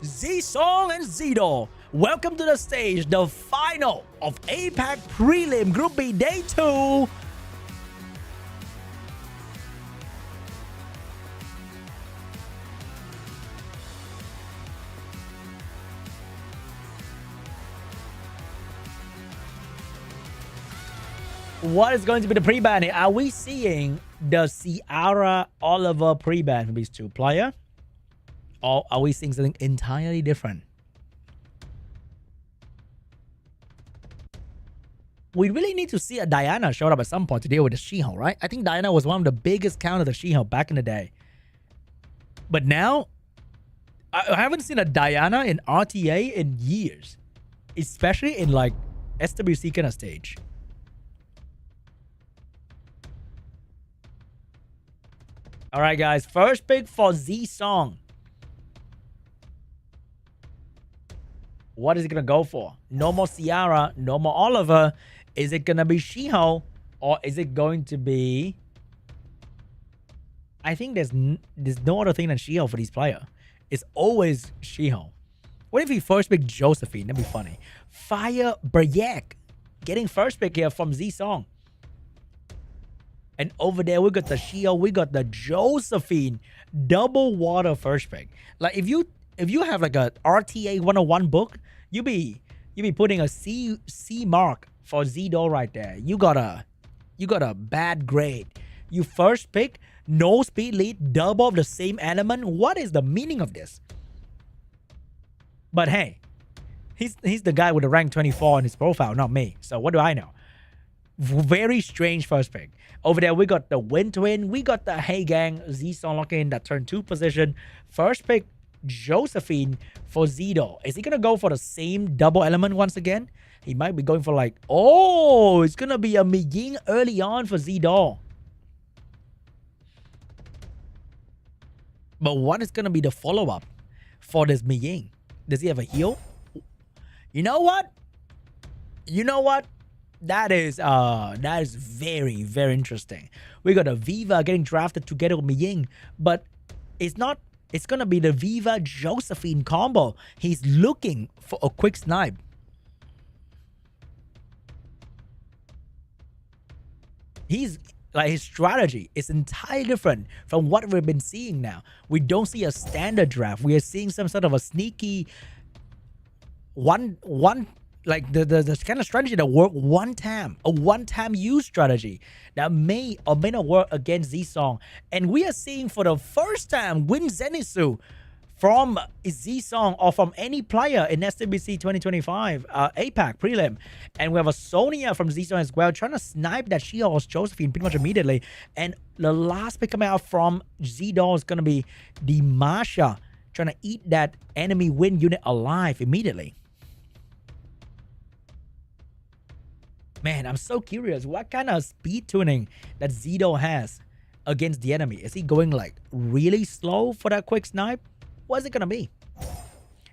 ZZI-SOONG and ZDOL, welcome to the stage, the final of APAC Prelim Group B Day 2. What is going to be the pre-ban here? Are we seeing the Ciara Oliver pre-ban from these two players? Or are we seeing something entirely different? We really need to see a Diana show up at some point to deal with the She-Hulk, right? I think Diana was one of the biggest counters of She-Hulk back in the day. But now, I haven't seen a Diana in RTA in years. Especially in like SWC kind of stage. All right, guys. First pick for ZZI-SOONG. What is it gonna go for? No more Ciara, no more Oliver. Is it gonna be Shiho, or is it going to be? I think there's no other thing than Shiho for these players. It's always Shiho. What if he first pick Josephine? That'd be funny. Fire Brayak getting first pick here from ZZI-SOONG. And over there we got the Shiho, we got the Josephine double water first pick. Like if you have like a RTA 101 book, you be putting a C mark for ZDOL right there. You got a bad grade. You first pick, no speed lead, double of the same element. What is the meaning of this? But hey, he's the guy with the rank 24 in his profile, not me. So what do I know? Very strange first pick. Over there, we got the Wind Twin. We got the Hey Gang. ZZI-SOONG lock in that turn 2 position. First pick, Josephine for ZDOL. Is he going to go for the same double element once again? He might be going for like, oh, it's going to be a MUNMUGUNG early on for ZDOL. But what is going to be the follow-up for this MUNMUGUNG? Does he have a heal? You know what? That is very, very interesting. We got a Viva getting drafted together with MUNMUGUNG, but it's gonna be the Viva Josephine combo. He's looking for a quick snipe. His strategy is entirely different from what we've been seeing now. We don't see a standard draft. We are seeing some sort of a sneaky one like the kind of strategy that work a one-time use strategy that may or may not work against ZZI-SOONG. And we are seeing for the first time Win Zenitsu from ZZI-SOONG or from any player in SWC 2025 APAC prelim. And we have a Sonya from ZZI-SOONG as well, trying to snipe that Shiho's Josephine pretty much immediately. And the last pick coming out from ZDOL is going to be the Masha, trying to eat that enemy Win unit alive immediately. Man, I'm so curious. What kind of speed tuning that ZDOL has against the enemy? Is he going like really slow for that quick snipe? What is it going to be?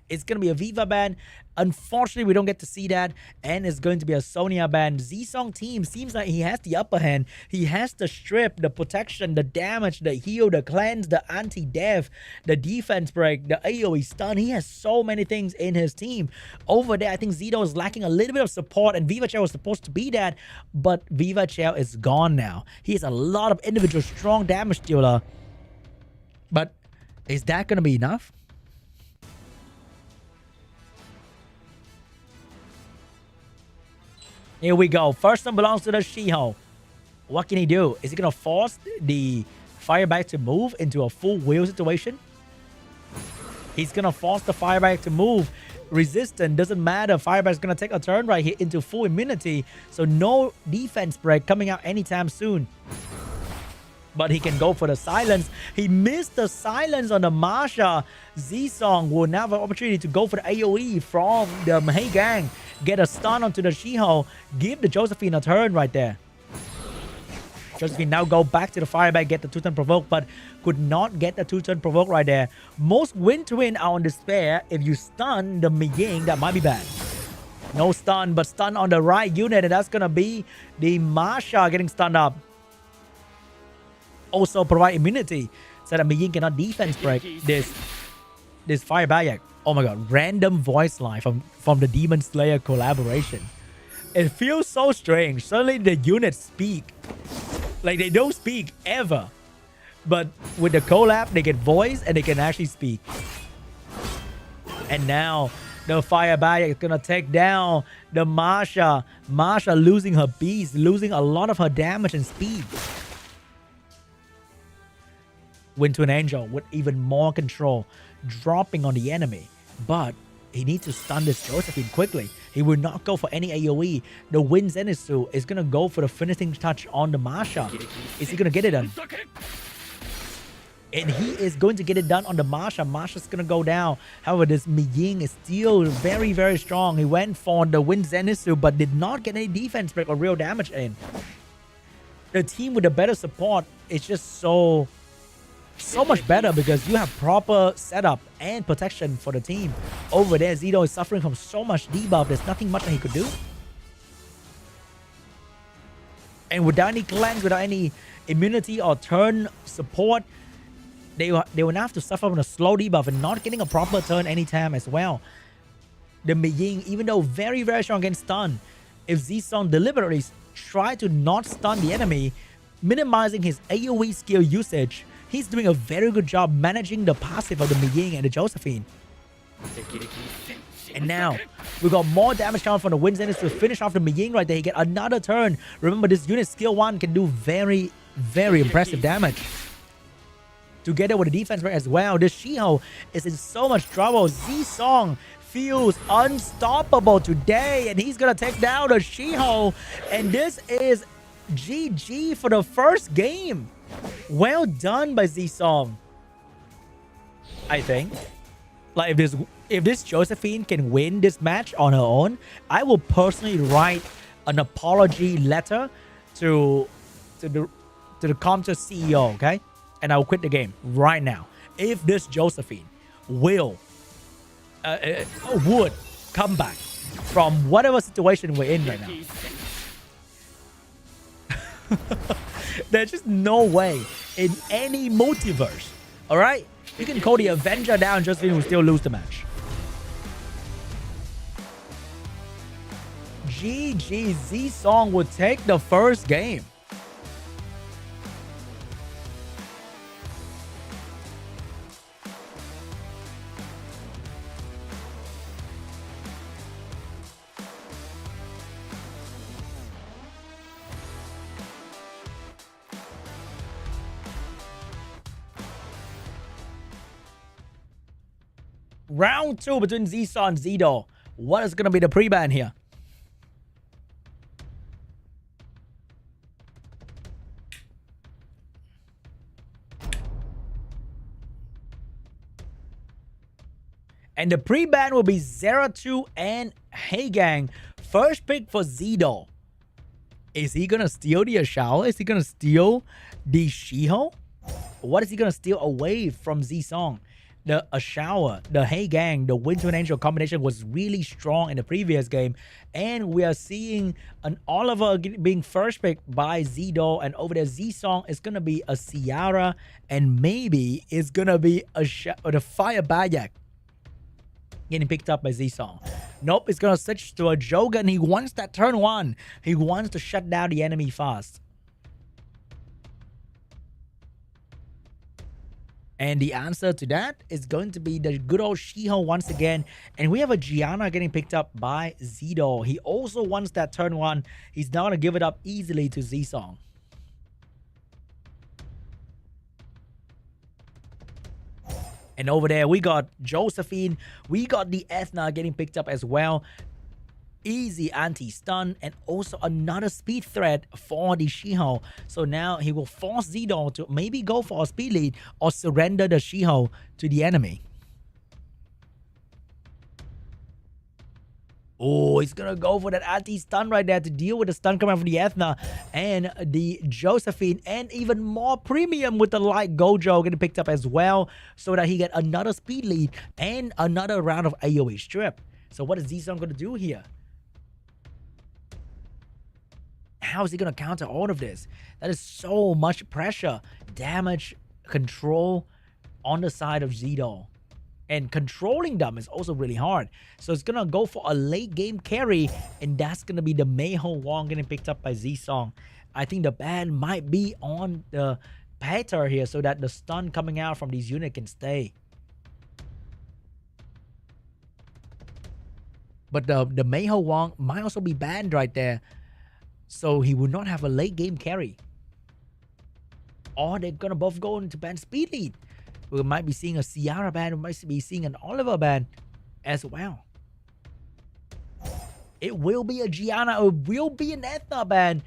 It's going to be a Viva ban. Unfortunately, we don't get to see that. And it's going to be a Sonya ban. ZZI-SOONG team seems like he has the upper hand. He has the strip, the protection, the damage, the heal, the cleanse, the anti-death, the defense break, the AoE stun. He has so many things in his team. Over there, I think ZDOL is lacking a little bit of support. And Viva Chao was supposed to be that. But Viva Chao is gone now. He has a lot of individual strong damage dealer. But is that going to be enough? Here we go. First one belongs to the Shiho. What can he do? Is he going to force the Firebag to move into a full wheel situation? He's going to force the Firebag to move. Resistant doesn't matter. Firebag is going to take a turn right here into full immunity. So no defense break coming out anytime soon. But he can go for the silence. He missed the silence on the Masha. ZZI-SOONG will now have an opportunity to go for the AoE from the Hey Gang. Get a stun onto the Shiho. Give the Josephine a turn right there. Josephine now go back to the Firebag, get the 2-turn provoke, but could not get the 2-turn provoke right there. Most Wind Twin are on despair. If you stun the MUNMUGUNG, that might be bad. No stun, but stun on the right unit, and that's going to be the Masha getting stunned up. Also provide immunity so that MUNMUGUNG cannot defense break this Firebag. Oh my god, random voice line from the Demon Slayer collaboration. It feels so strange. Suddenly the units speak. Like they don't speak ever. But with the collab, they get voice and they can actually speak. And now the Firebag is gonna take down the Masha. Masha losing her beast, losing a lot of her damage and speed. Went to an Angel with even more control, dropping on the enemy. But he needs to stun this Josephine quickly. He will not go for any AoE. The Win Zenitsu is going to go for the finishing touch on the Masha. Is he going to get it done? And he is going to get it done on the Masha. Masha's going to go down. However, this MUNMUGUNG is still very, very strong. He went for the Win Zenitsu, but did not get any defense break or real damage in. The team with the better support is just so so much better because you have proper setup and protection for the team. Over there, ZDOL is suffering from so much debuff. There's nothing much that he could do. And without any cleanse, without any immunity or turn support, they will have to suffer from a slow debuff and not getting a proper turn anytime as well. The Miying, even though very, very strong against stun, if ZZI-SOONG deliberately try to not stun the enemy, minimizing his AoE skill usage, he's doing a very good job managing the passive of the Miying and the Josephine. And now, we got more damage count from the Wind Zenith to finish off the Miying right there. He get another turn. Remember, this unit skill 1 can do very, very impressive damage. Together with the defense rate as well, the Shiho is in so much trouble. ZZI-SOONG feels unstoppable today, and he's gonna take down the Shiho. And this is GG for the first game. Well done by ZZI-SOONG. I think. Like, if this Josephine can win this match on her own, I will personally write an apology letter to the KANGTUNA CEO, okay? And I will quit the game right now if this Josephine would come back from whatever situation we're in right now. There's just no way in any multiverse, all right? You can call the Avenger down, Josephine will still lose the match. GG, ZZI-SOONG will take the first game. Round 2 between ZZI-SOONG and ZDOL. What is going to be the pre-ban here? And the pre-ban will be ZERA2 and Heigang. First pick for ZDOL. Is he going to steal the Ashao? Is he going to steal the Shiho? What is he going to steal away from ZZI-SOONG? The Ashao, the Heigang, the Wind Twin Angel combination was really strong in the previous game. And we are seeing an Oliver being first picked by ZDOL. And over there, ZZI-SOONG is going to be a Ciara. And maybe it's going to be the Fire Bayak getting picked up by ZZI-SOONG. Nope, it's going to switch to a Jogan. He wants that turn 1. He wants to shut down the enemy fast. And the answer to that is going to be the good old Shiho once again. And we have a Gianna getting picked up by ZDOL. He also wants that turn 1. He's not going to give it up easily to ZZI-SOONG. And over there, we got Josephine. We got the Ethna getting picked up as well. Easy anti-stun and also another speed threat for the Shiho. So now he will force ZDOL to maybe go for a speed lead or surrender the Shiho to the enemy. Oh, he's gonna go for that anti-stun right there to deal with the stun coming from the Ethna and the Josephine, and even more premium with the light Gojo getting picked up as well, so that he get another speed lead and another round of AoE strip. So what is ZZI-SOONG gonna do here? How is he going to counter all of this? That is so much pressure, damage, control on the side of ZDOL. And controlling them is also really hard. So it's going to go for a late game carry. And that's going to be the Meiho Wong getting picked up by ZZI-SOONG. I think the ban might be on the Pater here so that the stun coming out from these units can stay. But the Meiho Wong might also be banned right there. So he will not have a late game carry. Or they're going to both go into ban speed lead. We might be seeing a Ciara ban. We might be seeing an Oliver ban as well. It will be a Gianna. It will be an Ethna ban.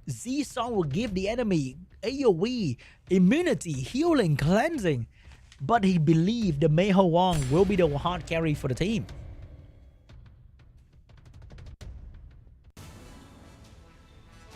ZZI-SOONG will give the enemy AoE, immunity, healing, cleansing. But he believed the Meiho Wong will be the hard carry for the team.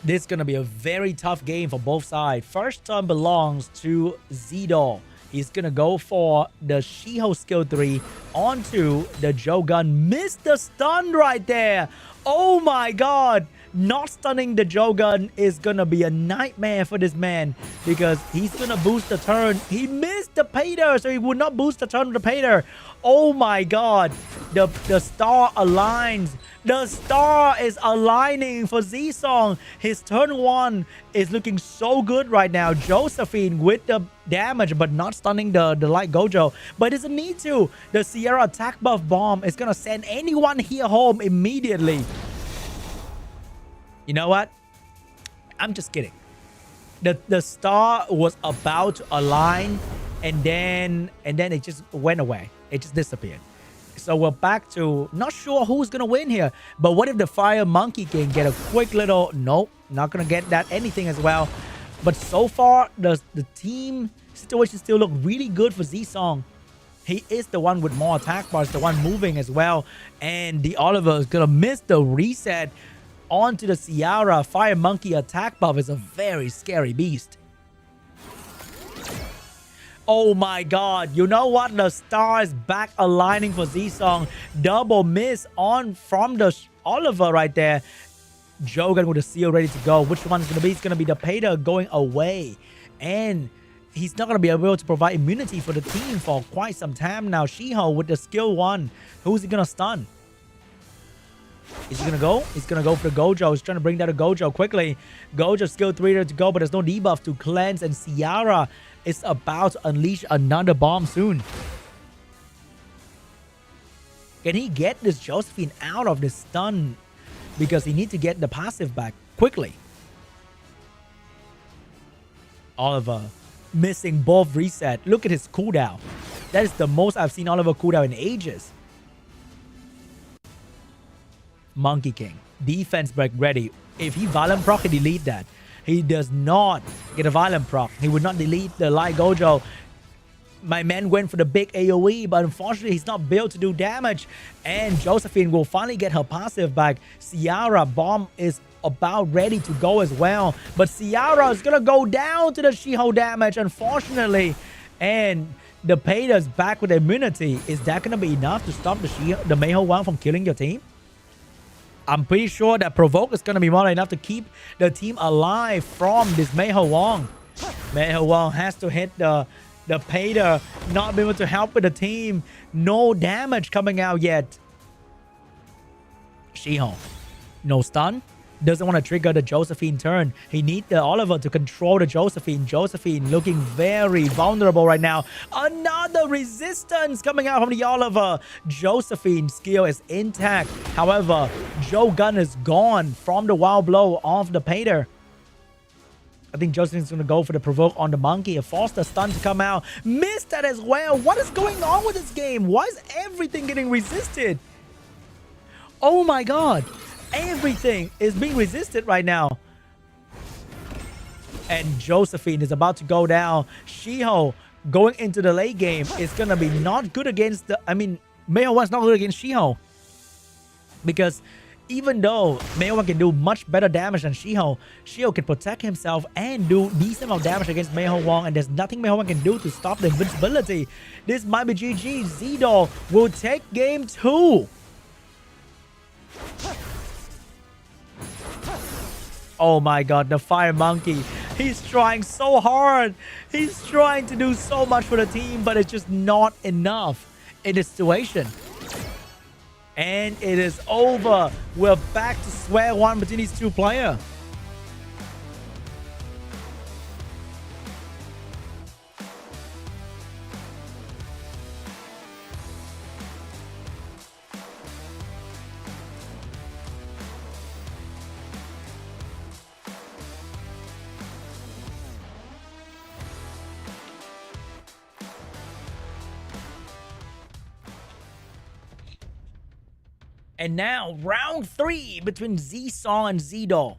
This is going to be a very tough game for both sides. First turn belongs to ZDOL. He's gonna go for the Shiho skill 3 onto the Jogun. Missed the stun right there. Oh my god. Not stunning the Jogun is gonna be a nightmare for this man because he's gonna boost the turn. He missed the Pater, so he would not boost the turn of the Pater. Oh my god. The star aligns. The star is aligning for ZZI-SOONG. His turn 1 is looking so good right now. Josephine with the damage, but not stunning the light Gojo. But doesn't need to. The Sierra attack buff bomb is gonna send anyone here home immediately. You know what? I'm just kidding. The star was about to align, and then it just went away. It just disappeared. So we're back to not sure who's gonna win here. But what if the Fire Monkey can get a quick little nope, not gonna get that anything as well. But so far the team situation still look really good for ZZI-SOONG. He is the one with more attack bars, the one moving as well. And the Oliver is gonna miss the reset onto the Ciara. Fire Monkey attack buff is a very scary beast. Oh my god. You know what? The star is back aligning for ZZI-SOONG. Double miss on from the Oliver right there. Jogan with the seal ready to go. Which one is going to be? It's going to be the Pater going away. And he's not going to be able to provide immunity for the team for quite some time now. Shiho with the skill 1. Who's he going to stun? Is he going to go? He's going to go for the Gojo. He's trying to bring down the Gojo quickly. Gojo skill 3 ready to go, but there's no debuff to cleanse. And Ciara is about to unleash another bomb soon. Can he get this Josephine out of this stun? Because he needs to get the passive back quickly. Oliver missing both reset. Look at his cooldown. That is the most I've seen Oliver cooldown in ages. Monkey King. Defense break ready. If he Violent proc, he delete that. He does not get a Violent proc. He would not delete the Light Gojo. My man went for the big AoE, but unfortunately he's not built to do damage. And Josephine will finally get her passive back. Ciara bomb is about ready to go as well. But Ciara is going to go down to the Shiho damage, unfortunately. And the Pater's back with immunity. Is that going to be enough to stop the Meiho Wang from killing your team? I'm pretty sure that Provoke is going to be more than enough to keep the team alive from this Meiho Wang. Meiho Wang has to hit the Pater, not be able to help with the team. No damage coming out yet. Shiho, no stun. Doesn't want to trigger the Josephine turn. He needs the Oliver to control the Josephine. Josephine looking very vulnerable right now. Another resistance coming out from the Oliver. Josephine's skill is intact. However, Jogun is gone from the wild blow of the Pater. I think Josephine's going to go for the provoke on the monkey. A forced the stun to come out. Missed that as well. What is going on with this game? Why is everything getting resisted? Oh my god. Everything is being resisted right now. And Josephine is about to go down. Shiho going into the late game is going to be not good against the... I mean, Meiho Wang's not good against Shiho. Because even though Meiho Wang can do much better damage than Shiho, Shiho can protect himself and do decent amount of damage against Meiho Wang. And there's nothing Meiho Wang can do to stop the invincibility. This might be GG. ZDOL will take game 2. Oh my god, the Fire Monkey. He's trying so hard. He's trying to do so much for the team, but it's just not enough in this situation. And it is over. We're back to square one between these two players. And now, round 3 between ZZI-SOONG and ZDOL.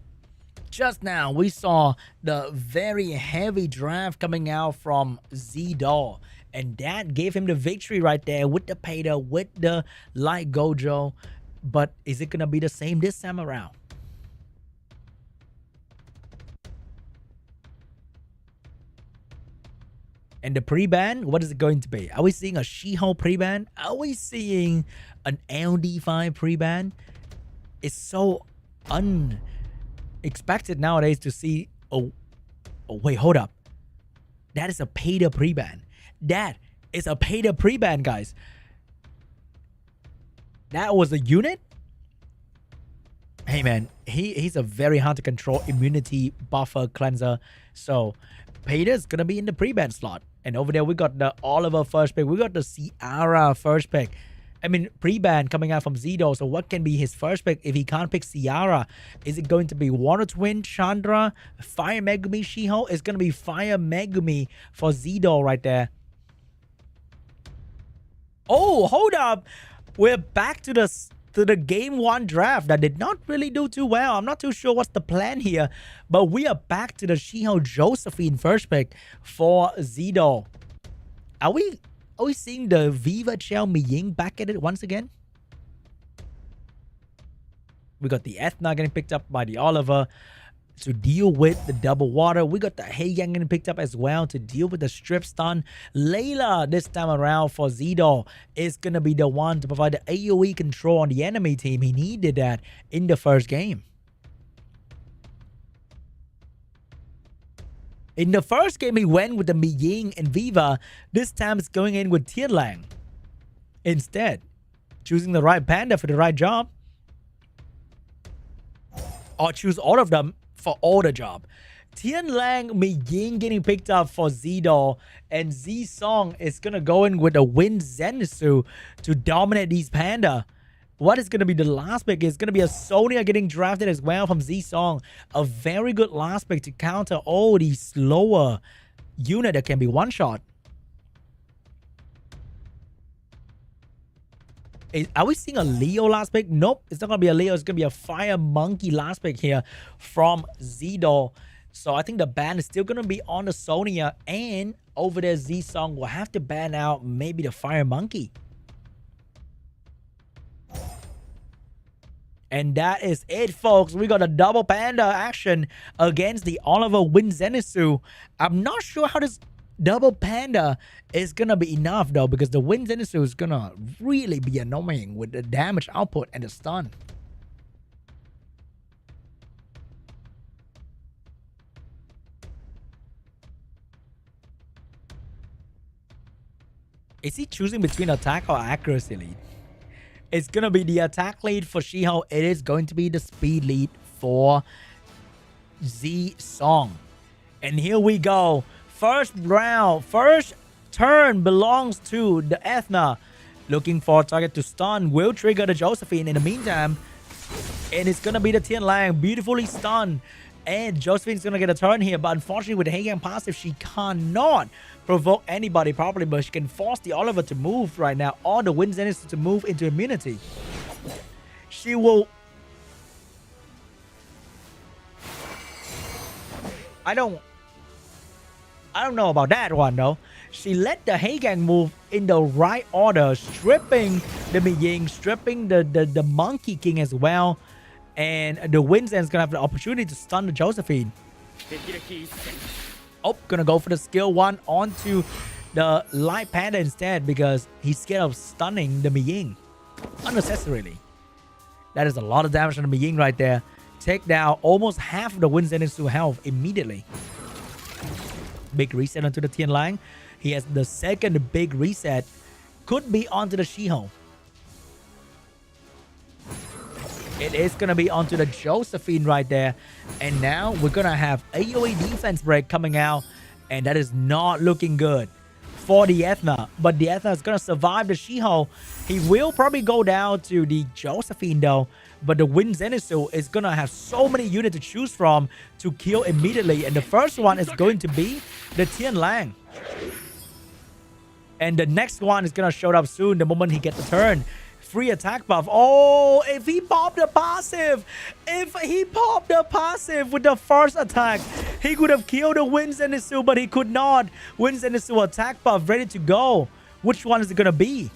Just now, we saw the very heavy draft coming out from ZDOL. And that gave him the victory right there with the Pater, with the Light Gojo. But is it going to be the same this time around? And the pre-ban, what is it going to be? Are we seeing a She-Hulk pre-ban? Are we seeing an LD5 pre-ban? It's so unexpected nowadays to see. Oh, wait, hold up. That is a pay-to pre-ban. That is a pay-to pre-ban, guys. That was a unit? Hey, man, he's a very hard to control immunity buffer cleanser. So, Payda is going to be in the pre-ban slot. And over there, we got the Oliver first pick. We got the Ciara first pick. I mean, pre-ban coming out from ZDOL. So what can be his first pick if he can't pick Ciara? Is it going to be Water Twin, Chandra, Fire Megumi, She-Hulk? It's going to be Fire Megumi for ZDOL right there. Oh, hold up. We're back to the game 1 draft that did not really do too well. I'm not too sure what's the plan here, but we are back to the She-Hulk Josephine first pick for ZDOL. Are we seeing the Viva Chell Miying back at it once again? We got the Ethna getting picked up by the Oliver to deal with the double water. We got the Heigang getting picked up as well to deal with the strip stun. Layla this time around for ZDOL is going to be the one to provide the AoE control on the enemy team. He needed that in the first game. In the first game, he went with the Miying and Viva. This time, it's going in with Tianlang instead. Choosing the right panda for the right job. Or choose all of them for all the job. Tianlang, Miying getting picked up for ZDOL. And ZZI-SOONG is going to go in with a Wind Zenitsu to dominate these panda. What is going to be the last pick? It's going to be a Sonya getting drafted as well from ZZI-SOONG. A very good last pick to counter all these slower unit that can be one-shot. Are we seeing a Leo last pick? Nope, it's not going to be a Leo. It's going to be a Fire Monkey last pick here from ZDOL. So I think the ban is still going to be on the Sonya. And over there, ZZI-SOONG will have to ban out maybe the Fire Monkey. And that is it, folks. We got a double panda action against the Oliver Wind Zenitsu. I'm not sure how this double panda is going to be enough, though, because the Wind Zenitsu is going to really be annoying with the damage output and the stun. Is he choosing between attack or accuracy lead? It's going to be the attack lead for She-Hulk. It is going to be the speed lead for ZZI-SOONG. And here we go. First round, first turn belongs to the Ethna. Looking for a target to stun. Will trigger the Josephine in the meantime. And it's going to be the Tianlang. Beautifully stunned. And Josephine's going to get a turn here. But unfortunately, with the Heigang passive, she cannot provoke anybody properly. But she can force the Oliver to move right now. Or the Wind Zenitsu to move into immunity. She will... I don't know about that one, though. She let the Heigang move in the right order. Stripping the Miying. Stripping the Monkey King as well. And the Wind Zen's gonna have the opportunity to stun the Josephine. Oh, gonna go for the skill 1 onto the Light Panda instead because he's scared of stunning the Miying unnecessarily. That is a lot of damage on the Miying right there. Take down almost half of the Wind Zenitsu health immediately. Big reset onto the Tianlang. He has the second big reset. Could be onto the She-Hulk. It is going to be onto the Josephine right there. And now we're going to have AoE defense break coming out. And that is not looking good for the Ethna. But the Ethna is going to survive the She-Hulk. He will probably go down to the Josephine though. But the Wind Zenitsu is going to have so many units to choose from to kill immediately. And the first one is going to be the Tianlang. And the next one is going to show up soon the moment he gets the turn. Free attack buff. Oh, if he popped the passive. If he popped the passive with the first attack, he could have killed the Wind Zenitsu, but he could not. Wind Zenitsu attack buff ready to go. Which one is it going to be?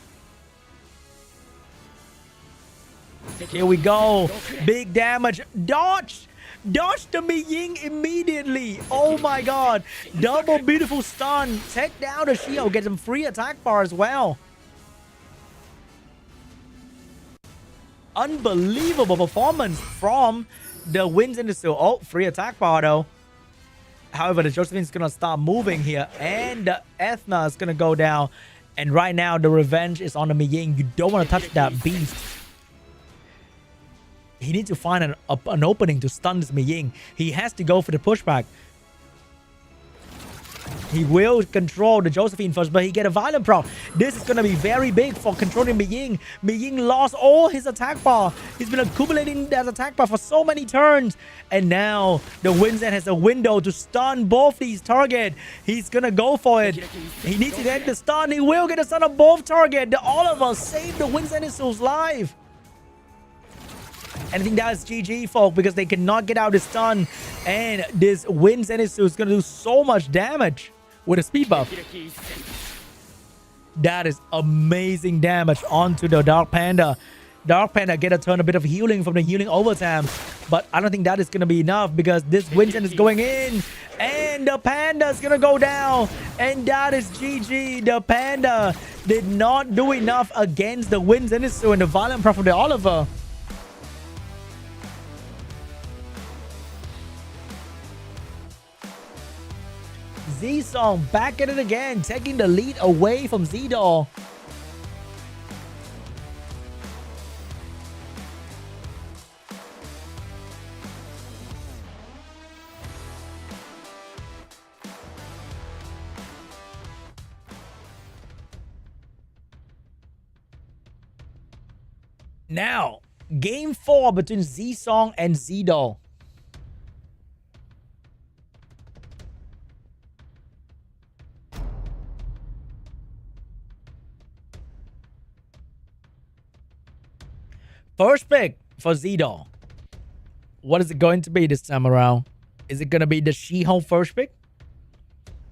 Here we go. Big damage. Dodge. Dodge the Mi Ying immediately. Oh my god. Double beautiful stun. Take down the Shio. Get some free attack bar as well. Unbelievable performance from the Winds in the Seal. Oh, free attack bar though. However, the Josephine's gonna start moving here, and the Ethna is gonna go down. And right now, the revenge is on the Mi Ying. You don't want to touch that beast. He needs to find an opening to stun this Mi Ying. He has to go for the pushback. He will control the Josephine first, but he get a violent proc. This is going to be very big for controlling Mi Ying. Mi Ying lost all his attack bar. He's been accumulating that attack bar for so many turns. And now the Winston has a window to stun both these targets. He's going to go for it. He needs to get the stun. He will get a stun on both targets. The Oliver saved the Winston Issues live. And I think that's GG, folk, because they cannot get out the stun. And this Wind Zenitsu is going to do so much damage with a speed buff. That is amazing damage onto the Dark Panda. Dark Panda get a turn a bit of healing from the healing overtime. But I don't think that is going to be enough because this Wind Zen is going in. And the Panda is going to go down. And that is GG. The Panda did not do enough against the Wind Zenitsu and the violent proc from the Oliver. ZZI-SOONG back at it again, taking the lead away from ZDOL. Now, game 4 between ZZI-SOONG and ZDOL. First pick for ZDOL. What is it going to be this time around? Is it going to be the She-Ho first pick?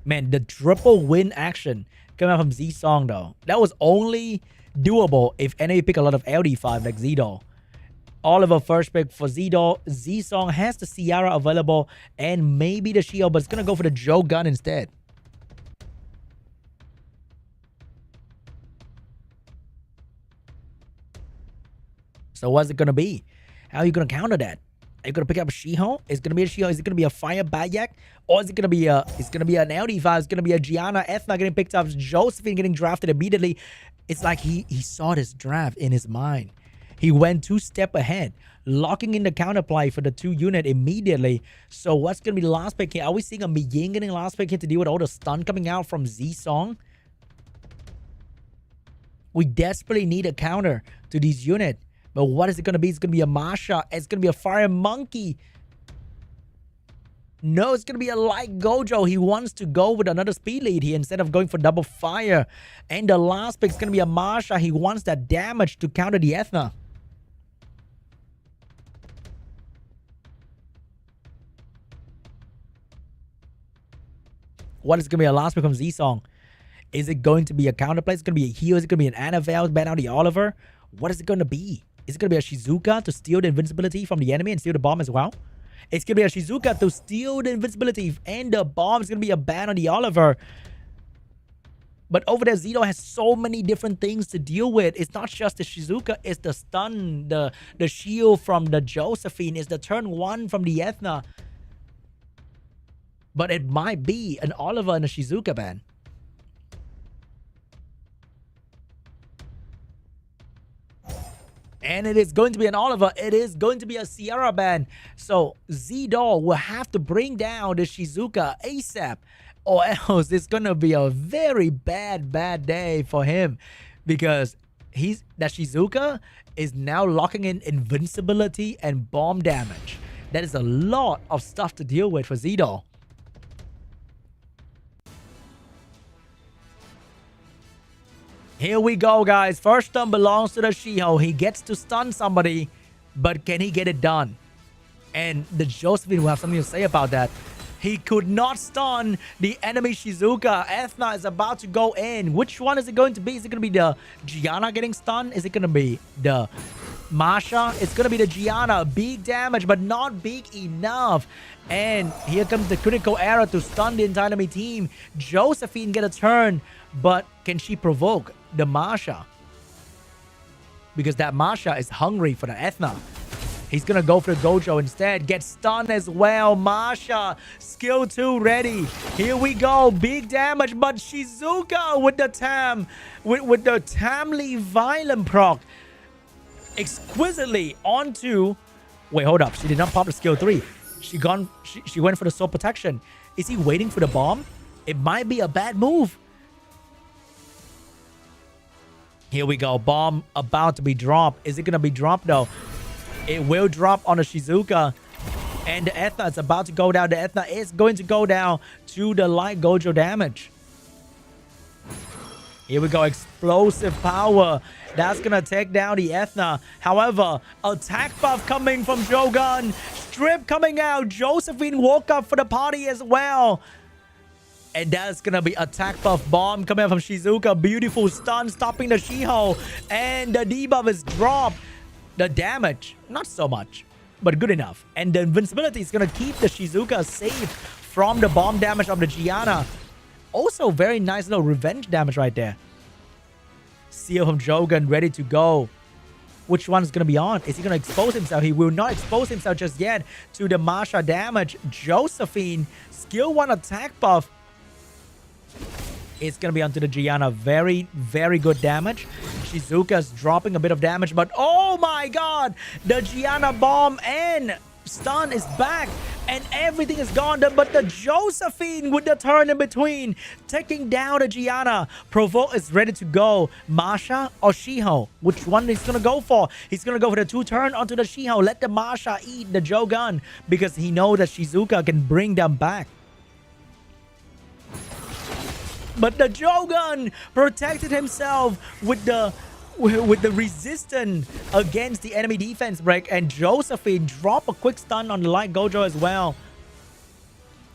Man, the triple win action coming out from ZZI-SOONG though. That was only doable if enemy pick a lot of LD5 like ZDOL. Oliver first pick for ZDOL. ZZI-SOONG has the Ciara available and maybe the She-Ho, but it's going to go for the Joe gun instead. So what's it going to be? How are you going to counter that? Are you going to pick up a She-Ho? Is it going to be a She-Ho? Is it going to be a Fire Bayak? Or is it going to be a... It's going to be an LD5. It's going to be a Gianna. Ethna getting picked up. Josephine getting drafted immediately. It's like he saw this draft in his mind. He went 2 steps ahead. Locking in the counterplay for the 2 unit immediately. So what's going to be the last pick here? Are we seeing a Mi Ying getting last pick here to deal with all the stun coming out from ZZI-SOONG? We desperately need a counter to these units. But what is it going to be? It's going to be a Masha. It's going to be a Fire Monkey. No, it's going to be a Light Gojo. He wants to go with another speed lead here instead of going for double fire. And the last pick is going to be a Masha. He wants that damage to counter the Ethna. What is going to be a last pick from ZZI-SOONG? Is it going to be a counterplay? Is it going to be a heal? Is it going to be an Annabelle? Ban out the Oliver? What is it going to be? Is it going to be a Shizuka to steal the invincibility from the enemy and steal the bomb as well? It's going to be a Shizuka to steal the invincibility and the bomb. It's going to be a ban on the Oliver. But over there, ZDOL has so many different things to deal with. It's not just the Shizuka. It's the stun, the shield from the Josephine. It's the turn 1 from the Ethna. But it might be an Oliver and a Shizuka ban. And it is going to be an Oliver. It is going to be a Ciara ban. So ZDOL will have to bring down the Shizuka ASAP. Or else it's going to be a very bad day for him. Because that Shizuka is now locking in invincibility and bomb damage. That is a lot of stuff to deal with for ZDOL. Here we go, guys. First stun belongs to the She-Ho. He gets to stun somebody, but can he get it done? And the Josephine will have something to say about that. He could not stun the enemy Shizuka. Ethna is about to go in. Which one is it going to be? Is it going to be the Gianna getting stunned? Is it going to be the Masha, it's gonna be the Gianna. Big damage, but not big enough. And here comes the critical error to stun the entire enemy team. Josephine get a turn, but can she provoke the Masha? Because that Masha is hungry for the Ethna. He's gonna go for the Gojo instead. Get stunned as well. Masha, skill 2 ready. Here we go. Big damage, but Shizuka with the Tam. With the Tamly Violent proc. Exquisitely onto... Wait, hold up. She did not pop the skill 3. She went for the soul protection. Is he waiting for the bomb? It might be a bad move. Here we go. Bomb about to be dropped. Is it gonna be dropped though? It will drop on the Shizuka. And the Ethna is about to go down. The Ethna is going to go down to the light Gojo damage. Here we go. Explosive power. That's going to take down the Ethna. However, attack buff coming from Jogun. Strip coming out. Josephine woke up for the party as well. And that's going to be attack buff bomb coming out from Shizuka. Beautiful stun stopping the Shiho. And the debuff is dropped. The damage, not so much, but good enough. And the invincibility is going to keep the Shizuka safe from the bomb damage of the Gianna. Also, very nice little revenge damage right there. Seal from Jogun ready to go. Which one is going to be on? Is he going to expose himself? He will not expose himself just yet to the Masha damage. Josephine, skill 1 attack buff. It's going to be onto the Gianna. Very, very good damage. Shizuka's dropping a bit of damage, but oh my god! The Gianna bomb and stun is back, and everything is gone. But the Josephine with the turn in between, taking down the Gianna. Provoke is ready to go. Masha or Shiho? Which one is going to go for? He's going to go for the 2-turn onto the Shiho. Let the Masha eat the Jogun, because he knows that Shizuka can bring them back. But the Jogun protected himself with the resistance against the enemy defense break. And Josephine dropped a quick stun on the light Gojo as well.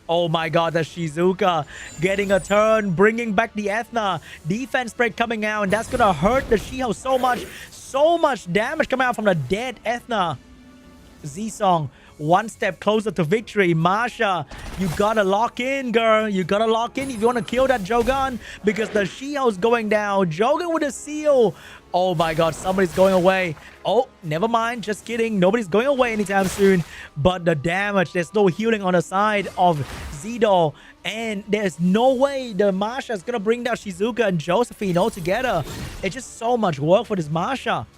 Oh my god, the Shizuka getting a turn, bringing back the Ethna. Defense break coming out, and that's going to hurt the Shiho so much. So much damage coming out from the dead Ethna. ZZI-SOONG, one step closer to victory. Masha, you gotta lock in, girl. You gotta lock in if you want to kill that Jogun, because the Shiho's going down. Jogun with a seal. Oh my god, somebody's going away. Oh, never mind. Just kidding. Nobody's going away anytime soon. But the damage, there's no healing on the side of ZDOL. And there's no way the Masha is gonna bring down Shizuka and Josephine all together. It's just so much work for this Masha.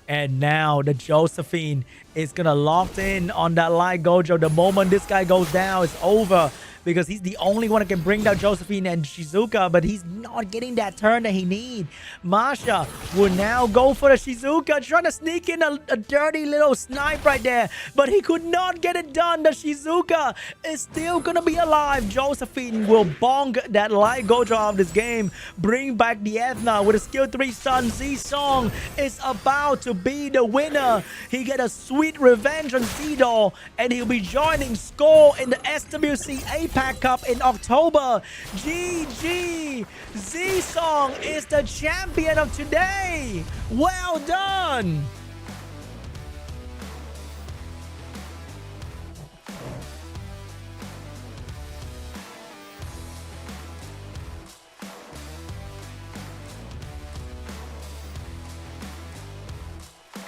And now the Josephine is going to lock in on that light Gojo. The moment this guy goes down, it's over. Because he's the only one that can bring down Josephine and Shizuka. But he's not getting that turn that he needs. Masha will now go for the Shizuka. Trying to sneak in a dirty little snipe right there. But he could not get it done. The Shizuka is still going to be alive. Josephine will bonk that light Gojo out of this game. Bring back the Ethna with a skill 3 stun. ZZI-SOONG is about to be the winner. He get a sweet revenge on ZDOL. And he'll be joining Skull in the SWC APAC Cup in October. GG! ZZI-SOONG is the champion of today. Well done!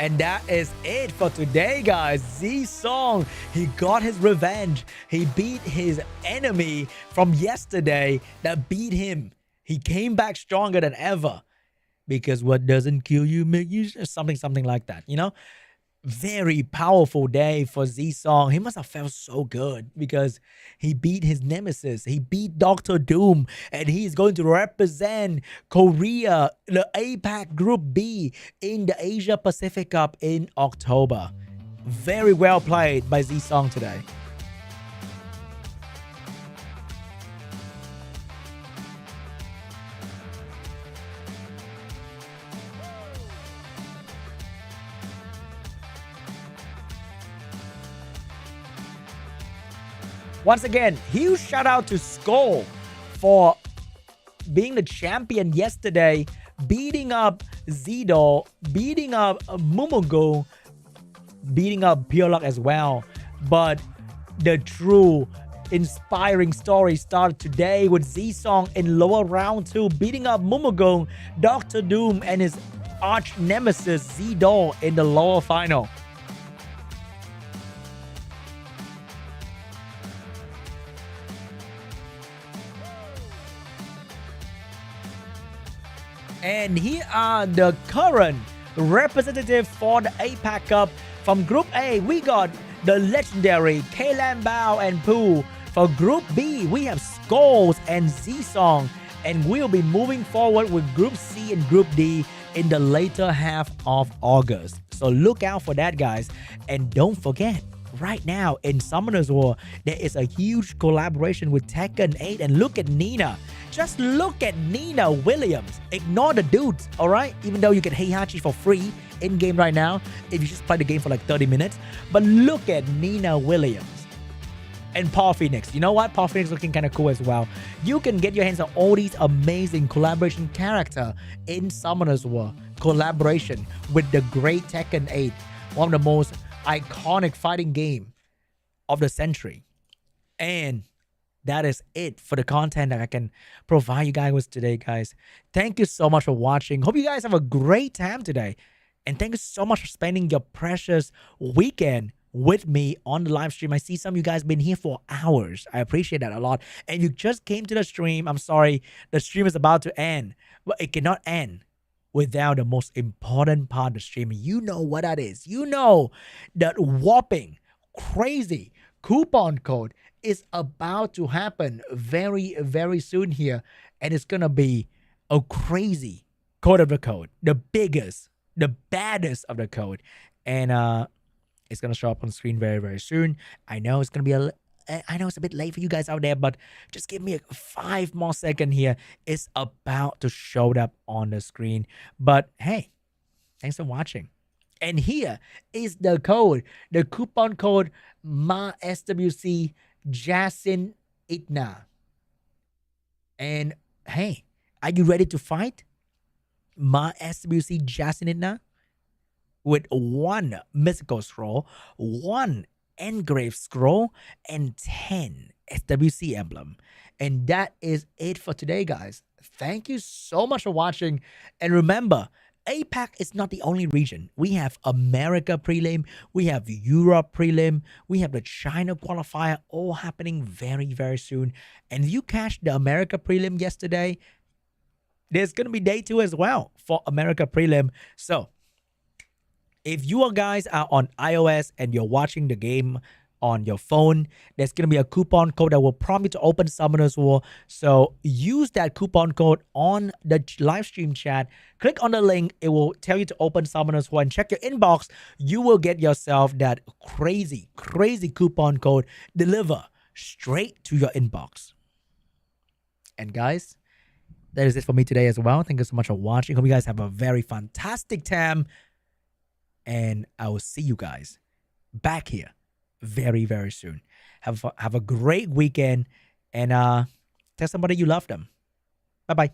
And that is it for today, guys. ZZI-SOONG, he got his revenge. He beat his enemy from yesterday that beat him. He came back stronger than ever. Because what doesn't kill you make you... Something like that, you know? Very powerful day for ZZI-SOONG. He must have felt so good because he beat his nemesis. He beat Dr. Doom, and he's going to represent Korea, the APAC Group B in the Asia Pacific Cup in October. Very well played by ZZI-SOONG today. Once again, huge shout out to Skull for being the champion yesterday, beating up ZDOL, beating up MUNMUGUNG, beating up PURE.LUCK as well. But the true inspiring story started today with ZZI-SOONG in lower round 2, beating up MUNMUGUNG, Dr. Doom, and his arch nemesis ZDOL in the lower final. And here are the current representative for the APAC Cup. From Group A, we got the legendary Bao and Pooh. For Group B, we have Skulls and ZZI-SOONG. And we'll be moving forward with Group C and Group D in the later half of August. So look out for that, guys. And don't forget, right now in Summoner's War, there is a huge collaboration with Tekken 8. And look at Nina. Just look at Nina Williams. Ignore the dudes, all right? Even though you get Heihachi for free in-game right now, if you just play the game for like 30 minutes. But look at Nina Williams. And Paul Phoenix. You know what? Paul Phoenix looking kind of cool as well. You can get your hands on all these amazing collaboration character in Summoner's War. Collaboration with the great Tekken 8. One of the most iconic fighting game of the century. And that is it for the content that I can provide you guys with today, guys. Thank you so much for watching. Hope you guys have a great time today. And thank you so much for spending your precious weekend with me on the live stream. I see some of you guys been here for hours. I appreciate that a lot. And you just came to the stream. I'm sorry, the stream is about to end. But it cannot end without the most important part of the stream. You know what that is. You know that whopping, crazy coupon code is about to happen very, very soon here. And it's going to be a crazy code of the code. The biggest, the baddest of the code. And it's going to show up on screen very, very soon. I know it's going to be I know it's a bit late for you guys out there, but just give me 5 more seconds here. It's about to show up on the screen. But hey, thanks for watching. And here is the code, the coupon code SWC Jasin Itna. And hey, are you ready to fight SWC Jasin Itna? With 1 mythical scroll, 1 engraved scroll, and 10 SWC emblem. And that is it for today, guys. Thank you so much for watching. And remember, APAC is not the only region. We have America prelim, we have Europe prelim, we have the China qualifier, all happening very, very soon. And if you cashed the America prelim yesterday, there's going to be day 2 as well for America prelim. So if you guys are on iOS and you're watching the game on your phone, there's going to be a coupon code that will prompt you to open Summoner's War. So use that coupon code on the live stream chat. Click on the link. It will tell you to open Summoner's War and check your inbox. You will get yourself that crazy, crazy coupon code delivered straight to your inbox. And guys, that is it for me today as well. Thank you so much for watching. Hope you guys have a very fantastic time. And I will see you guys back here very, very soon. Have a great weekend. And tell somebody you love them. Bye-bye.